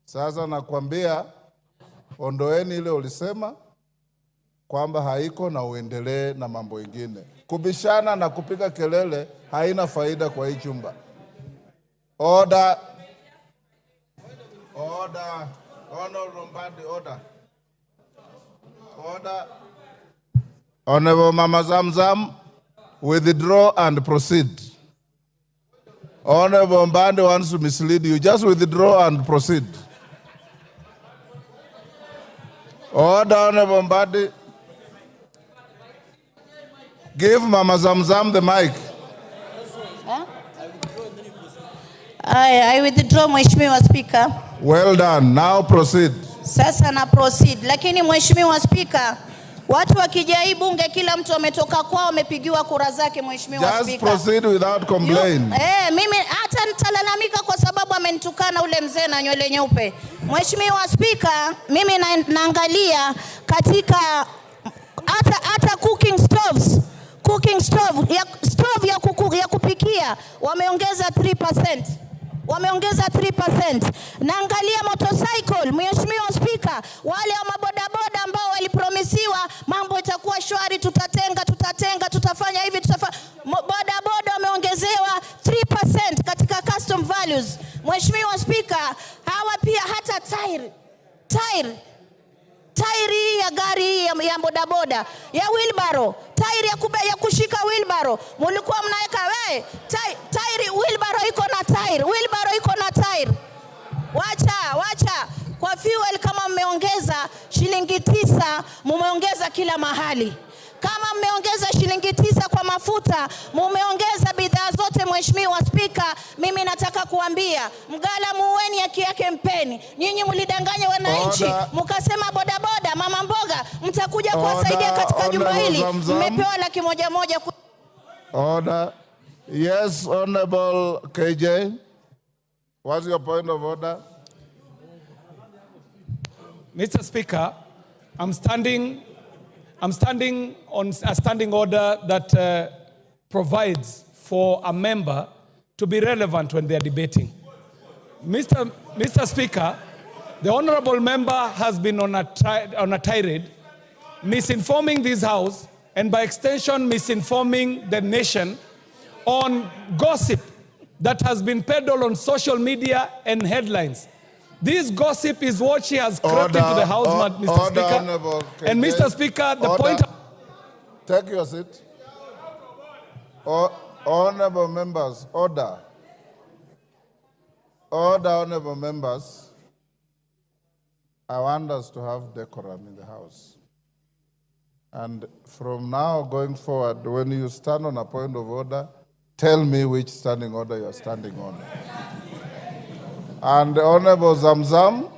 Sasa nakwambia, ondoeni ile ulisema kwamba haiko na uendelee na mambo mengine. Kubishana na kupiga kelele haina faida kwa hii chumba. Order. Order. Honorable Mbadi, order. Order. Honorable Mama Zamzam, withdraw and proceed. Honorable Mbadi wants to mislead you. Just withdraw and proceed. Order, Honorable Mbadi. Give Mama Zamzam the mic. Huh? I withdraw, Mheshimiwa Speaker. Well done. Now proceed. Sasa na proceed. Lakini Mheshimiwa Speaker, watu wakija hii bunge kila mtu ametoka kwao amepigiwa kura zake, Mheshimiwa Speaker. Just proceed without complaint. Mimi hata nitalalamika kwa sababu amenitukana ule mzee na nywele nyeupe. Mheshimiwa Speaker, mimi naangalia katika hata cooking stove ya kupikia wameongeza 3%. Wameongeza 3%. Naangalia motorcycle, Mheshimiwa Speaker, wale wa mabodaboda ambao walipromisiwa mambo itakuwa shwari, tutatenga, tutafanya hivi, bodaboda wameongezewa 3% katika custom values. Mheshimiwa Speaker, hawa pia hata tairi ya gari ya bodaboda, ya wheelbarrow, tairi ya kushika wheelbarrow, mulikuwa mnaweka tairi, wheelbarrow iko na tairi. Wacha kwa fuel, kama mmeongeza shilingi 9, mumeongeza kila mahali. Kama mmeongeza shilingi 9 kwa mafuta, mumeongeza bidhaa zote. Mheshimiwa Speaker, mimi nataka kuambia mgala muweni haki yake mpeni. Nyinyi mlidanganya wananchi, mkasema bodaboda, mama mboga mtakuja kuwasaidia katika jumba hili. Mmepewa 100,000. Order. Yes, Honorable KJ. What's your point of order? Mr. Speaker, I'm standing on a standing order that provides for a member to be relevant when they are debating. Mr. Speaker, the honorable member has been on a tirade, misinforming this House, and by extension misinforming the nation on gossip that has been peddled on social media and headlines. This gossip is what she has crept into the House, Mr. Speaker. And Mr. Speaker, the point... Take your seat. Honorable members, order. Order, honorable members. I want us to have decorum in the House. And from now going forward, when you stand on a point of order, tell me which standing order you're standing on. And Honorable Zamzam,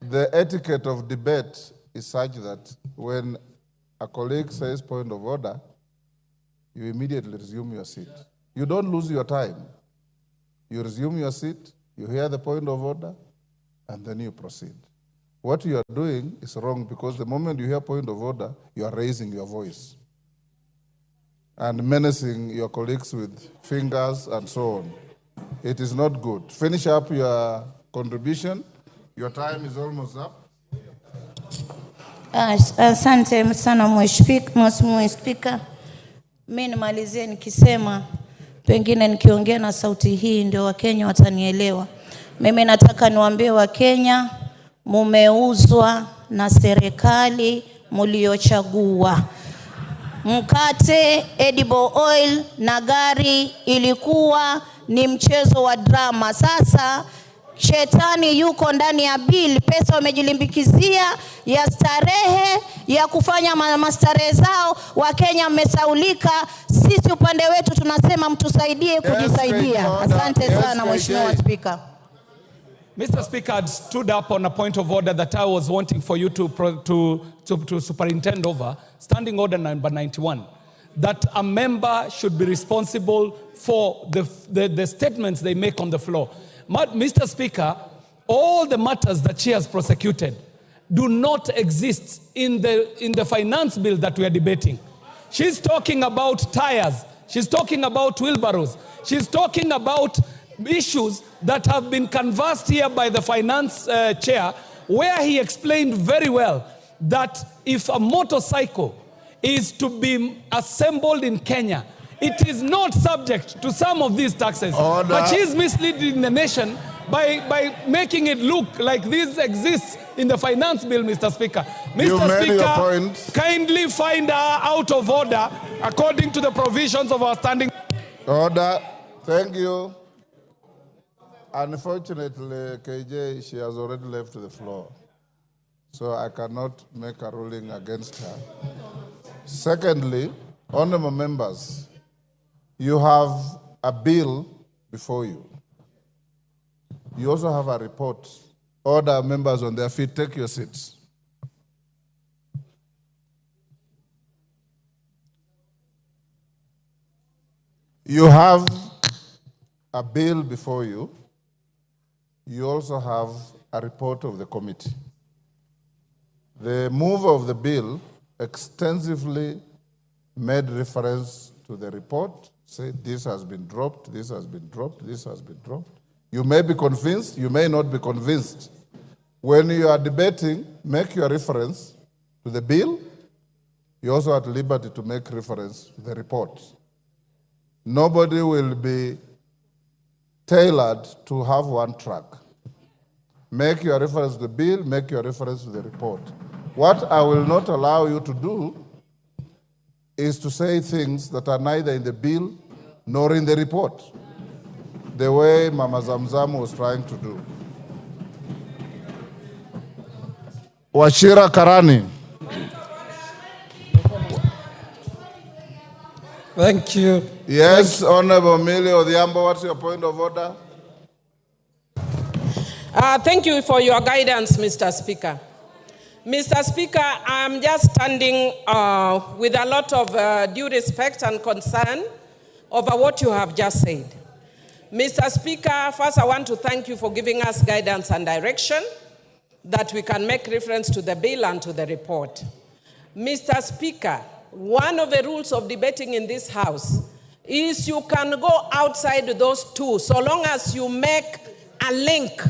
the etiquette of debate is such that when a colleague says point of order, you immediately resume your seat. You don't lose your time. You resume your seat, you hear the point of order, and then you proceed. What you are doing is wrong because the moment you hear point of order, you are raising your voice and menacing your colleagues with fingers and so on. It is not good. Finish up your contribution. Your time is almost up. Asante sana Mheshimiwa Speaker. Mimi nimalizie nikisema, pengine nikiongea na sauti hii ndio Wakenya watanielewa. Mimi nataka niwaambie Wakenya, mumeuzwa na serikali mliochagua. Mkate, edible oil na gari ilikuwa ni mchezo wa drama. Sasa shetani yuko ndani ya bill, pesa wamejilimbikizia ya starehe, ya kufanya mastarehe zao. Wakenya mmesaulika, sisi upande wetu tunasema mtusaidie kujisaidia. Asante sana Mheshimiwa Speaker. Mr. Speaker, I stood up on a point of order that I was wanting for you to superintend over, Standing Order number 91, that a member should be responsible for the statements they make on the floor. Mr. Speaker, all the matters that she has prosecuted do not exist in the finance bill that we are debating. She's talking about tires. She's talking about wheelbarrows. She's talking about issues that have been canvassed here by the finance chair, where he explained very well that if a motorcycle is to be assembled in Kenya, it is not subject to some of these taxes. Order. But she is misleading the nation by making it look like this exists in the finance bill, Mr. Speaker. Mr. Speaker, kindly find her out of order according to the provisions of our standing. Order. Thank you. Unfortunately, KJ, she has already left the floor, so I cannot make a ruling against her. Secondly, honorable members, you have a bill before you. You also have a report. Order members on their feet, take your seats. You have a bill before you. You also have a report of the committee. The mover of the bill extensively made reference to the report, said this has been dropped, this has been dropped, this has been dropped. You may be convinced, you may not be convinced. When you are debating, make your reference to the bill. You're also at liberty to make reference to the report. Nobody will be tailored to have one track. Make your reference to the bill, make your reference to the report. What I will not allow you to do is to say things that are neither in the bill nor in the report, the way Mama Zamzam was trying to do. Wachira Karani. Thank you. Yes, Honorable Millie Odhiambo, what's your point of order? Thank you for your guidance, Mr. Speaker. Mr. Speaker, I'm just standing with a lot of due respect and concern over what you have just said. Mr. Speaker, first I want to thank you for giving us guidance and direction that we can make reference to the bill and to the report. Mr. Speaker, one of the rules of debating in this House is you can go outside those two so long as you make a link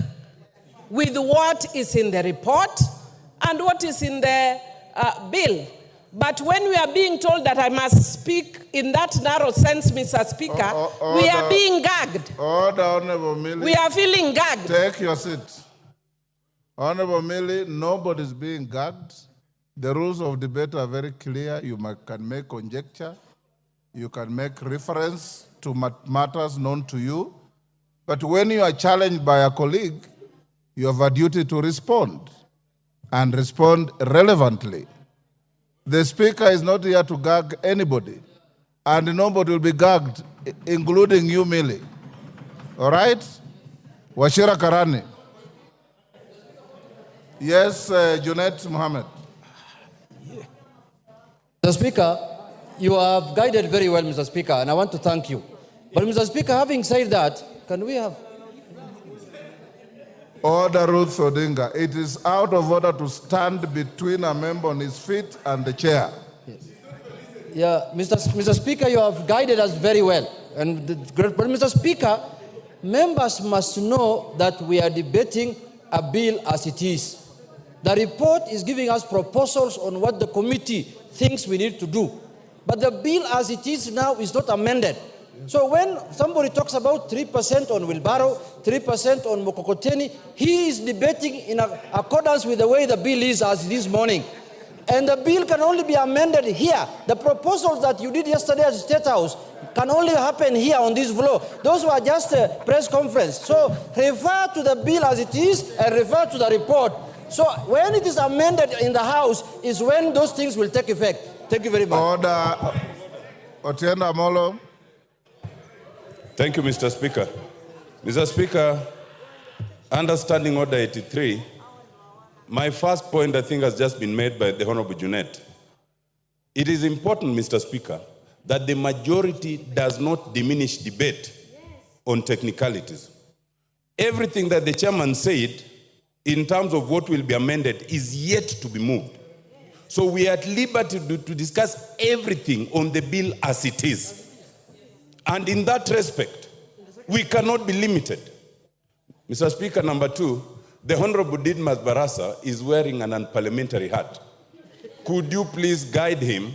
with what is in the report and what is in the bill. But when we are being told that I must speak in that narrow sense, Mr. Speaker, we are being gagged. Order, Honorable Millie. We are feeling gagged. Take your seat. Honorable Millie, nobody's being gagged. The rules of debate are very clear. You can make conjecture. You can make reference to matters known to you. But when you are challenged by a colleague, you have a duty to respond and respond relevantly. The Speaker is not here to gag anybody, and nobody will be gagged, including you, Millie. All right? Wachira Karani. Yes, Junet Mohammed. Mr. Speaker, you have guided very well, Mr. Speaker, and I want to thank you. But, Mr. Speaker, having said that, can we have... Order, Ruth Odinga. It is out of order to stand between a member on his feet and the chair. Yes. Yeah, Mr. Speaker, you have guided us very well. But, Mr. Speaker, members must know that we are debating a bill as it is. The report is giving us proposals on what the committee thinks we need to do. But the bill as it is now is not amended. So when somebody talks about 3% on wheelbarrow, 3% on mokokoteni, he is debating in accordance with the way the bill is as this morning. And the bill can only be amended here. The proposals that you did yesterday at the State House can only happen here on this floor. Those were just a press conference. So refer to the bill as it is and refer to the report. So when it is amended in the House is when those things will take effect. Thank you very much. Order. Otienda Amolo. Thank you, Mr. Speaker. Mr. Speaker, under Standing Order 83, my first point, I think, has just been made by the Honorable Junet. It is important, Mr. Speaker, that the majority does not diminish debate on technicalities. Everything that the chairman said in terms of what will be amended is yet to be moved. So we are at liberty to discuss everything on the bill as it is. And in that respect, we cannot be limited. Mr. Speaker, number two, the Honorable Didmas Barasa is wearing an unparliamentary hat. Could you please guide him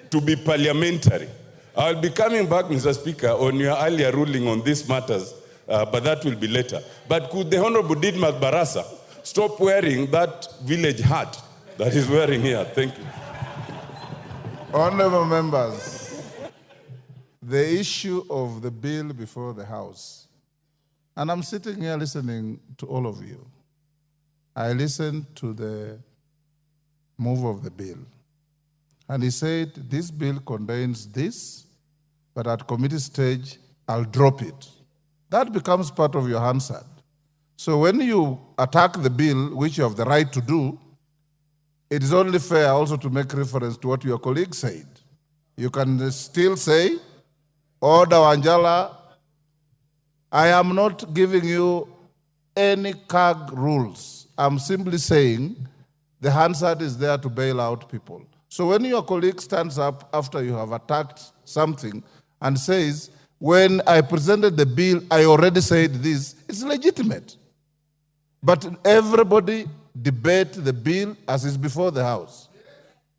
to be parliamentary? I'll be coming back, Mr. Speaker, on your earlier ruling on these matters, but that will be later. But could the Honorable Didmas Barasa stop wearing that village hat that he's wearing here? Thank you. Honorable members, the issue of the bill before the House, and I'm sitting here listening to all of you. I listened to the move of the bill, and he said, this bill contains this, but at committee stage, I'll drop it. That becomes part of your Hansard. So when you attack the bill, which you have the right to do, it is only fair also to make reference to what your colleague said. You can still say, Order Wanjala, I am not giving you any CAG rules. I'm simply saying the Hansard is there to bail out people. So when your colleague stands up after you have attacked something and says, when I presented the bill, I already said this, it's legitimate. But everybody debate the bill as is before the House.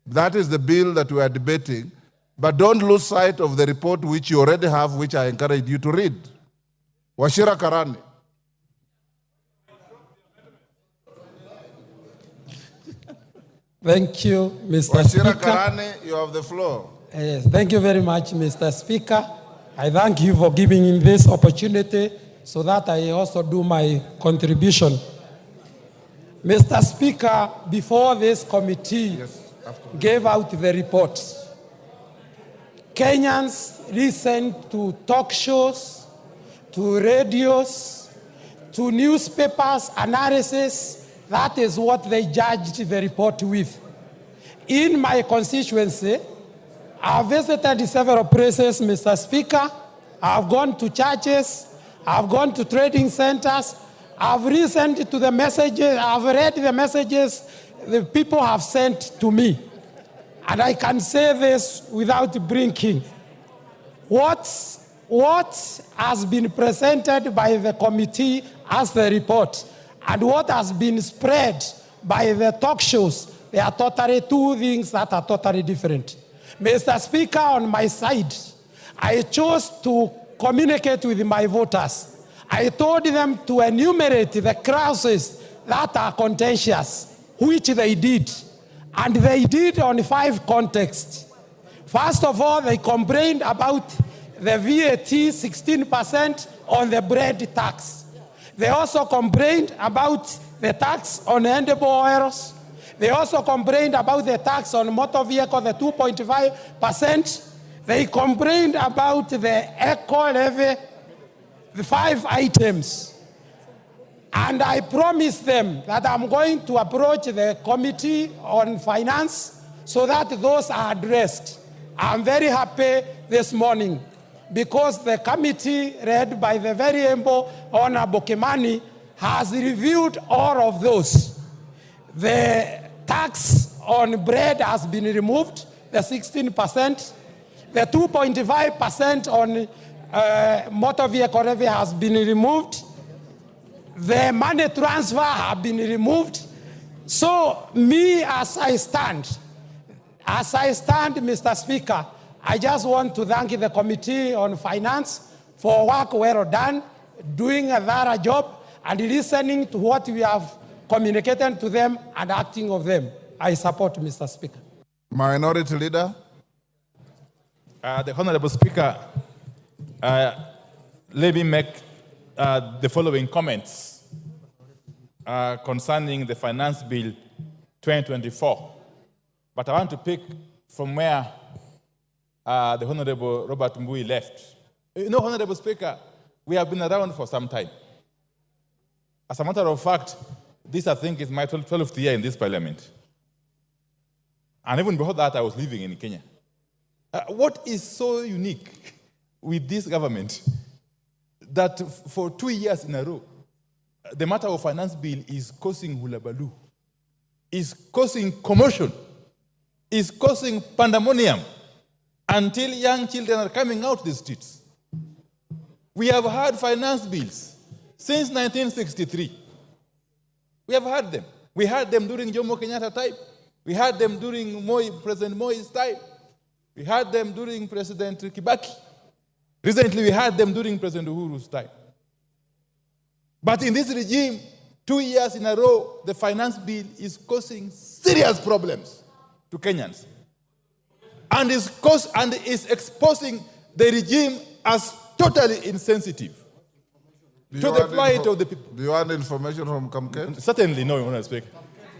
That is the bill that we are debating. But don't lose sight of the report which you already have, which I encourage you to read. Wachira Karani. Thank you, Mr. Wachira Speaker. Karani, you have the floor. Yes, thank you very much, Mr. Speaker. I thank you for giving me this opportunity so that I also do my contribution. Mr. Speaker, before this committee gave out the report, Kenyans listened to talk shows, to radios, to newspapers, analysis. That is what they judged the report with. In my constituency, I've visited several places, Mr. Speaker. I've gone to churches. I've gone to trading centers. I've listened to the messages. I've read the messages the people have sent to me. And I can say this without blinking. What has been presented by the committee as the report and what has been spread by the talk shows, they are totally two things that are totally different. Mr. Speaker, on my side, I chose to communicate with my voters. I told them to enumerate the clauses that are contentious, which they did. And they did on 5 contexts. First of all, they complained about the VAT 16% on the bread tax. They also complained about the tax on edible oils. They also complained about the tax on motor vehicle, the 2.5%. They complained about the eco levy, the 5 items. And I promised them that I'm going to approach the Committee on Finance so that those are addressed. I'm very happy this morning because the committee, led by the very humble Honorable Kimani, has reviewed all of those. The tax on bread has been removed, the 16%. The 2.5% on motor vehicle levy has been removed. The money transfer have been removed. So me, as I stand, Mr. Speaker, I just want to thank the Committee on Finance for work well done, doing a thorough job, and listening to what we have communicated to them and acting of them. I support, Mr. Speaker. Minority Leader. The Honorable Speaker, let me make the following comments concerning the Finance Bill 2024. But I want to pick from where the Honorable Robert Mbui left. You know, Honorable Speaker, we have been around for some time. As a matter of fact, this, I think, is my 12th year in this parliament. And even before that, I was living in Kenya. What is so unique with this government that for 2 years in a row, the matter of finance bill is causing hullabaloo, is causing commotion, is causing pandemonium until young children are coming out the streets. We have had finance bills since 1963. We have had them. We had them during Jomo Kenyatta time. We had them during President Moi's time. We had them during President Kibaki. Recently, we had them during President Uhuru's time. But in this regime, 2 years in a row, the finance bill is causing serious problems to Kenyans. And is exposing the regime as totally insensitive to the plight of the people. Do you want information from Kamket? Certainly no, Honorable Speaker.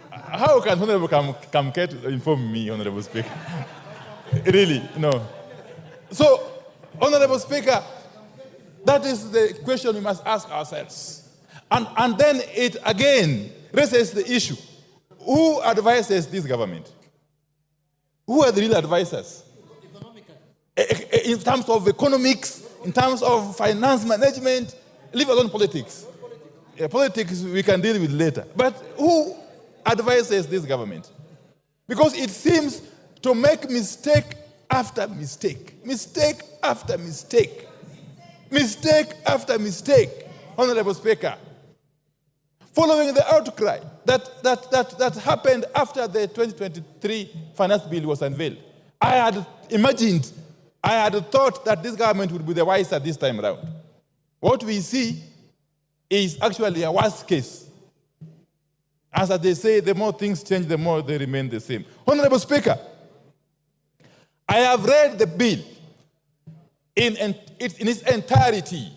How can Honorable Kamket inform me, Honorable Speaker? Really, no. So, Honorable Speaker, that is the question we must ask ourselves. And then it again raises the issue. Who advises this government? Who are the real advisors? In terms of economics, in terms of finance management, leave alone politics. Politics we can deal with later. But who advises this government? Because it seems to make mistake after mistake, mistake after mistake, mistake after mistake, Honorable Speaker. Following the outcry that happened after the 2023 finance bill was unveiled, I had imagined, I had thought that this government would be the wiser this time around. What we see is actually a worst case. As they say, the more things change, the more they remain the same. Honorable Speaker, I have read the bill in its entirety.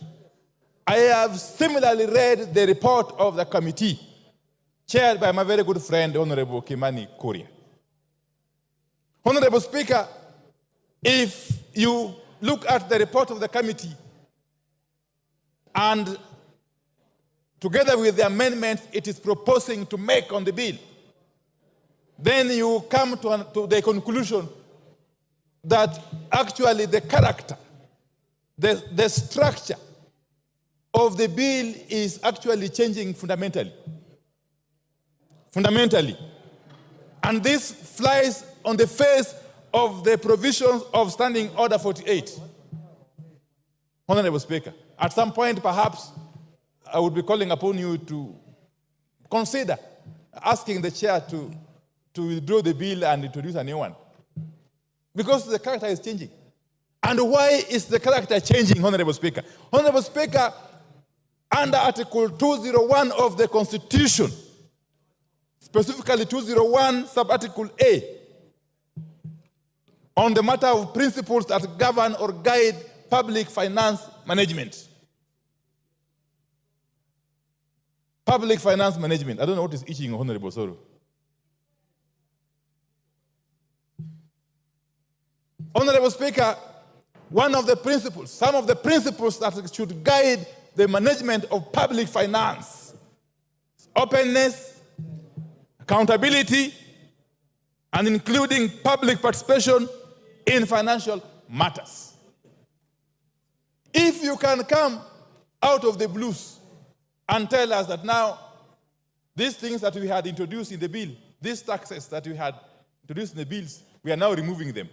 I have similarly read the report of the committee, chaired by my very good friend, Honorable Kimani Kuria. Honorable Speaker, if you look at the report of the committee and together with the amendments it is proposing to make on the bill, then you come to the conclusion that actually the character, the structure of the bill is actually changing fundamentally. Fundamentally. And this flies on the face of the provisions of Standing Order 48. Honorable Speaker, at some point perhaps I would be calling upon you to consider asking the chair to withdraw the bill and introduce a new one. Because the character is changing. And why is the character changing, Honorable Speaker? Honorable Speaker, under Article 201 of the Constitution, specifically 201 sub-article A, on the matter of principles that govern or guide public finance management. Public finance management. I don't know what is itching, Honorable Soro. Honorable Speaker, one of the principles, some of the principles that should guide the management of public finance, openness, accountability, and including public participation in financial matters. If you can come out of the blues and tell us that now these things that we had introduced in the bill, these taxes that we had introduced in the bills, we are now removing them.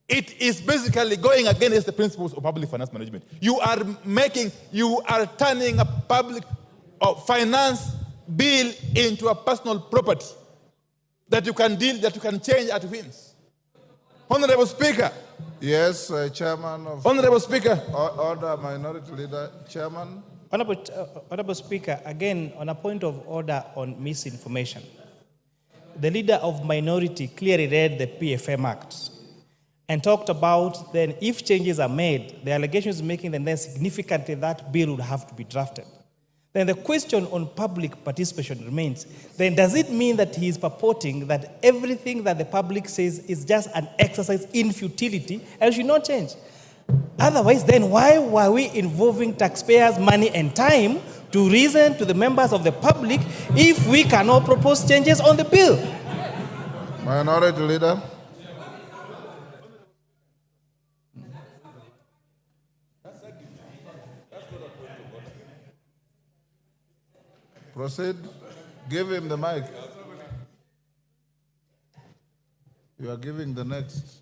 It is basically going against the principles of public finance management. You are turning a public finance bill into a personal property that you can change at whims. Honorable Speaker. Yes, Chairman of... Honorable Speaker. Order, Minority Leader. Chairman. Honorable Speaker, again, on a point of order on misinformation. The leader of minority clearly read the PFM Act and talked about then if changes are made, the allegations making them then significantly that bill would have to be drafted. Then the question on public participation remains. Then does it mean that he is purporting that everything that the public says is just an exercise in futility and should not change? Otherwise, then why were we involving taxpayers' money and time to reason to the members of the public if we cannot propose changes on the bill? Minority Leader. Proceed. Give him the mic. You are giving the next.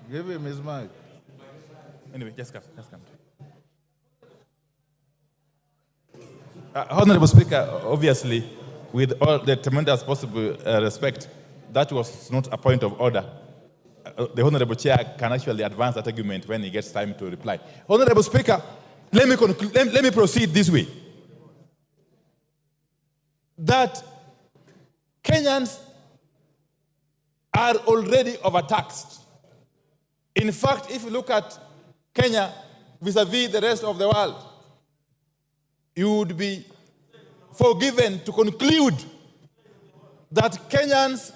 Give him his mic. Anyway, just come. Honorable Speaker, obviously, with all the tremendous possible respect, that was not a point of order. The Honorable Chair can actually advance that argument when he gets time to reply. Honorable Speaker, let me proceed this way. That Kenyans are already overtaxed. In fact, if you look at Kenya vis-a-vis the rest of the world, you would be forgiven to conclude that Kenyans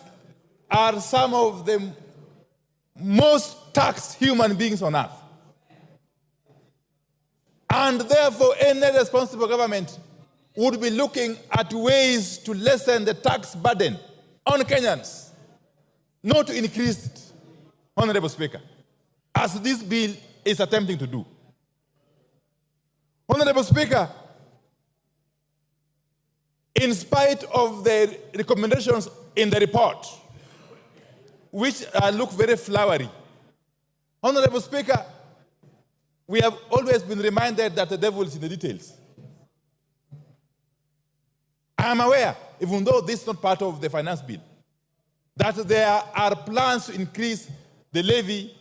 are some of the most taxed human beings on earth. And therefore, any responsible government would be looking at ways to lessen the tax burden on Kenyans, not to increase it, Honorable Speaker, as this bill is attempting to do. Honorable Speaker, in spite of the recommendations in the report, which look very flowery, Honorable Speaker, we have always been reminded that the devil is in the details. I am aware, even though this is not part of the finance bill, that there are plans to increase the levy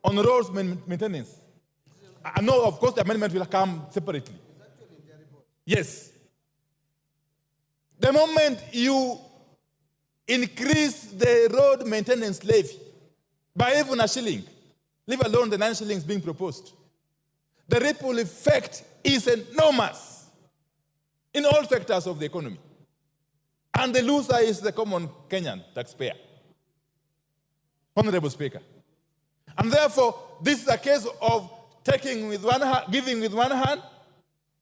on roads maintenance. I know, of course, the amendment will come separately. Yes. The moment you increase the road maintenance levy by even a shilling, leave alone the 9 shillings being proposed, the ripple effect is enormous in all sectors of the economy. And the loser is the common Kenyan taxpayer. Honorable Speaker. And therefore, this is a case of taking with one hand, giving with one hand,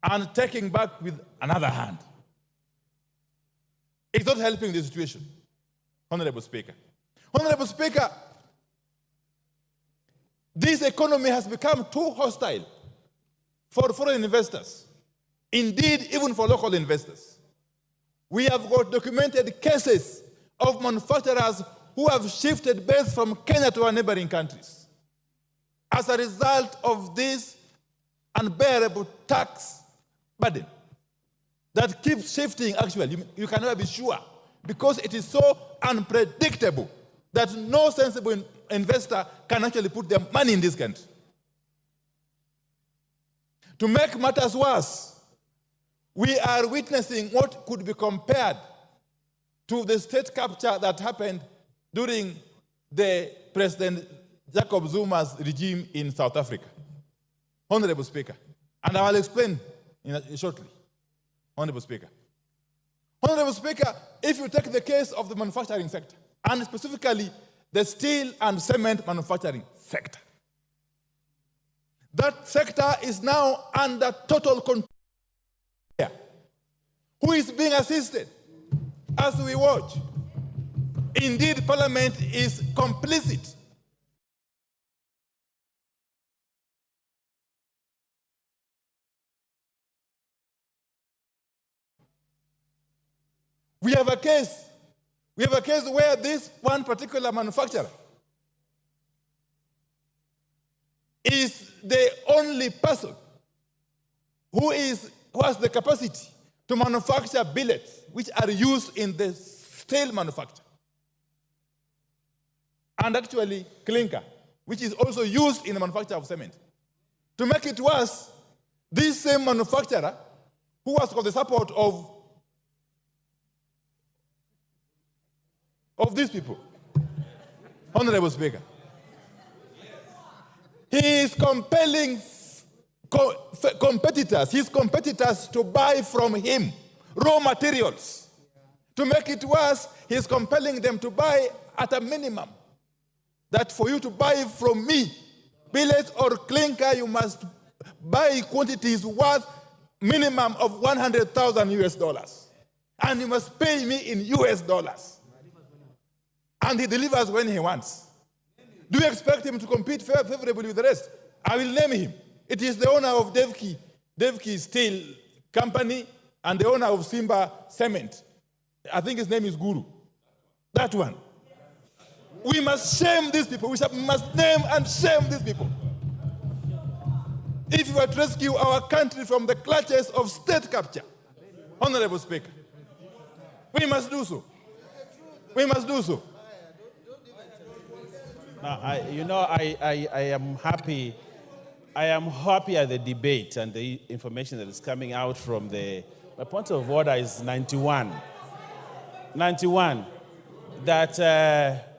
and taking back with another hand. It's not helping the situation, Honorable Speaker. Honorable Speaker, this economy has become too hostile for foreign investors. Indeed, even for local investors. We have got documented cases of manufacturers who have shifted base from Kenya to our neighboring countries as a result of this unbearable tax burden that keeps shifting. Actually, you can never be sure because it is so unpredictable that no sensible investor can actually put their money in this country. To make matters worse, we are witnessing what could be compared to the state capture that happened during the President Jacob Zuma's regime in South Africa. Honorable Speaker, and I will explain shortly. Honorable Speaker. Honorable Speaker, if you take the case of the manufacturing sector, and specifically the steel and cement manufacturing sector, that sector is now under total control. Who is being assisted as we watch? Indeed, Parliament is complicit. We have a case where this one particular manufacturer is the only person who has the capacity to manufacture billets which are used in the steel manufacture. and actually clinker, which is also used in the manufacture of cement. To make it worse, this same manufacturer, who has got the support of these people, Honorable Speaker, he is compelling his competitors to buy from him raw materials. To make it worse, he is compelling them to buy at a minimum. That for you to buy from me, billet or clinker, you must buy quantities worth minimum of 100,000 US dollars. And you must pay me in US dollars. And he delivers when he wants. Do you expect him to compete favorably with the rest? I will name him. It is the owner of Devki Steel Company and the owner of Simba Cement. I think his name is Guru. That one. We must shame these people. We must name and shame these people. If we are to rescue our country from the clutches of state capture, Honorable Speaker, we must do so. We must do so. Now, I am happy. I am happy at the debate and the information that is coming out from my point of order is 91. 91. That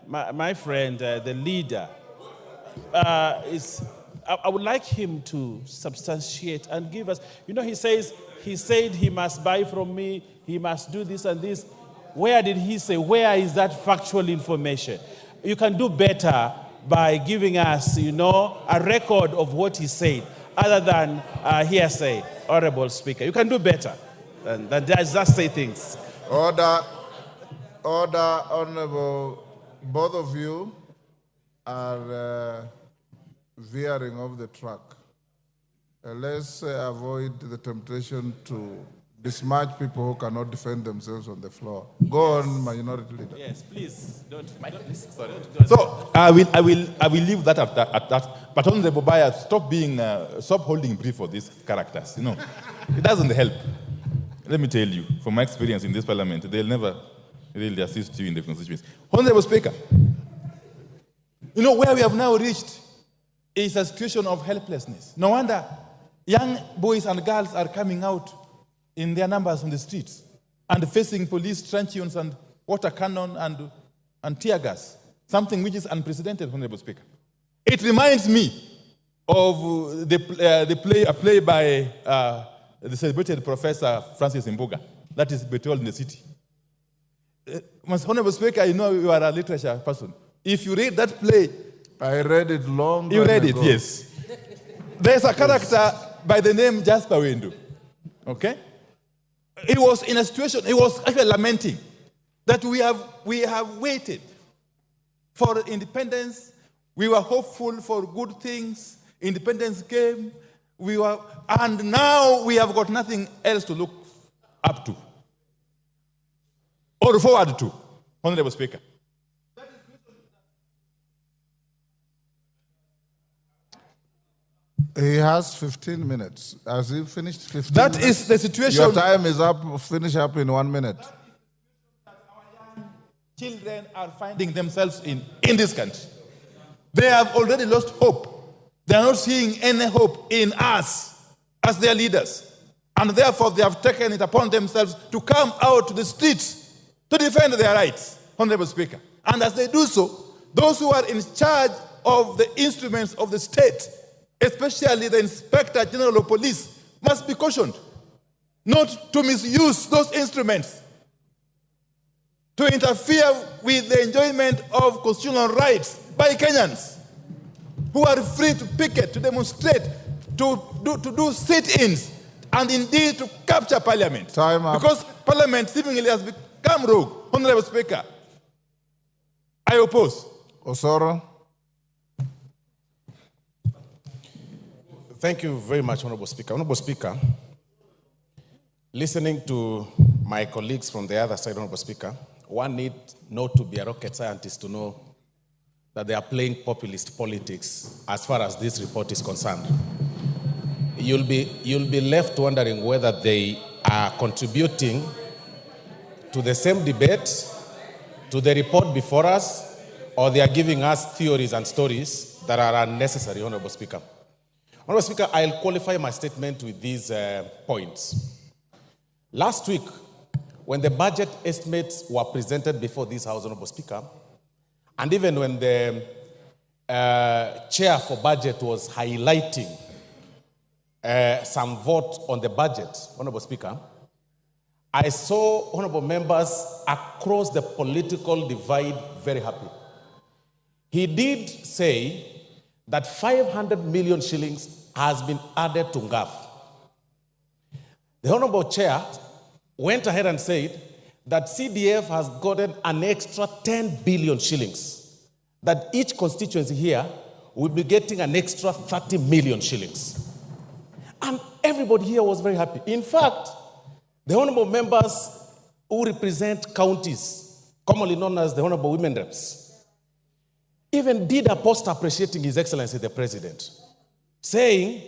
my friend, the leader, I would like him to substantiate and give us, he said he must buy from me, he must do this and this. Where did he say? Where is that factual information? You can do better by giving us, a record of what he said, other than hearsay, Honorable Speaker. You can do better than just say things. Order, Honorable. Both of you are veering off the track. Let's avoid the temptation to besmirch people who cannot defend themselves on the floor. Go on, Minority Leader. Yes, please. Don't. Sorry. So I will leave that at that. But Honorable Baya, stop holding brief for these characters. It doesn't help. Let me tell you, from my experience in this parliament, they'll never really assist you in the constituency. Honorable Speaker, where we have now reached is a situation of helplessness. No wonder young boys and girls are coming out in their numbers on the streets and facing police truncheons and water cannon and tear gas, something which is unprecedented, Honorable Speaker. It reminds me of a play by the celebrated Professor Francis Mbuga, that is Betrayal in the City. Honorable Speaker, you are a literature person. If you read that play, I read it long time ago. You read it, ago. yes. There's a character by the name Jasper Wendo. Okay? He was in a situation, he was actually lamenting that we have waited for independence. We were hopeful for good things. Independence came. And now we have got nothing else to look up to or forward to, Honorable Speaker. He has 15 minutes. Has he finished 15 That minutes? is the situation. Your time is up. Finish up in 1 minute. Children are finding themselves in this country. They have already lost hope. They are not seeing any hope in us as their leaders. And therefore, they have taken it upon themselves to come out to the streets to defend their rights, Honorable Speaker. And as they do so, those who are in charge of the instruments of the state, especially the Inspector General of Police, must be cautioned not to misuse those instruments to interfere with the enjoyment of constitutional rights by Kenyans who are free to picket, to demonstrate, to do sit-ins, and indeed to capture Parliament. Time up. Because Parliament seemingly has become rogue. Honorable Speaker, I oppose. Osoro. Thank you very much, Honorable Speaker. Honorable Speaker, listening to my colleagues from the other side, Honorable Speaker, one need not to be a rocket scientist to know that they are playing populist politics as far as this report is concerned. You'll be left wondering whether they are contributing to the same debate, to the report before us, or they are giving us theories and stories that are unnecessary, Honorable Speaker. Honorable Speaker, I'll qualify my statement with these points. Last week, when the budget estimates were presented before this House, Honorable Speaker, and even when the chair for budget was highlighting some vote on the budget, Honorable Speaker, I saw honorable members across the political divide very happy. He did say that 500 million shillings has been added to NGAF. The honorable chair went ahead and said that CDF has gotten an extra 10 billion shillings, that each constituency here will be getting an extra 30 million shillings. And everybody here was very happy. In fact, the honorable members who represent counties, commonly known as the honorable women reps, even did a post appreciating His Excellency the President, saying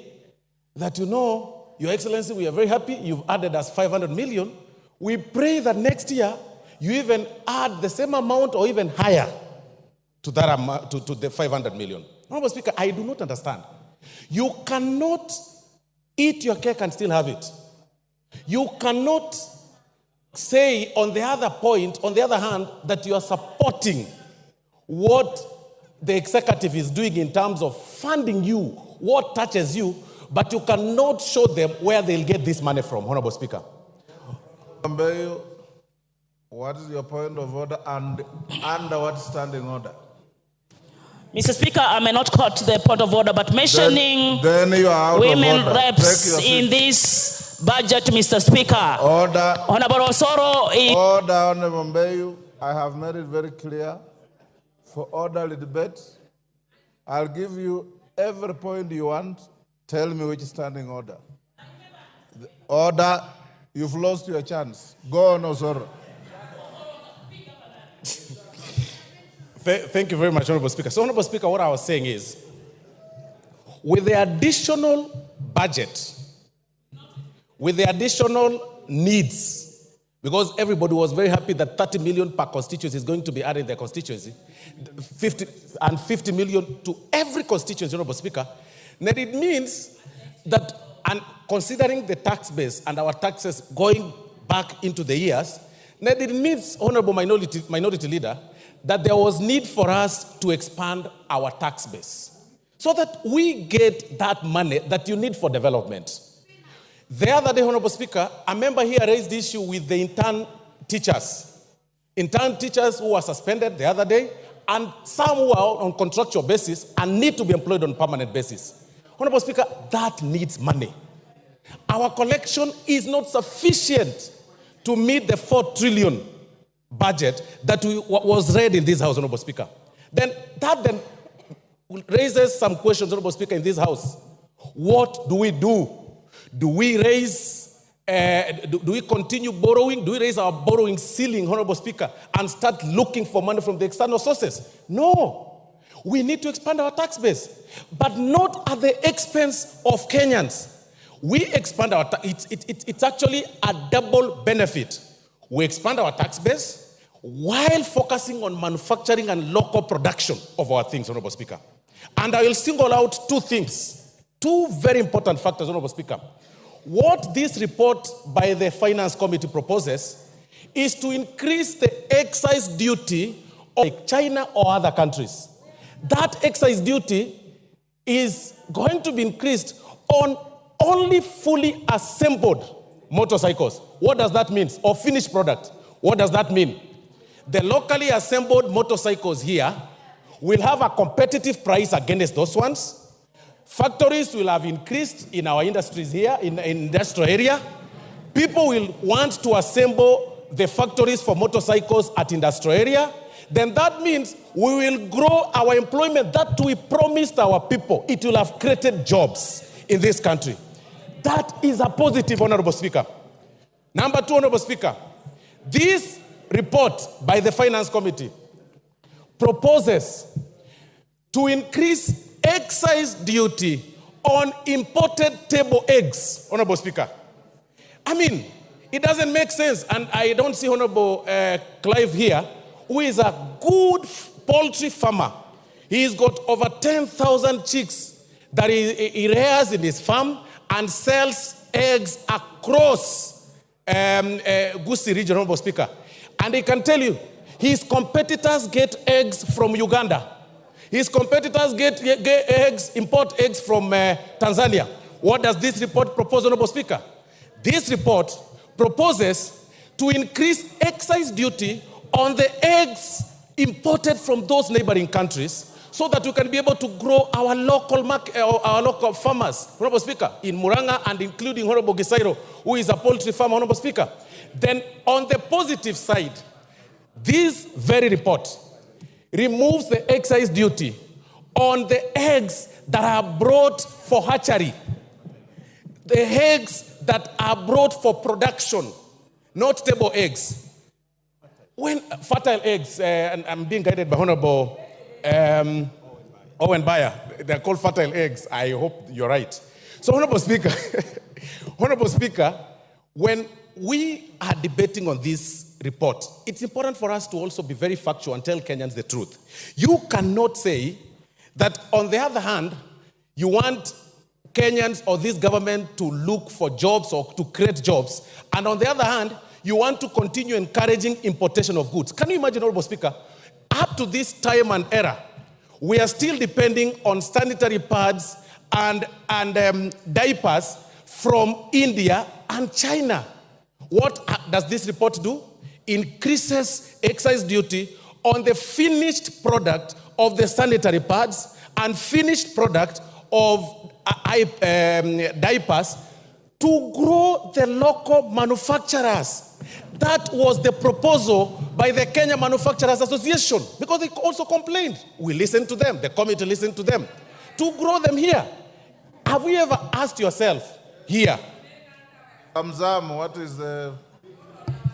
that, you know, Your Excellency, we are very happy you've added us 500 million. We pray that next year you even add the same amount or even higher to that amount, to the 500 million. Honorable Speaker, I do not understand. You cannot eat your cake and still have it. You cannot say on the other point, on the other hand, that you are supporting what the executive is doing in terms of funding you, what touches you, but you cannot show them where they'll get this money from, Honorable Speaker. What is your point of order and under what standing order? Mr. Speaker, I may not quote the point of order, but mentioning then you are out women of order. reps in this budget, Mr. Speaker. Order. Honorable Osoro. Order, Honorable Mbeyu. I have made it very clear for orderly debate. I'll give you every point you want. Tell me which standing order. The order, you've lost your chance. Go on, Osoro. Thank you very much, Honorable Speaker. So, Honorable Speaker, what I was saying is, with the additional budget, with the additional needs, because everybody was very happy that 30 million per constituency is going to be added in their constituency, 50 million to every constituency, Honorable Speaker, then it means that, and considering the tax base and our taxes going back into the years, then it means, Honorable Minority Leader, that there was need for us to expand our tax base so that we get that money that you need for development. The other day, Honorable Speaker, a member here raised the issue with the intern teachers. Intern teachers who were suspended the other day, and some who are on contractual basis and need to be employed on permanent basis. Honorable Speaker, that needs money. Our collection is not sufficient to meet the 4 trillion budget that was read in this House, Honorable Speaker. Then that raises some questions, Honorable Speaker, in this House. What do we do? Do we raise, do we continue borrowing? Do we raise our borrowing ceiling, Honorable Speaker, and start looking for money from the external sources? No. We need to expand our tax base, but not at the expense of Kenyans. We expand our it's actually a double benefit. We expand our tax base while focusing on manufacturing and local production of our things, Honorable Speaker. And I will single out two things, two very important factors, Honorable Speaker. What this report by the Finance Committee proposes is to increase the excise duty of China or other countries. That excise duty is going to be increased on only fully assembled motorcycles. What does that mean? Or finished product. What does that mean? The locally assembled motorcycles here will have a competitive price against those ones. Factories will have increased in our industries here, in the industrial area. People will want to assemble the factories for motorcycles at industrial area. Then that means we will grow our employment that we promised our people. It will have created jobs in this country. That is a positive, Honorable Speaker. Number two, Honorable Speaker, this report by the Finance Committee proposes to increase excise duty on imported table eggs, Honorable Speaker. I mean, it doesn't make sense, and I don't see Honorable Clive here, who is a good poultry farmer. He's got over 10,000 chicks that he rears in his farm and sells eggs across Gusii region, Honorable Speaker. And he can tell you, his competitors get eggs from Uganda. His competitors get eggs, import eggs from Tanzania. What does this report propose, Honorable Speaker? This report proposes to increase excise duty on the eggs imported from those neighboring countries so that we can be able to grow our local market, our local farmers, Honorable Speaker, in Muranga and including Honorable Gisairo, who is a poultry farmer, Honorable Speaker. Then on the positive side, this very report removes the excise duty on the eggs that are brought for hatchery, the eggs that are brought for production, not table eggs. When fertile eggs, and I'm being guided by Honorable Owen Bayer, they're called fertile eggs. I hope you're right. So, Honorable Speaker, Honorable Speaker, when we are debating on this report, it's important for us to also be very factual and tell Kenyans the truth. You cannot say that, on the other hand, you want Kenyans or this government to look for jobs or to create jobs, and on the other hand, you want to continue encouraging importation of goods. Can you imagine, Honorable Speaker, up to this time and era, we are still depending on sanitary pads and diapers from India and China. What does this report do? Increases excise duty on the finished product of the sanitary pads and finished product of diapers to grow the local manufacturers. That was the proposal by the Kenya Manufacturers Association, because they also complained. We listened to them, the committee listened to them, to grow them here. Have we ever asked yourself here? Mzamo, what is the...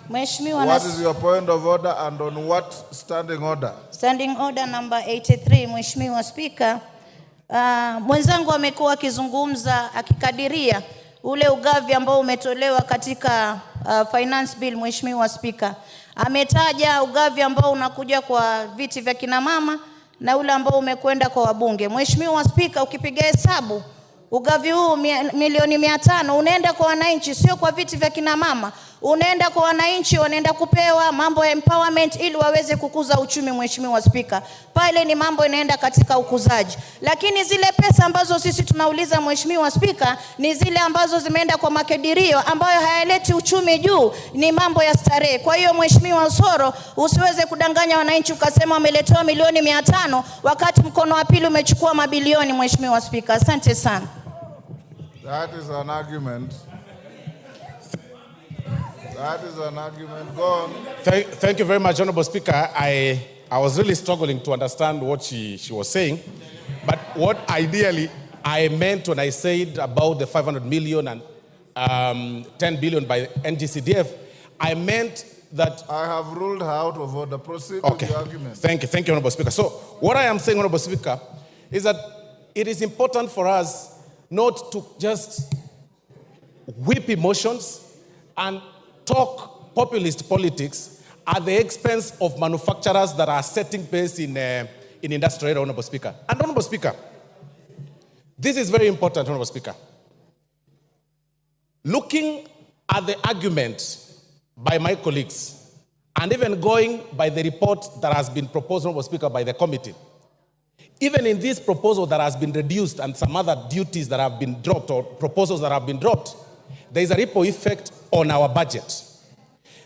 What is your point of order and on what standing order? Standing order number 83, Mheshimiwa Speaker. Mwenzangu amekuwa akizungumza akikadiria ule ugavi ambao umetolewa katika finance bill, Mheshimiwa Speaker. Ametaja ugavi ambao unakuja kwa viti vya kina mama na ule ambao umekwenda kwa wabunge. Mheshimiwa Speaker, ukipiga hesabu ugavi huu milioni 500 unaenda kwa wananchi, sio kwa viti vya kina mama. Unaenda kwa wananchi, wanaenda kupewa mambo ya empowerment ili waweze kukuza uchumi, Mheshimiwa Speaker. Pale ni mambo inaenda katika ukuzaji. Lakini zile pesa ambazo sisi tunauliza, Mheshimiwa Speaker, ni zile ambazo zimeenda kwa makadirio ambayo hayaleti uchumi juu, ni mambo ya starehe. Kwa hiyo Mheshimiwa Soro, usiweze kudanganya wananchi ukasema wameletewa milioni 500 wakati mkono wa pili umechukua mabilioni, Mheshimiwa Speaker. Asante sana. That is an argument. That is an argument. Go on. Thank you very much, Honorable Speaker. I was really struggling to understand what she was saying. But what ideally I meant when I said about the 500 million and 10 billion by NGCDF, I meant that... I have ruled her out of order. Proceed with the argument. Thank you, Honorable Speaker. So what I am saying, Honorable Speaker, is that it is important for us not to just whip emotions and talk populist politics at the expense of manufacturers that are setting pace in industrial, Honorable Speaker. And Honorable Speaker, this is very important, Honorable Speaker. Looking at the argument by my colleagues, and even going by the report that has been proposed, Honorable Speaker, by the committee, even in this proposal that has been reduced and some other duties that have been dropped or proposals that have been dropped, there is a ripple effect on our budget.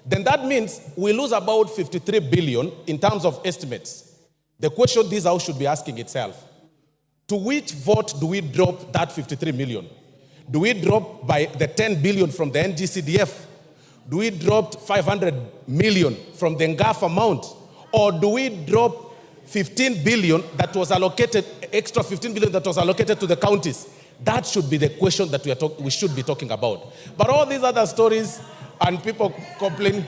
Then that means we lose about 53 billion in terms of estimates. The question this House should be asking itself, to which vote do we drop that 53 million? Do we drop by the 10 billion from the NGCDF? Do we drop 500 million from the NGAF amount? Or do we drop 15 billion that was allocated, extra 15 billion that was allocated to the counties? That should be the question that we should be talking about. But all these other stories and people complaining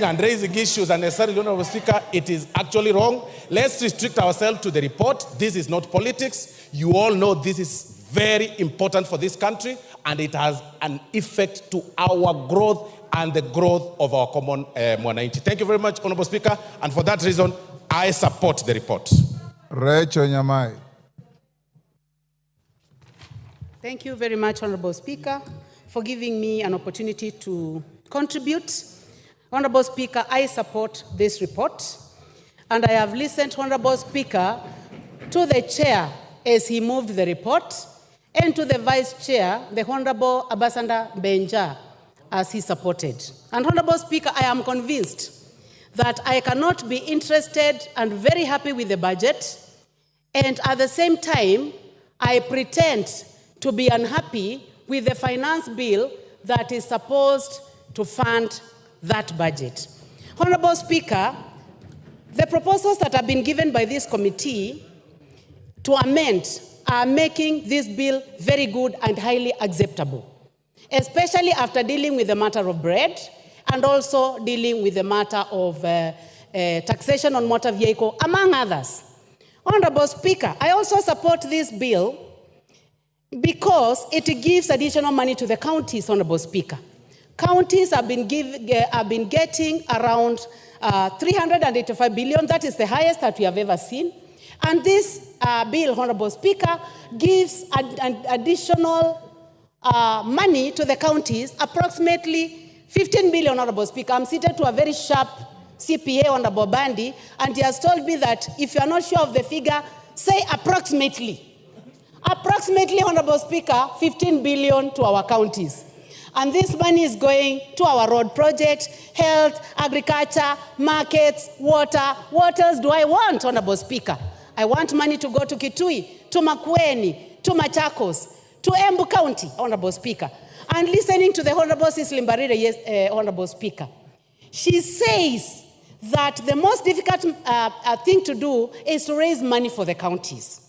and raising issues unnecessarily, Honorable Speaker, it is actually wrong. Let's restrict ourselves to the report. This is not politics. You all know this is very important for this country, and it has an effect to our growth and the growth of our common humanity. Thank you very much, Honorable Speaker, and for that reason, I support the report. Rachel Nyamai. Thank you very much, Honorable Speaker, for giving me an opportunity to contribute. Honorable Speaker, I support this report, and I have listened, Honorable Speaker, to the chair as he moved the report, and to the vice chair, the Honorable Ambassador Benja, as he supported. And Honorable Speaker, I am convinced that I cannot be interested and very happy with the budget, and at the same time, I pretend to be unhappy with the finance bill that is supposed to fund that budget. Honorable Speaker, the proposals that have been given by this committee to amend are making this bill very good and highly acceptable, especially after dealing with the matter of bread and also dealing with the matter of taxation on motor vehicle, among others. Honorable Speaker, I also support this bill because it gives additional money to the counties, Honorable Speaker. Counties have been getting around 385 billion. That is the highest that we have ever seen. And this bill, Honorable Speaker, gives an additional money to the counties, approximately 15 billion, Honorable Speaker. I'm seated to a very sharp CPA, Honorable Bandi, and he has told me that if you are not sure of the figure, say approximately. Approximately, Honorable Speaker, 15 billion to our counties. And this money is going to our road project, health, agriculture, markets, water. What else do I want, Honorable Speaker? I want money to go to Kitui, to Makueni, to Machakos, to Embu County, Honorable Speaker. And listening to the Honorable Cecily Mbarire, Honorable Speaker, she says that the most difficult thing to do is to raise money for the counties.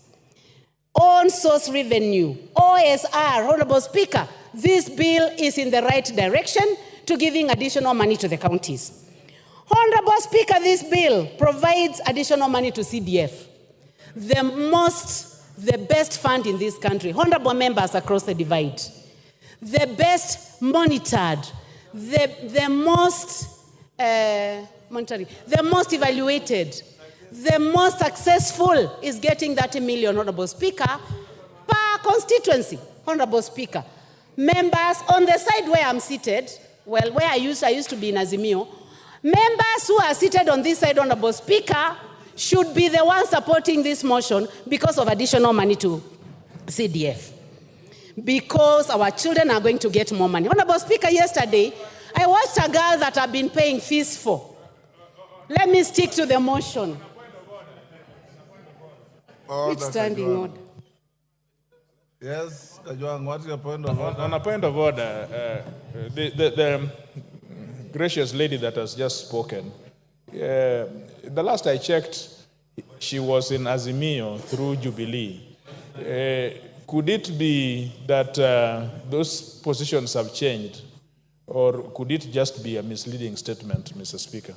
On source revenue, OSR, Honorable Speaker, this bill is in the right direction to giving additional money to the counties. Honorable Speaker, this bill provides additional money to CDF, the best fund in this country. Honorable members across the divide, the best monitored, the most evaluated, the most successful is getting 30 million, Honorable Speaker, per constituency, Honorable Speaker. Members on the side where I'm seated, well, where I used to be in Azimio, members who are seated on this side, Honorable Speaker, should be the ones supporting this motion because of additional money to CDF. Because our children are going to get more money. Honorable Speaker, yesterday, I watched a girl that I've been paying fees for. Let me stick to the motion. Which standing order? Yes, Kajwang, what's your point of order? On a point of order, the gracious lady that has just spoken, the last I checked, she was in Azimio through Jubilee. Could it be that those positions have changed, or could it just be a misleading statement, Mr. Speaker?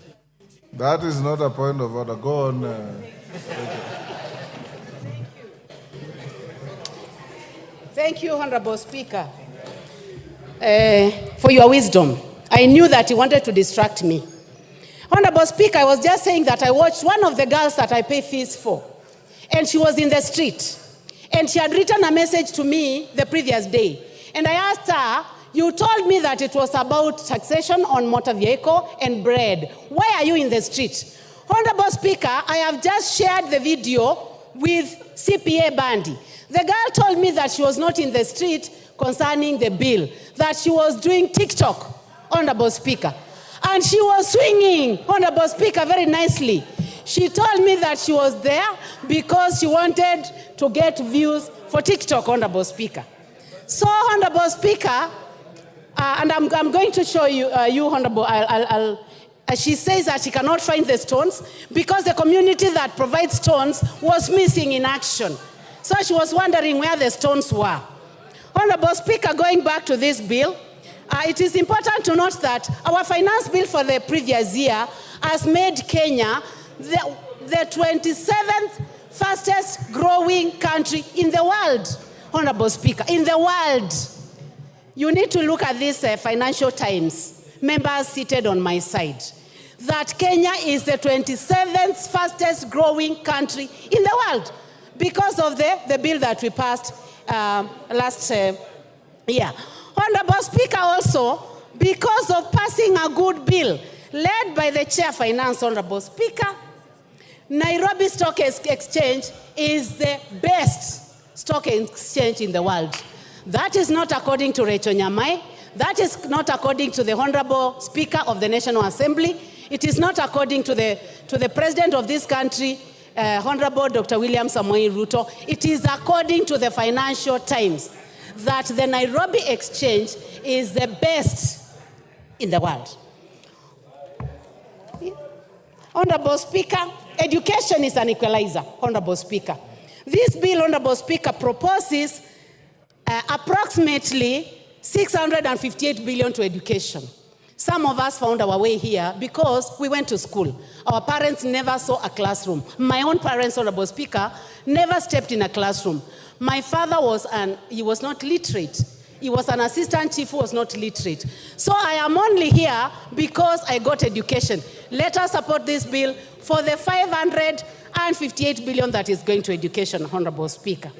That is not a point of order. Go on. Thank you, Honorable Speaker, for your wisdom. I knew that you wanted to distract me. Honorable Speaker, I was just saying that I watched one of the girls that I pay fees for, and she was in the street, and she had written a message to me the previous day. And I asked her, you told me that it was about taxation on motor vehicle and bread. Why are you in the street? Honorable Speaker, I have just shared the video with CPA Bandi. The girl told me that she was not in the street concerning the bill, that she was doing TikTok, Honorable Speaker. And she was swinging, Honorable Speaker, very nicely. She told me that she was there because she wanted to get views for TikTok, Honorable Speaker. So, Honorable Speaker, and I'm going to show you, Honorable, she says that she cannot find the stones because the community that provides stones was missing in action. So she was wondering where the stones were. Honorable Speaker, going back to this bill, it is important to note that our finance bill for the previous year has made Kenya the 27th fastest growing country in the world, Honorable Speaker, in the world. You need to look at this Financial Times, members seated on my side. that Kenya is the 27th fastest growing country in the world because of the bill that we passed last year. Honorable Speaker, also, because of passing a good bill led by the Chair Finance, Honorable Speaker, Nairobi Stock Exchange is the best stock exchange in the world. That is not according to Rachel Nyamai. That is not according to the Honorable Speaker of the National Assembly. It is not according to the President of this country, Honorable Dr. William Samoei Ruto. It is according to the Financial Times that the Nairobi Exchange is the best in the world. Honorable Speaker, education is an equalizer, Honorable Speaker. This bill, Honorable Speaker, proposes approximately 658 billion to education. Some of us found our way here because we went to school. Our parents never saw a classroom. My own parents, Honorable Speaker, never stepped in a classroom. My father he was not literate. He was an assistant chief who was not literate. So I am only here because I got education. Let us support this bill for the 558 billion that is going to education, Honorable Speaker.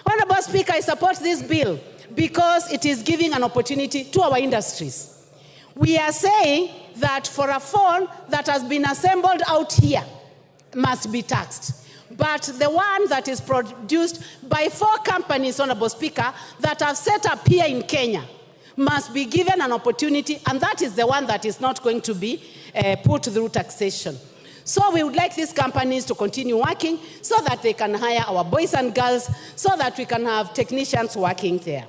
Honorable Speaker, I support this bill because it is giving an opportunity to our industries. We are saying that for a phone that has been assembled out here must be taxed. But the one that is produced by 4 companies, Honorable Speaker, that have set up here in Kenya must be given an opportunity, and that is the one that is not going to be put through taxation. So we would like these companies to continue working so that they can hire our boys and girls, so that we can have technicians working there.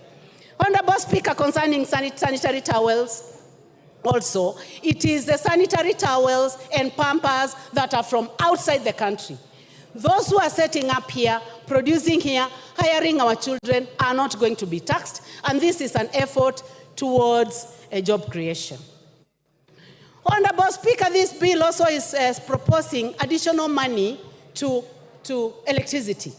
Honorable Speaker, concerning sanitary towels, also, it is the sanitary towels and pampers that are from outside the country. Those who are setting up here, producing here, hiring our children are not going to be taxed, and this is an effort towards a job creation. Honorable Speaker, this bill also is proposing additional money to electricity,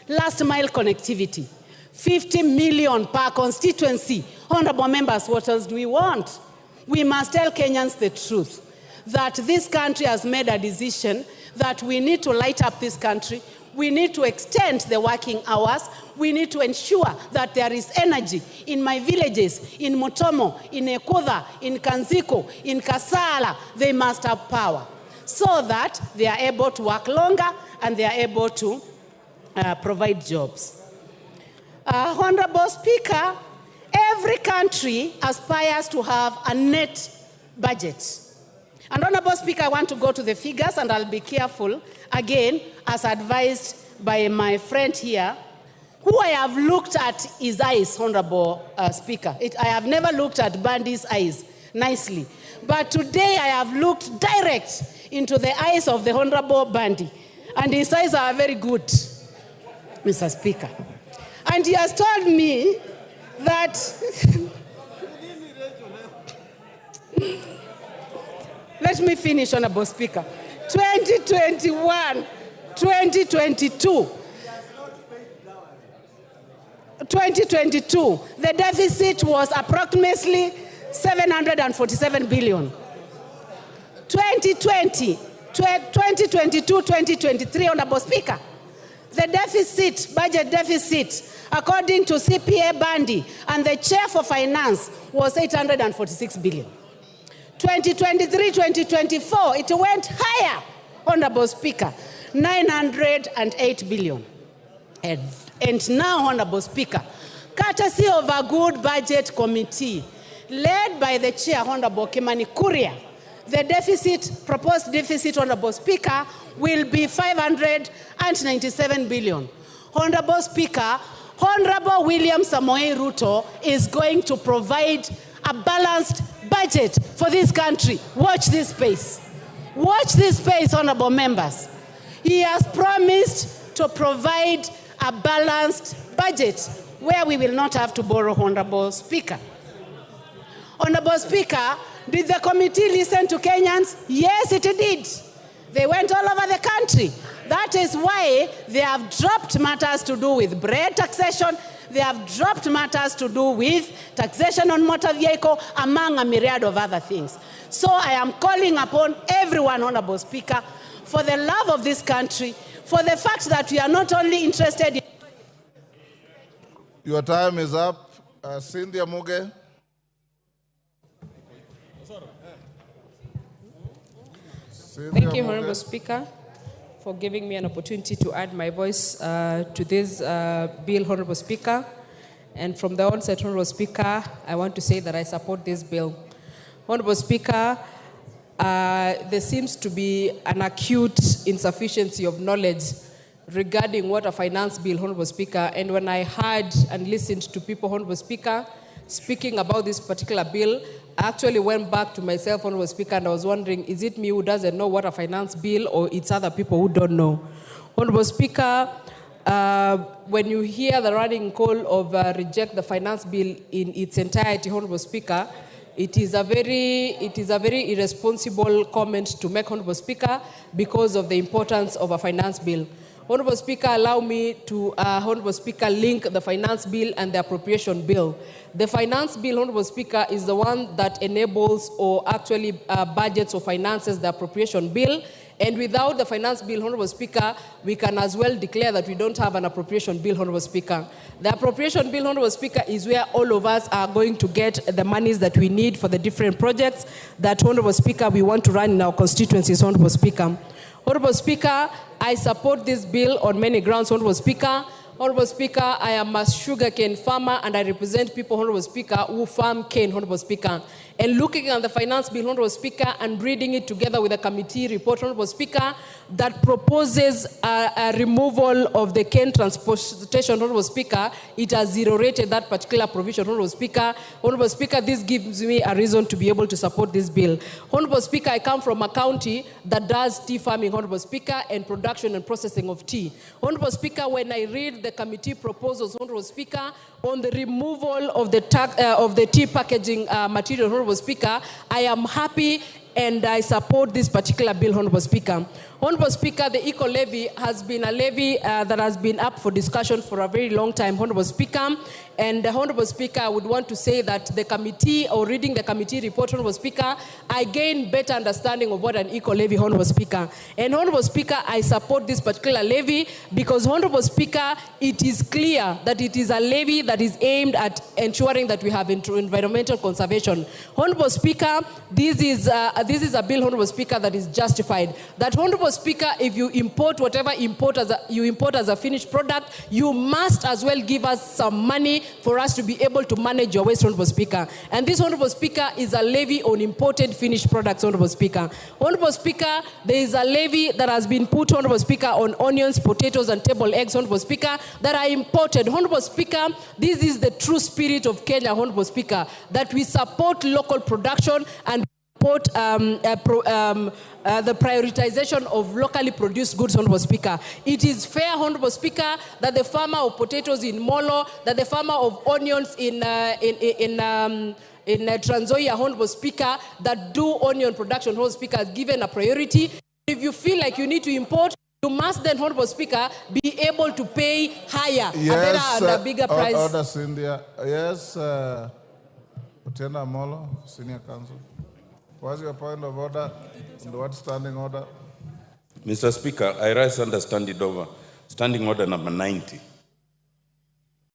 last mile connectivity, 50 million per constituency. Honorable members, what else do we want? We must tell Kenyans the truth, that this country has made a decision that we need to light up this country. We need to extend the working hours. We need to ensure that there is energy in my villages, in Mutomo, in Ekudha, in Kanziko, in Kasala. They must have power so that they are able to work longer and they are able to provide jobs. Honorable Speaker, every country aspires to have a net budget. And Honorable Speaker, I want to go to the figures, and I'll be careful, again, as advised by my friend here, who I have looked at his eyes, Honorable Speaker. I have never looked at Bandy's eyes nicely. But today I have looked direct into the eyes of the Honorable Bandy, and his eyes are very good, Mr. Speaker. And he has told me that... Let me finish, Honorable Speaker. 2021, 2022, the deficit was approximately 747 billion. 2020, 2022, 2023, Honorable Speaker, the deficit, budget deficit, according to CPA Bandy and the Chair for Finance, was 846 billion. 2023-2024, it went higher, Honorable Speaker, 908 billion. And now, Honorable Speaker, courtesy of a good budget committee led by the Chair, Honorable Kimani Kuria, the deficit, proposed deficit, Honorable Speaker, will be 597 billion. Honorable Speaker, Honorable William Samoei Ruto is going to provide a balanced budget for this country. Watch this space. Watch this space, honorable members. He has promised to provide a balanced budget where we will not have to borrow, Honorable Speaker. Honorable Speaker, did the committee listen to Kenyans? Yes, it did. They went all over the country. That is why they have dropped matters to do with bread taxation. They have dropped matters to do with taxation on motor vehicle, among a myriad of other things. So I am calling upon everyone, Honorable Speaker, for the love of this country, for the fact that we are not only interested in... Your time is up. Cynthia Muge. Thank you, Honorable Speaker, for giving me an opportunity to add my voice to this bill, Honorable Speaker. And from the onset, Honorable Speaker, I want to say that I support this bill. Honorable Speaker, there seems to be an acute insufficiency of knowledge regarding what a finance bill, Honorable Speaker. And when I heard and listened to people, Honorable Speaker, speaking about this particular bill, I actually went back to myself, Honorable Speaker, and I was wondering, is it me who doesn't know what a finance bill, or it's other people who don't know? Honorable Speaker, when you hear the running call of reject the finance bill in its entirety, Honorable Speaker, it is a very irresponsible comment to make, Honorable Speaker, because of the importance of a finance bill. Honorable Speaker, allow me to, Honorable Speaker, link the finance bill and the appropriation bill. The finance bill, Honorable Speaker, is the one that enables or actually budgets or finances the appropriation bill. And without the finance bill, Honorable Speaker, we can as well declare that we don't have an appropriation bill, Honorable Speaker. The appropriation bill, Honorable Speaker, is where all of us are going to get the monies that we need for the different projects that, Honorable Speaker, we want to run in our constituencies, Honorable Speaker. Honorable Speaker, I support this bill on many grounds, Honorable Speaker. Honorable Speaker, I am a sugarcane farmer and I represent people, Honorable Speaker, who farm cane, Honorable Speaker. And looking at the finance bill, Honorable Speaker, and reading it together with a committee report, Honorable Speaker, that proposes a removal of the cane transportation, Honorable Speaker, it has zero-rated that particular provision, Honorable Speaker. Honorable Speaker, this gives me a reason to be able to support this bill. Honorable Speaker, I come from a county that does tea farming, Honorable Speaker, and production and processing of tea. Honorable Speaker, when I read the committee proposals, Honorable Speaker, on the removal of the tea packaging material, Honorable Speaker, I am happy and I support this particular bill, Honorable Speaker. Honorable Speaker, the eco levy has been a levy that has been up for discussion for a very long time, Honorable Speaker. And Honorable Speaker, I would want to say that the committee, or reading the committee report, Honorable Speaker, I gain better understanding of what an eco levy, Honorable Speaker. And Honorable Speaker, I support this particular levy because, Honorable Speaker, it is clear that it is a levy that is aimed at ensuring that we have environmental conservation. Honorable Speaker, this is a bill, Honorable Speaker, that is justified. That, Honorable Speaker, if you import whatever you import as a finished product, you must as well give us some money for us to be able to manage your waste, Honorable Speaker. And this, Honorable Speaker, is a levy on imported finished products, Honorable Speaker. Honorable Speaker, there is a levy that has been put, Honorable Speaker, on onions, potatoes, and table eggs, Honorable Speaker, that are imported. Honorable Speaker, this is the true spirit of Kenya, Honorable Speaker, that we support local production and support the prioritization of locally produced goods, Honorable Speaker. It is fair, Honorable Speaker, that the farmer of potatoes in Molo, that the farmer of onions in Trans Nzoia, Honorable Speaker, that do onion production, Honorable Speaker, is given a priority. If you feel like you need to import, you must then, Honorable Speaker, be able to pay higher, a better and a bigger price. Order, Cynthia. Yes, Utenda Molo, Senior Counsel. What's your point of order? And what standing order? Mr. Speaker, I rise under standing order number 90.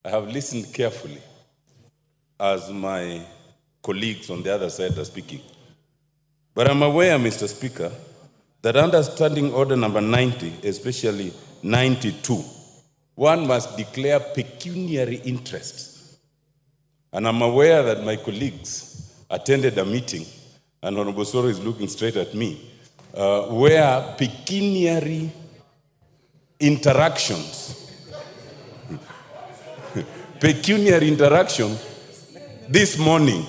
I have listened carefully as my colleagues on the other side are speaking. But I'm aware, Mr. Speaker, that under standing order number 90, especially 92, one must declare pecuniary interest. And I'm aware that my colleagues attended a meeting, and Honorable Soro is looking straight at me, where pecuniary interactions, this morning,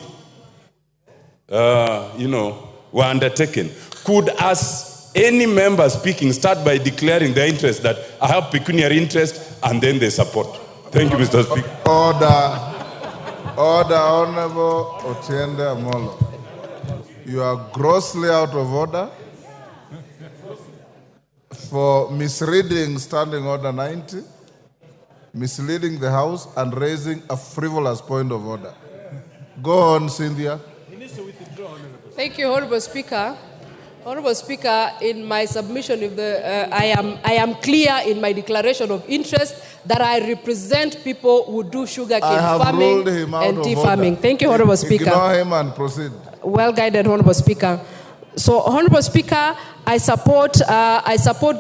were undertaken. Could, as any member speaking, start by declaring their interest that I have pecuniary interest, and then they support? Thank you, Mr. Speaker. Order, Honorable Otiende Amolo. You are grossly out of order. for misreading Standing Order 90, misleading the House, and raising a frivolous point of order. Go on, Cynthia. Thank you, Honorable Speaker. Honorable Speaker, in my submission, I am clear in my declaration of interest that I represent people who do sugarcane farming and tea farming. Thank you, Honorable Speaker. Ignore him and proceed. Well guided, Honorable Speaker. So, Honorable Speaker, I support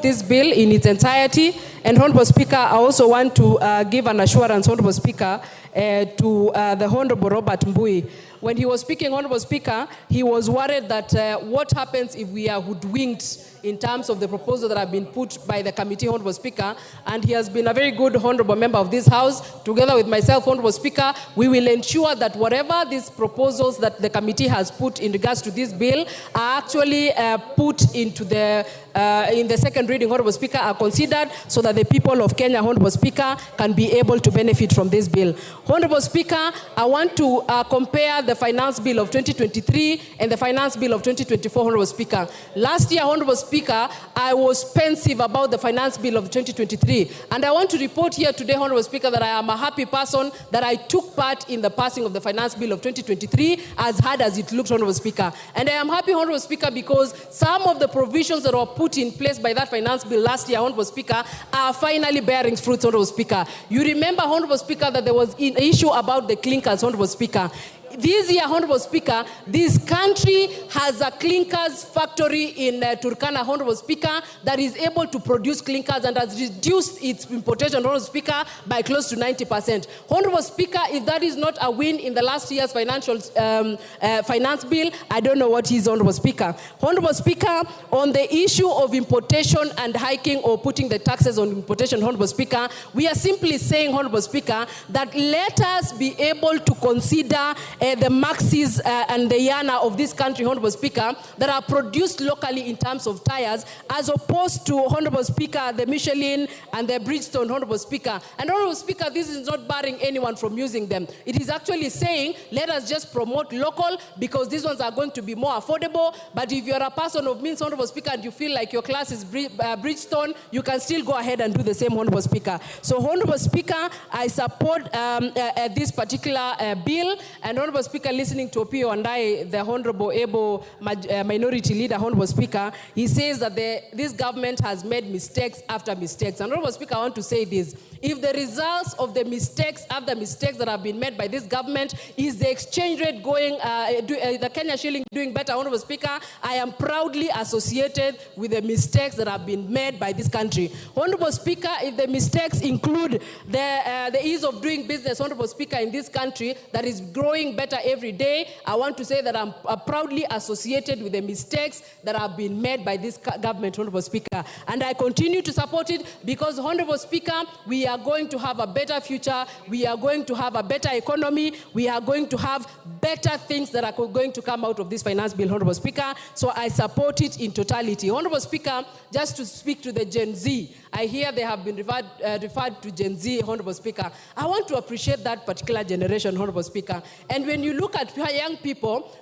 this bill in its entirety. And Honorable Speaker, I also want to give an assurance, Honorable Speaker, to the Honorable Robert Mbui. When he was speaking, Honorable Speaker, he was worried that what happens if we are hoodwinked in terms of the proposal that have been put by the committee, Honorable Speaker, and he has been a very good honorable member of this House. Together with myself, Honorable Speaker, we will ensure that whatever these proposals that the committee has put in regards to this bill are actually put into in the second reading, Honorable Speaker, are considered so that the people of Kenya, Honorable Speaker, can be able to benefit from this bill. Honorable Speaker, I want to compare the Finance Bill of 2023 and the Finance Bill of 2024, Honorable Speaker. Last year, Honorable Speaker, I was pensive about the Finance Bill of 2023. And I want to report here today, Honorable Speaker, that I am a happy person that I took part in the passing of the Finance Bill of 2023, as hard as it looked, Honorable Speaker. And I am happy, Honorable Speaker, because some of the provisions that were put in place by that Finance Bill last year, Honorable Speaker, are finally bearing fruits, Honorable Speaker. You remember, Honorable Speaker, that there was an issue about the clinkers, Honorable Speaker. This year, Honorable Speaker, this country has a clinkers factory in Turkana, Honorable Speaker, that is able to produce clinkers and has reduced its importation, Honorable Speaker, by close to 90%. Honorable Speaker, if that is not a win in the last year's financial finance bill, I don't know what is, Honorable Speaker. Honorable Speaker, on the issue of importation and hiking or putting the taxes on importation, Honorable Speaker, we are simply saying, Honorable Speaker, that let us be able to consider the Maxis and the Yana of this country, Honorable Speaker, that are produced locally in terms of tires, as opposed to, Honorable Speaker, the Michelin and the Bridgestone, Honorable Speaker. And Honorable Speaker, this is not barring anyone from using them. It is actually saying, let us just promote local, because these ones are going to be more affordable. But if you're a person of means, Honorable Speaker, and you feel like your class is Bridgestone, you can still go ahead and do the same, Honorable Speaker. So, Honorable Speaker, I support this particular bill. And Honorable Speaker, listening to Opio and the Honorable Able Minority Leader, Honorable Speaker, he says that this government has made mistakes after mistakes. And Honorable Speaker, I want to say this. If the results of the mistakes after mistakes that have been made by this government is the exchange rate going, the Kenya shilling doing better, Honorable Speaker, I am proudly associated with the mistakes that have been made by this country. Honorable Speaker, if the mistakes include the ease of doing business, Honorable Speaker, in this country that is growing better every day, I want to say that I'm proudly associated with the mistakes that have been made by this government, Honorable Speaker. And I continue to support it because, Honorable Speaker, we are going to have a better future, we are going to have a better economy, we are going to have better things that are going to come out of this finance bill, Honorable Speaker. So I support it in totality. Honorable Speaker, just to speak to the Gen Z, I hear they have been referred to Gen Z, Honorable Speaker. I want to appreciate that particular generation, Honorable Speaker. And when you look at young people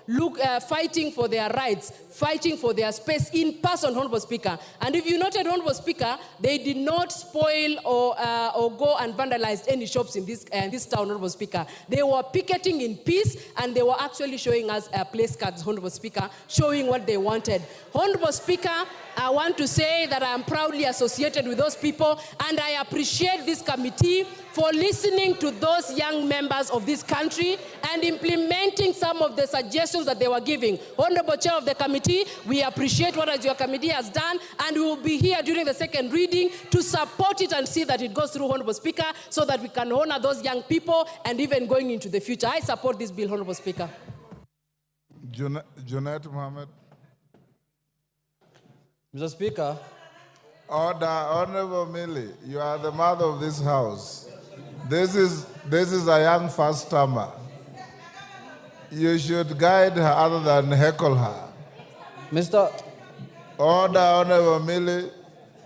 fighting for their rights, fighting for their space in person, Honorable Speaker. And if you noted, Honorable Speaker, they did not spoil or go and vandalize any shops in this town, Honorable Speaker. They were picketing in peace, and they were actually showing us place cards, Honorable Speaker, showing what they wanted. Honorable Speaker, I want to say that I am proudly associated with those people, and I appreciate this committee for listening to those young members of this country and implementing some of the suggestions that they were giving. Honorable Chair of the committee, we appreciate what your committee has done, and we will be here during the second reading to support it and see that it goes through, Honorable Speaker, so that we can honor those young people and even going into the future. I support this bill, Honorable Speaker. Junaid Mohammed. Mr. Speaker. Order, Honorable Millie, you are the mother of this house. This is a young first-timer. You should guide her other than heckle her. Mr. Order, Honorable Millie.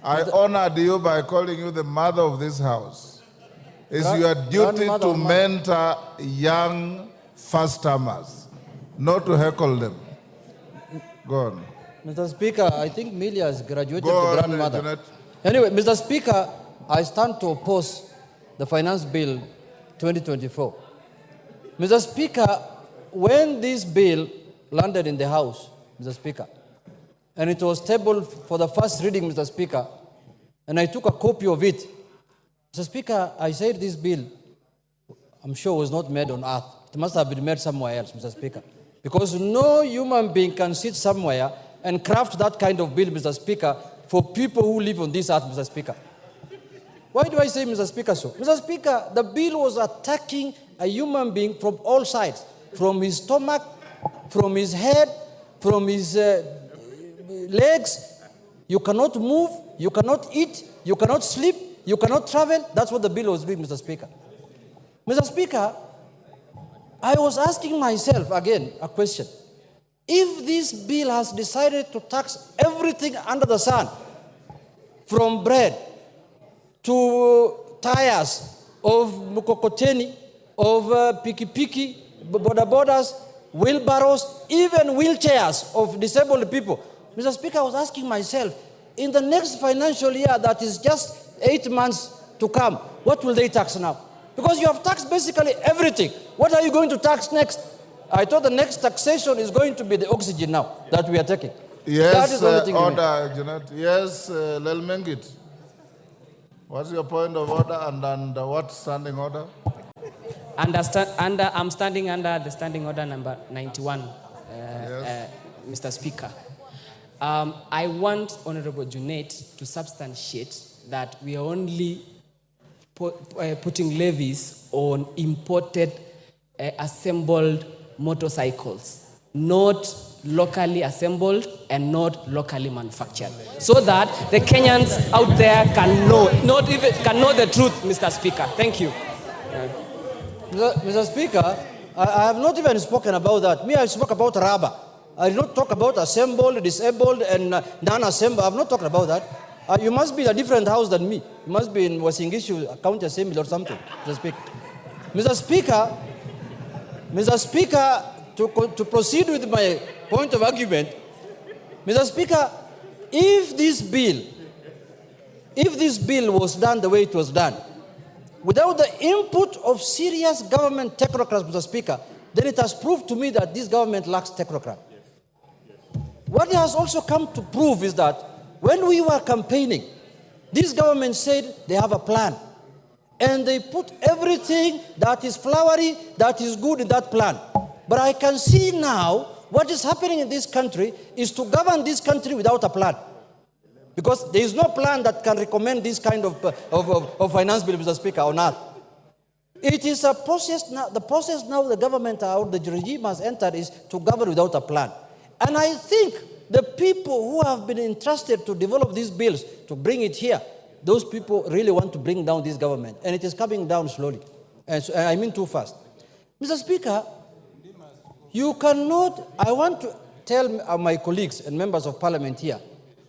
I honored you by calling you the mother of this house. It's your duty to mentor young first-timers, not to heckle them. Go on. Mr. Speaker, I think Milia has graduated Go to on, grandmother. Janet. Anyway, Mr. Speaker, I stand to oppose the Finance Bill 2024. Mr. Speaker, when this bill landed in the House, Mr. Speaker, and it was tabled for the first reading, Mr. Speaker, and I took a copy of it. Mr. Speaker, I said this bill, I'm sure, was not made on earth. It must have been made somewhere else, Mr. Speaker. Because no human being can sit somewhere and craft that kind of bill, Mr. Speaker, for people who live on this earth, Mr. Speaker. Why do I say, Mr. Speaker, so? Mr. Speaker, the bill was attacking a human being from all sides, from his stomach, from his head, from his legs. You cannot move, you cannot eat, you cannot sleep, you cannot travel. That's what the bill was doing, Mr. Speaker. Mr. Speaker, I was asking myself again a question. If this bill has decided to tax everything under the sun, from bread to tires of mukokoteni, of piki-piki, boda-bodas, wheelbarrows, even wheelchairs of disabled people. Mr. Speaker, I was asking myself, in the next financial year that is just 8 months to come, what will they tax now? Because you have taxed basically everything. What are you going to tax next? I thought the next taxation is going to be the oxygen now that we are taking. Yes, that is the only thing order, Janet. Yes, Lelmengit. What's your point of order and under what standing order? I'm standing under the standing order number 91, Mr. Speaker. I want Honorable Junet to substantiate that we are only putting levies on imported assembled motorcycles, not locally assembled and not locally manufactured, so that the Kenyans out there can know, can know the truth, Mr. Speaker. Thank you. Mr. Speaker, I have not even spoken about that. Me, I spoke about rubber. I did not talk about assembled, disabled, and non-assembled. I have not talked about that. You must be in a different house than me. You must be in Wasingishu County Assembly or something, Mr. Speaker. Mr. Speaker, to proceed with my point of argument, Mr. Speaker, if this bill was done the way it was done, without the input of serious government technocrats, Mr. Speaker, then it has proved to me that this government lacks technocrats. What it has also come to prove is that when we were campaigning, this government said they have a plan. And they put everything that is flowery, that is good in that plan. But I can see now what is happening in this country is to govern this country without a plan. Because there is no plan that can recommend this kind of finance bill, Mr. Speaker, on earth. It is a process now. The process now the government or the regime has entered is to govern without a plan. And I think the people who have been entrusted to develop these bills, to bring it here, those people really want to bring down this government. And it is coming down slowly. And so, I mean too fast. Mr. Speaker, you cannot, I want to tell my colleagues and members of parliament here,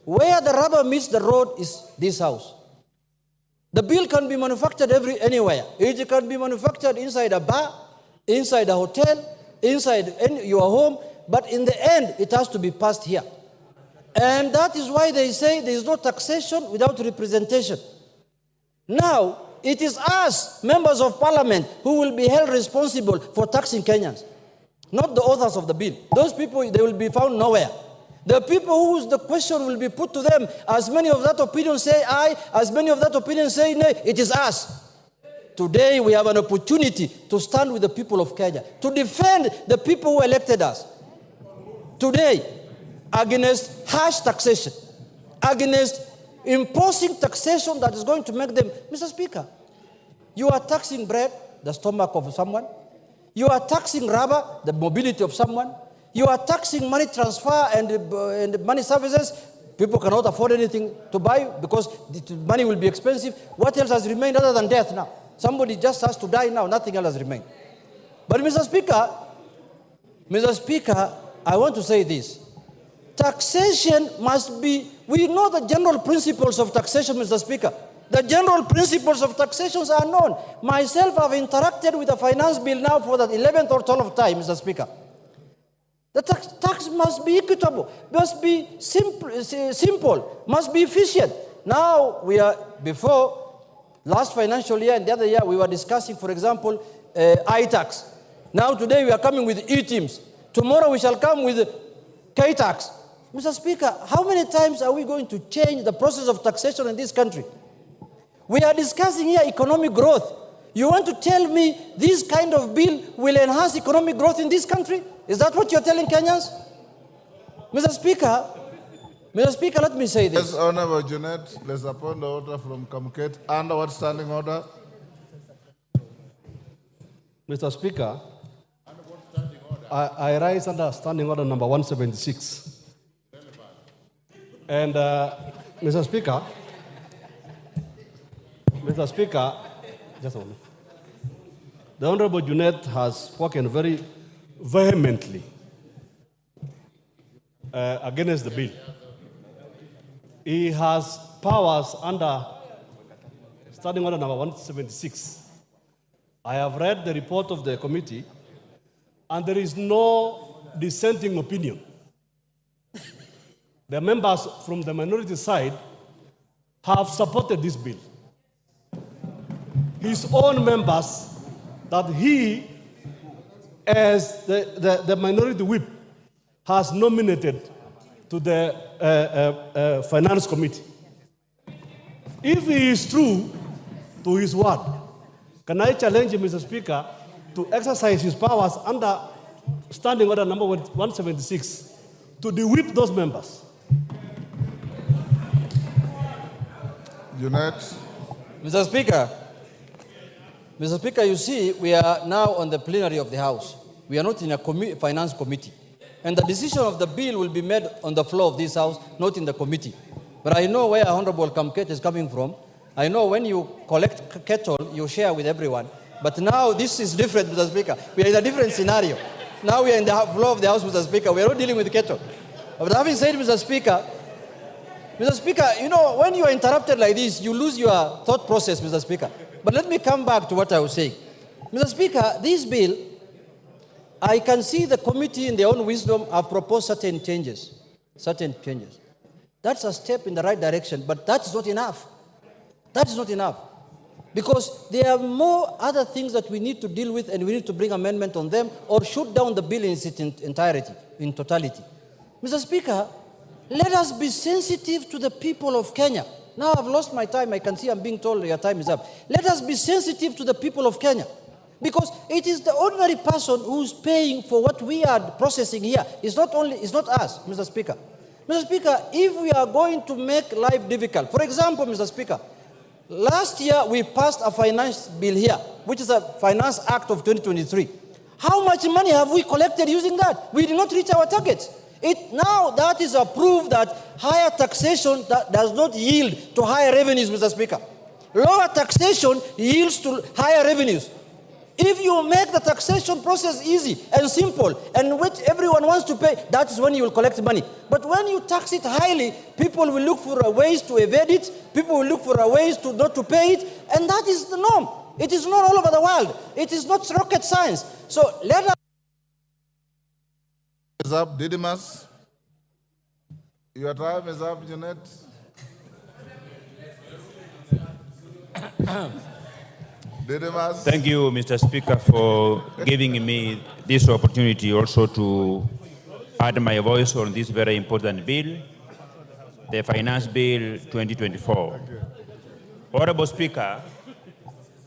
where the rubber meets the road is this house. The bill can be manufactured anywhere. It can be manufactured inside a bar, inside a hotel, inside your home, but in the end, it has to be passed here. And that is why they say there is no taxation without representation. Now, it is us, members of parliament, who will be held responsible for taxing Kenyans, not the authors of the bill. Those people, they will be found nowhere. The people whose the question will be put to them, as many of that opinion say aye, as many of that opinion say nay, it is us. Today, we have an opportunity to stand with the people of Kenya, to defend the people who elected us. Today, against harsh taxation, against imposing taxation that is going to make them, Mr. Speaker, you are taxing bread, the stomach of someone. You are taxing rubber, the mobility of someone. You are taxing money transfer and money services. People cannot afford anything to buy because the money will be expensive. What else has remained other than death now? Somebody just has to die now. Nothing else has remained. But Mr. Speaker, I want to say this. Taxation must be, we know the general principles of taxation, Mr. Speaker. The general principles of taxation are known. Myself, I've interacted with the finance bill now for the 11th or 12th time, Mr. Speaker. The tax must be equitable, must be simple, must be efficient. Now we are, before last financial year and the other year, we were discussing, for example, I-tax. Now today we are coming with E-teams. Tomorrow we shall come with K-tax. Mr. Speaker, how many times are we going to change the process of taxation in this country? We are discussing here economic growth. You want to tell me this kind of bill will enhance economic growth in this country? Is that what you're telling Kenyans? Mr. Speaker, let me say this. Yes, Honorable Junet, there's a point of order from Kamket. Under what standing order? Mr. Speaker, I rise under standing order number 176. And Mr. Speaker, just a moment. The Honorable Junet has spoken very vehemently against the bill. He has powers under standing order number 176. I have read the report of the committee, and there is no dissenting opinion. The members from the minority side have supported this bill. His own members that he, as the minority whip, has nominated to the finance committee. If he is true to his word, can I challenge him, Mr. Speaker, to exercise his powers under standing order number 176 to de-whip those members? Junet. Mr. Speaker, you see, we are now on the plenary of the House. We are not in a finance committee. And the decision of the bill will be made on the floor of this House, not in the committee. But I know where Honorable Kamket is coming from. I know when you collect cattle, you share with everyone. But now this is different, Mr. Speaker. We are in a different scenario. Now we are in the floor of the House, Mr. Speaker. We are not dealing with cattle. But having said, Mr. Speaker, you know, when you are interrupted like this, you lose your thought process, Mr. Speaker. But let me come back to what I was saying. Mr. Speaker, this bill, I can see the committee in their own wisdom have proposed certain changes. That's a step in the right direction, but that's not enough. That is not enough. Because there are more other things that we need to deal with, and we need to bring amendment on them or shoot down the bill in its entirety, in totality. Mr. Speaker, let us be sensitive to the people of Kenya. Now I've lost my time. I can see I'm being told your time is up. Let us be sensitive to the people of Kenya. Because it is the ordinary person who's paying for what we are processing here. It's not us, Mr. Speaker. Mr. Speaker, if we are going to make life difficult, for example, Mr. Speaker, last year we passed a finance bill here, which is a Finance Act of 2023. How much money have we collected using that? We did not reach our targets. Now that is a proof that higher taxation does not yield to higher revenues, Mr. Speaker. Lower taxation yields to higher revenues. If you make the taxation process easy and simple, and which everyone wants to pay, that is when you will collect money. But when you tax it highly, people will look for ways to evade it, people will look for ways to not to pay it, and that is the norm. It is not all over the world. It is not rocket science. So let us... Is up, Didymus. Your time is up, Junet. Didymus. Thank you, Mr. Speaker, for giving me this opportunity also to add my voice on this very important bill, the Finance Bill 2024. Honorable Speaker,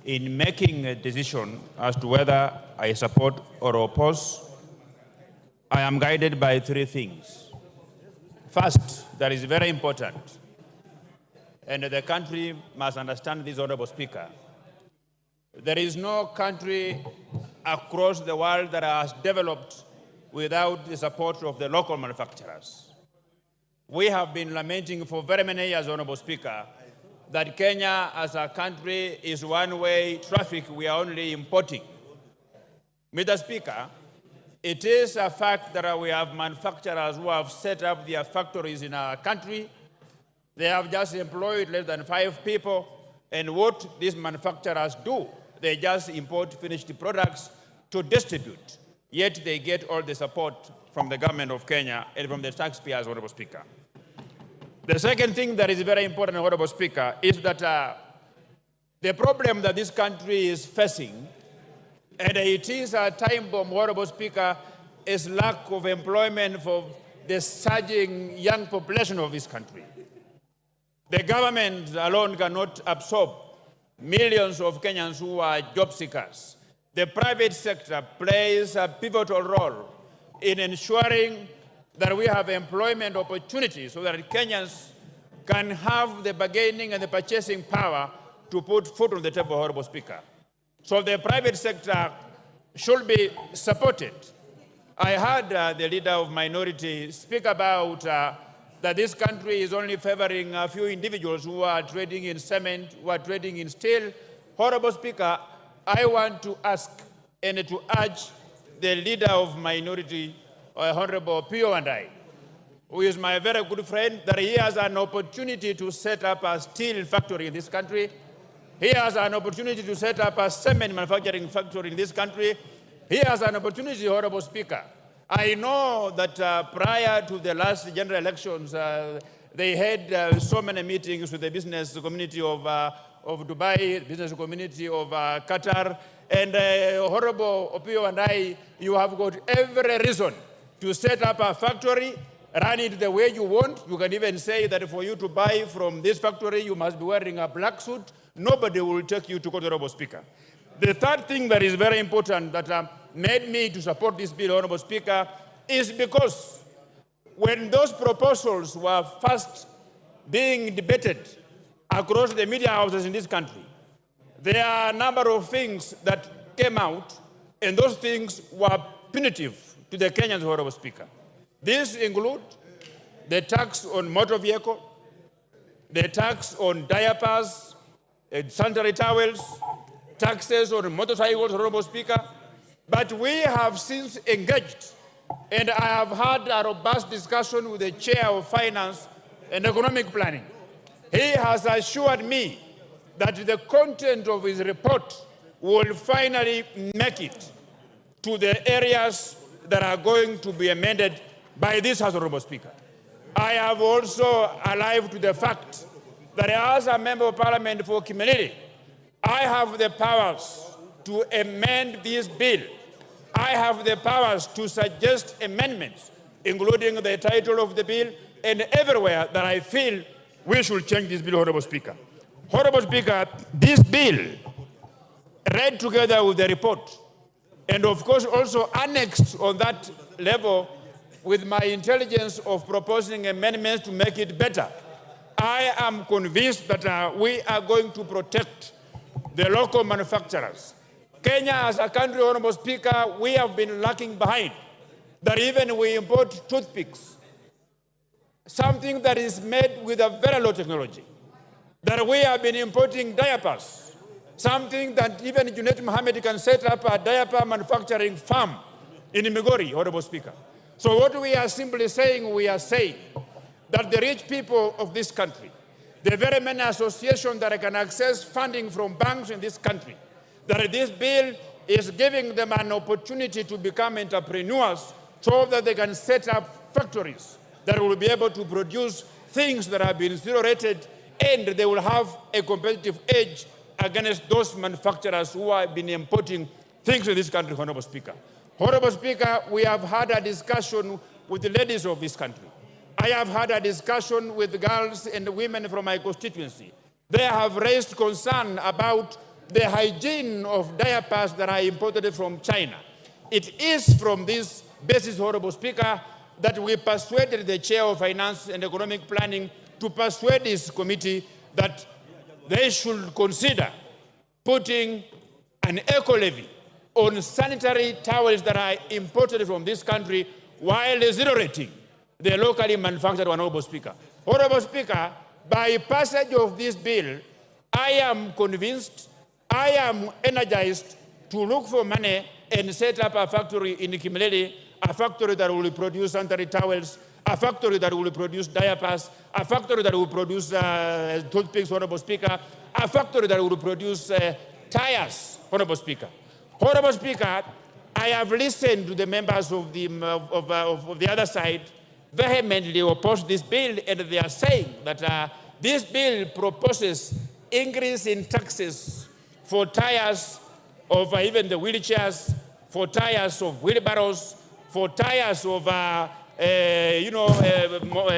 in making a decision as to whether I support or oppose, I am guided by three things. First, that is very important, and the country must understand this, Honorable Speaker. There is no country across the world that has developed without the support of the local manufacturers. We have been lamenting for very many years, Honorable Speaker, that Kenya as a country is one-way traffic. We are only importing. Mr. Speaker, it is a fact that we have manufacturers who have set up their factories in our country. They have just employed less than 5 people, and what these manufacturers do, they just import finished products to distribute yet they get all the support from the government of Kenya and from the taxpayers, Honorable Speaker. The second thing that is very important, Honorable Speaker, is that the problem that this country is facing, and it is a time bomb, Honorable Speaker, is lack of employment for the surging young population of this country. The government alone cannot absorb millions of Kenyans who are job seekers. The private sector plays a pivotal role in ensuring that we have employment opportunities so that Kenyans can have the bargaining and the purchasing power to put food on the table, Honorable Speaker. So the private sector should be supported. I heard the leader of minority speak about that this country is only favoring a few individuals who are trading in cement, who are trading in steel. Honorable Speaker, I want to ask and to urge the leader of minority, Honorable Pio and I, who is my very good friend, that he has an opportunity to set up a steel factory in this country. He has an opportunity to set up a cement manufacturing factory in this country. He has an opportunity, Honorable Speaker. I know that prior to the last general elections, they had so many meetings with the business community of Dubai, business community of Qatar, and Honorable Opio and I, you have got every reason to set up a factory, run it the way you want. You can even say that for you to buy from this factory, you must be wearing a black suit. Nobody will take you to court, Honorable Speaker. The third thing that is very important that made me to support this bill, Honorable Speaker, is because when those proposals were first being debated across the media houses in this country, there are a number of things that came out, and those things were punitive to the Kenyans, Honorable Speaker. These include the tax on motor vehicle, the tax on diapers, sanitary towels, taxes on motorcycles, Honorable Speaker. But we have since engaged, and I have had a robust discussion with the Chair of Finance and Economic Planning. He has assured me that the content of his report will finally make it to the areas that are going to be amended by this House, Honorable Speaker. I have also alive to the fact that as a Member of Parliament for Kimilili, I have the powers to amend this bill. I have the powers to suggest amendments, including the title of the bill, and everywhere that I feel we should change this bill, Honorable Speaker. Honorable Speaker, this bill, read together with the report, and of course also annexed on that level with my intelligence of proposing amendments to make it better, I am convinced that we are going to protect the local manufacturers. Kenya as a country, Honorable Speaker, we have been lagging behind. That even we import toothpicks, something that is made with a very low technology. That we have been importing diapers, something that even Junet Mohammed can set up a diaper manufacturing farm in Migori, Honorable Speaker. So what we are simply saying, we are saying that the rich people of this country, the very many associations that can access funding from banks in this country, that this bill is giving them an opportunity to become entrepreneurs so that they can set up factories that will be able to produce things that have been zero-rated, and they will have a competitive edge against those manufacturers who have been importing things in this country, Honorable Speaker. Honorable Speaker, we have had a discussion with the ladies of this country. I have had a discussion with girls and women from my constituency. They have raised concern about the hygiene of diapers that are imported from China. It is from this basis, Honorable Speaker, that we persuaded the Chair of Finance and Economic Planning to persuade this committee that they should consider putting an eco-levy on sanitary towels that are imported from this country while zero-rating the locally manufactured, Honorable Speaker. Honorable Speaker, by passage of this bill, I am convinced, I am energized to look for money and set up a factory in Kimilili, a factory that will produce sanitary towels, a factory that will produce diapers, a factory that will produce toothpicks, Honorable Speaker, a factory that will produce tires, Honorable Speaker. Honorable Speaker, I I have listened to the members of the other side vehemently oppose this bill, and they are saying that this bill proposes increase in taxes for tires of even the wheelchairs, for tires of wheelbarrows, for tires of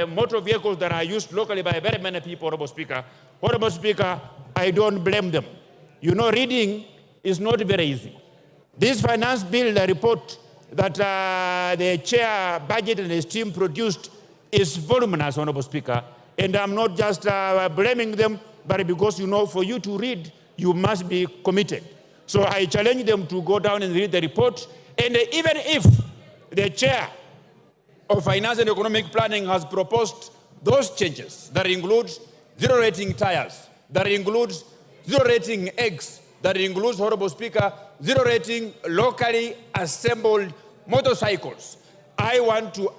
motor vehicles that are used locally by very many people, Honorable Speaker. Honorable Speaker, I don't blame them. You know, reading is not very easy. This finance bill, the report that the chair budget and his team produced is voluminous, Honorable Speaker. And I'm not just blaming them, but because, you know, for you to read, you must be committed. So I challenge them to go down and read the report. And even if the chair of Finance and Economic Planning has proposed those changes that includes zero rating tires, that includes zero rating eggs, that includes, Honorable Speaker, zero rating locally assembled motorcycles. I want to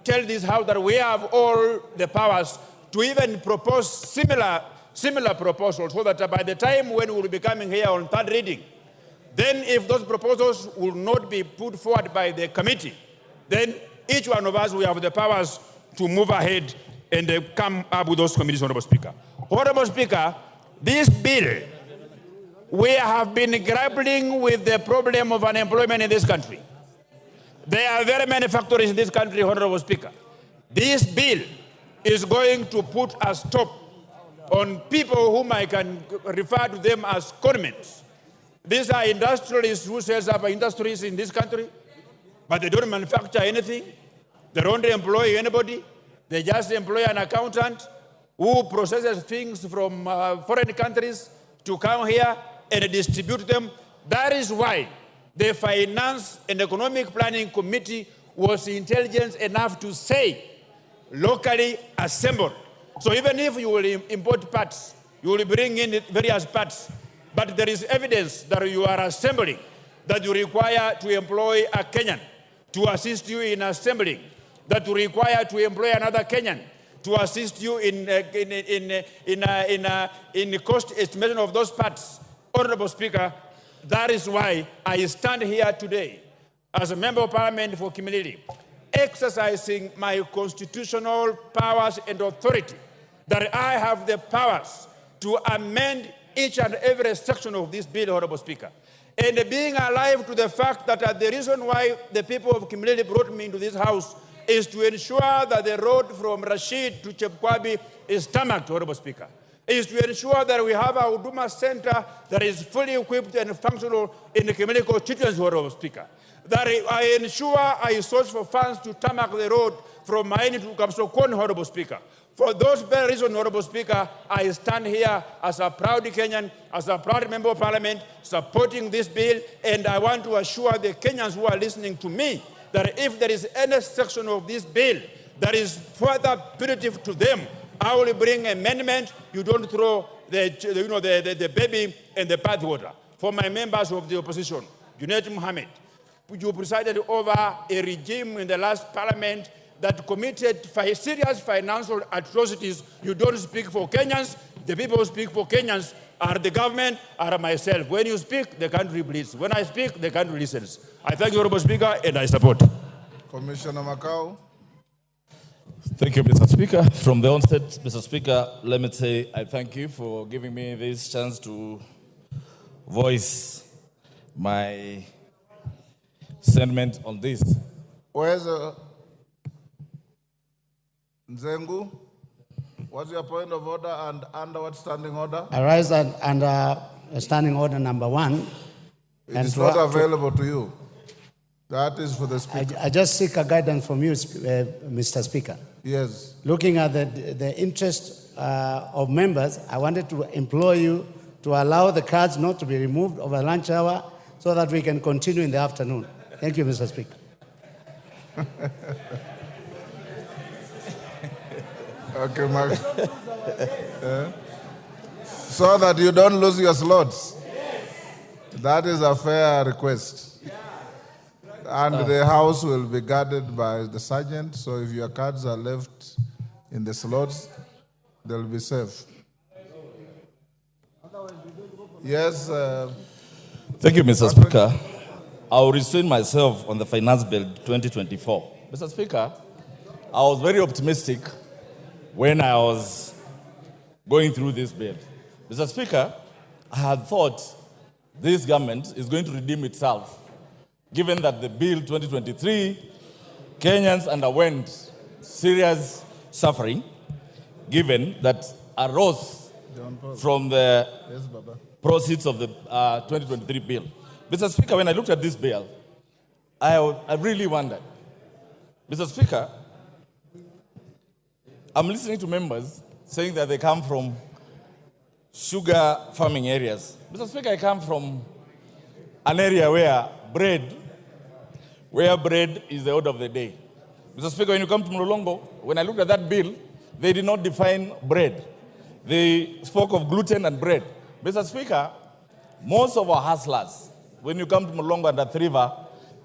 tell this House that we have all the powers to even propose similar proposals, so that by the time when we will be coming here on third reading, then if those proposals will not be put forward by the committee, then each one of us will have the powers to move ahead and come up with those committees, Honorable Speaker. Honorable Speaker, this bill, we have been grappling with the problem of unemployment in this country. There are very many factories in this country, Honorable Speaker. This bill is going to put a stop on people whom I can refer to them as conmen. These are industrialists who set up industries in this country, but they don't manufacture anything. They don't employ anybody. They just employ an accountant who processes things from foreign countries to come here and distribute them. That is why the Finance and Economic Planning Committee was intelligent enough to say locally assembled. So even if you will import parts, you will bring in various parts, but there is evidence that you are assembling, that you require to employ a Kenyan to assist you in assembling, that you require to employ another Kenyan to assist you in cost estimation of those parts. Honorable Speaker, that is why I stand here today as a member of Parliament for Kimilili, exercising my constitutional powers and authority, that I have the powers to amend each and every section of this bill, Honorable Speaker. And being alive to the fact that the reason why the people of Kimilili brought me into this House is to ensure that the road from Rashid to Chepkwabi is tarmacked, Honorable Speaker. Is to ensure that we have a Huduma Center that is fully equipped and functional in the Kimilili constituency, Honorable Speaker. That I ensure I source for funds to tarmac the road from Maini to Kapsokon, Honorable Speaker. For those very reasons, Honorable Speaker, I stand here as a proud Kenyan, as a proud member of Parliament, supporting this bill, and I want to assure the Kenyans who are listening to me that if there is any section of this bill that is further punitive to them, I will bring amendment. You don't throw the baby in the bathwater. For my members of the opposition, Junaid Mohammed, you presided over a regime in the last Parliament that committed serious financial atrocities. You don't speak for Kenyans. The people who speak for Kenyans are the government, are myself. When you speak, the country bleeds. When I speak, the country listens. I thank you, Honorable Speaker, and I support. Commissioner Macau. Thank you, Mr. Speaker. From the onset, Mr. Speaker, let me say I thank you for giving me this chance to voice my sentiment on this. Where's Nzengu? What's your point of order and under what standing order? I rise under standing order number 1. It is not available to you. That is for the Speaker. I just seek a guidance from you, Mr. Speaker. Yes. Looking at the interest of members, I wanted to implore you to allow the cards not to be removed over lunch hour so that we can continue in the afternoon. Thank you, Mr. Speaker. Okay, Mark. So that you don't lose your slots. That is a fair request. And the House will be guarded by the sergeant, so if your cards are left in the slots, they'll be safe. Yes. Thank you, Mr. Speaker. I'll restrain myself on the Finance Bill 2024. Mr. Speaker, I was very optimistic when I was going through this bill. Mr. Speaker, I had thought this government is going to redeem itself, given that the bill 2023, Kenyans underwent serious suffering, given that arose from the proceeds of the 2023 bill. Mr. Speaker, when I looked at this bill, I really wondered. Mr. Speaker, I'm listening to members saying that they come from sugar farming areas. Mr. Speaker, I come from an area where bread is the order of the day. Mr. Speaker, when you come to Mlolongo, when I looked at that bill, they did not define bread. They spoke of gluten and bread. Mr. Speaker, most of our hustlers, when you come to Mlolongo and Athi River,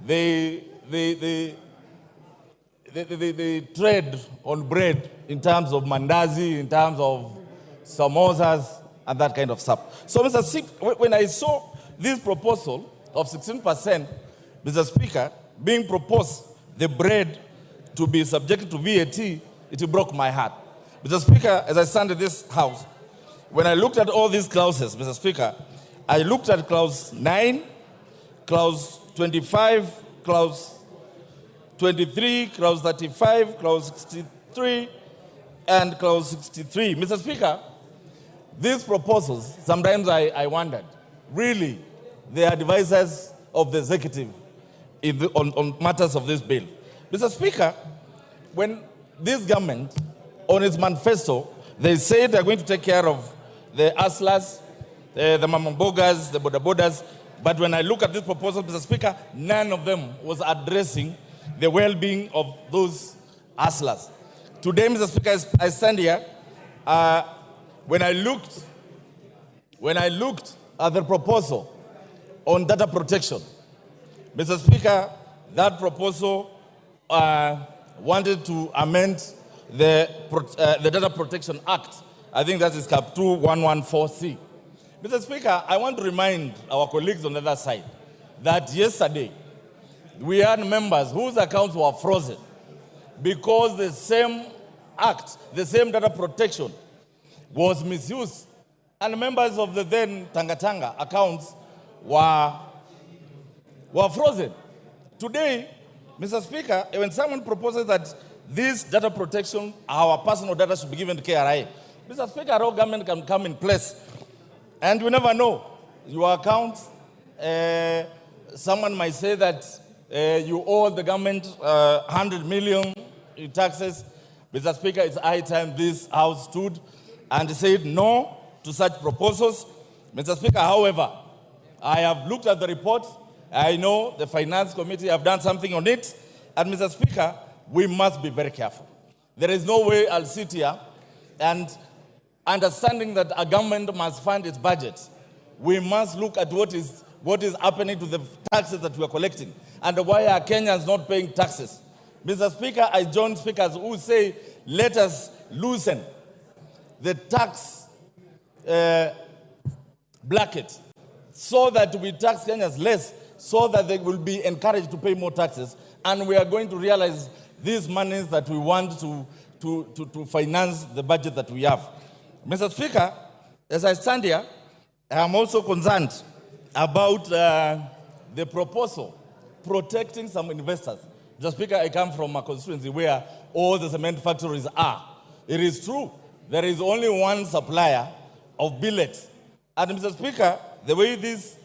they trade on bread in terms of mandazi, in terms of samosas, and that kind of stuff. So, Mr. Speaker, when I saw this proposal of 16%, Mr. Speaker, being proposed, the bread to be subjected to VAT, it broke my heart. Mr. Speaker, as I stand in this house, when I looked at all these clauses, Mr. Speaker, I looked at clause 9, clause 25, clause 23, clause 35, clause 63, and clause 63. Mr. Speaker, these proposals, sometimes I wondered, really, they are devices of the executive on matters of this bill. Mr. Speaker, when this government, on its manifesto, they say they're going to take care of the hustlers, the mamambogas, the bodabodas, but when I look at this proposal, Mr. Speaker, none of them was addressing the well-being of those hustlers. Today, Mr. Speaker, I stand here, when I looked at the proposal on data protection, Mr. Speaker, that proposal wanted to amend the Data Protection Act. I think that is Cap 2114C. Mr. Speaker, I want to remind our colleagues on the other side that yesterday we had members whose accounts were frozen because the same act, the same data protection was misused, and members of the then Tanga accounts were frozen. Today, Mr. Speaker, when someone proposes that this data protection, our personal data, should be given to KRA, Mr. Speaker, our government can come in place. And you never know. Your account, someone might say that you owe the government 100 million in taxes. Mr. Speaker, it's high time this House stood and said no to such proposals. Mr. Speaker, however, I have looked at the report. I know the Finance Committee have done something on it. And Mr. Speaker, we must be very careful. There is no way I'll sit here and understanding that a government must fund its budget. We must look at what is happening to the taxes that we are collecting and why are Kenyans not paying taxes. Mr. Speaker, I join speakers who say, let us loosen the tax bracket so that we tax Kenyans less, so that they will be encouraged to pay more taxes. And we are going to realize these monies that we want to finance the budget that we have. Mr. Speaker, as I stand here, I am also concerned about the proposal protecting some investors. Mr. Speaker, I come from a constituency where all the cement factories are. It is true, there is only one supplier of billets. And Mr. Speaker, the way this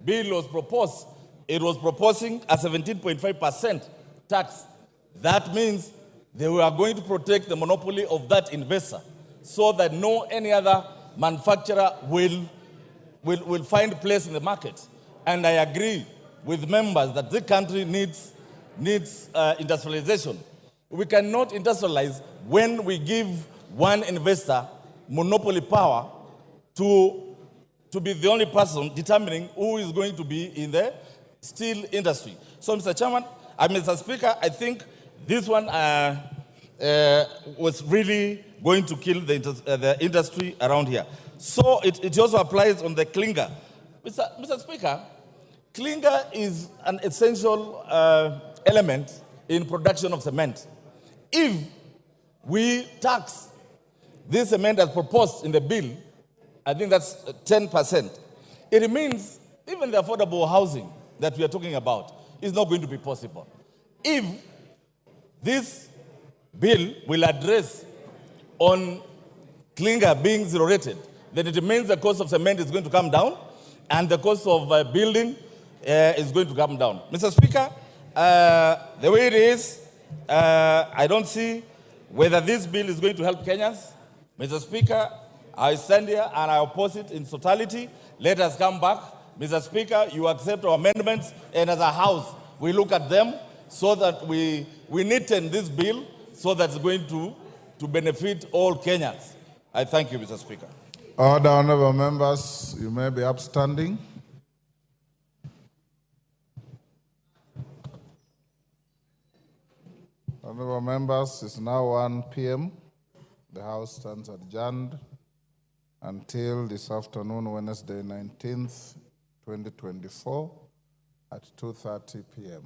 bill was proposed, it was proposing a 17.5% tax. That means they were going to protect the monopoly of that investor so that no any other manufacturer will find place in the market. And I agree with members that this country needs industrialization. We cannot industrialize when we give one investor monopoly power to be the only person determining who is going to be in the steel industry. So, Mr. Chairman, Mr. Speaker, I think this one was really going to kill the industry around here. So it also applies on the clinker. Mr. Speaker, Clinker is an essential element in production of cement. If we tax this cement as proposed in the bill, I think that's 10%. It means even the affordable housing that we are talking about is not going to be possible. If this bill will address on clinker being zero rated, then it means the cost of cement is going to come down and the cost of building is going to come down. Mr. Speaker, the way it is, I don't see whether this bill is going to help Kenyans. Mr. Speaker, I stand here and I oppose it in totality. Let us come back. Mr. Speaker, you accept our amendments, and as a House, we look at them so that we neaten this bill so that it's going to benefit all Kenyans. I thank you, Mr. Speaker. Order, honorable members, you may be upstanding. Honorable members, it's now 1 p.m. The House stands adjourned until this afternoon, Wednesday, 19th, 2024, at 2:30 p.m.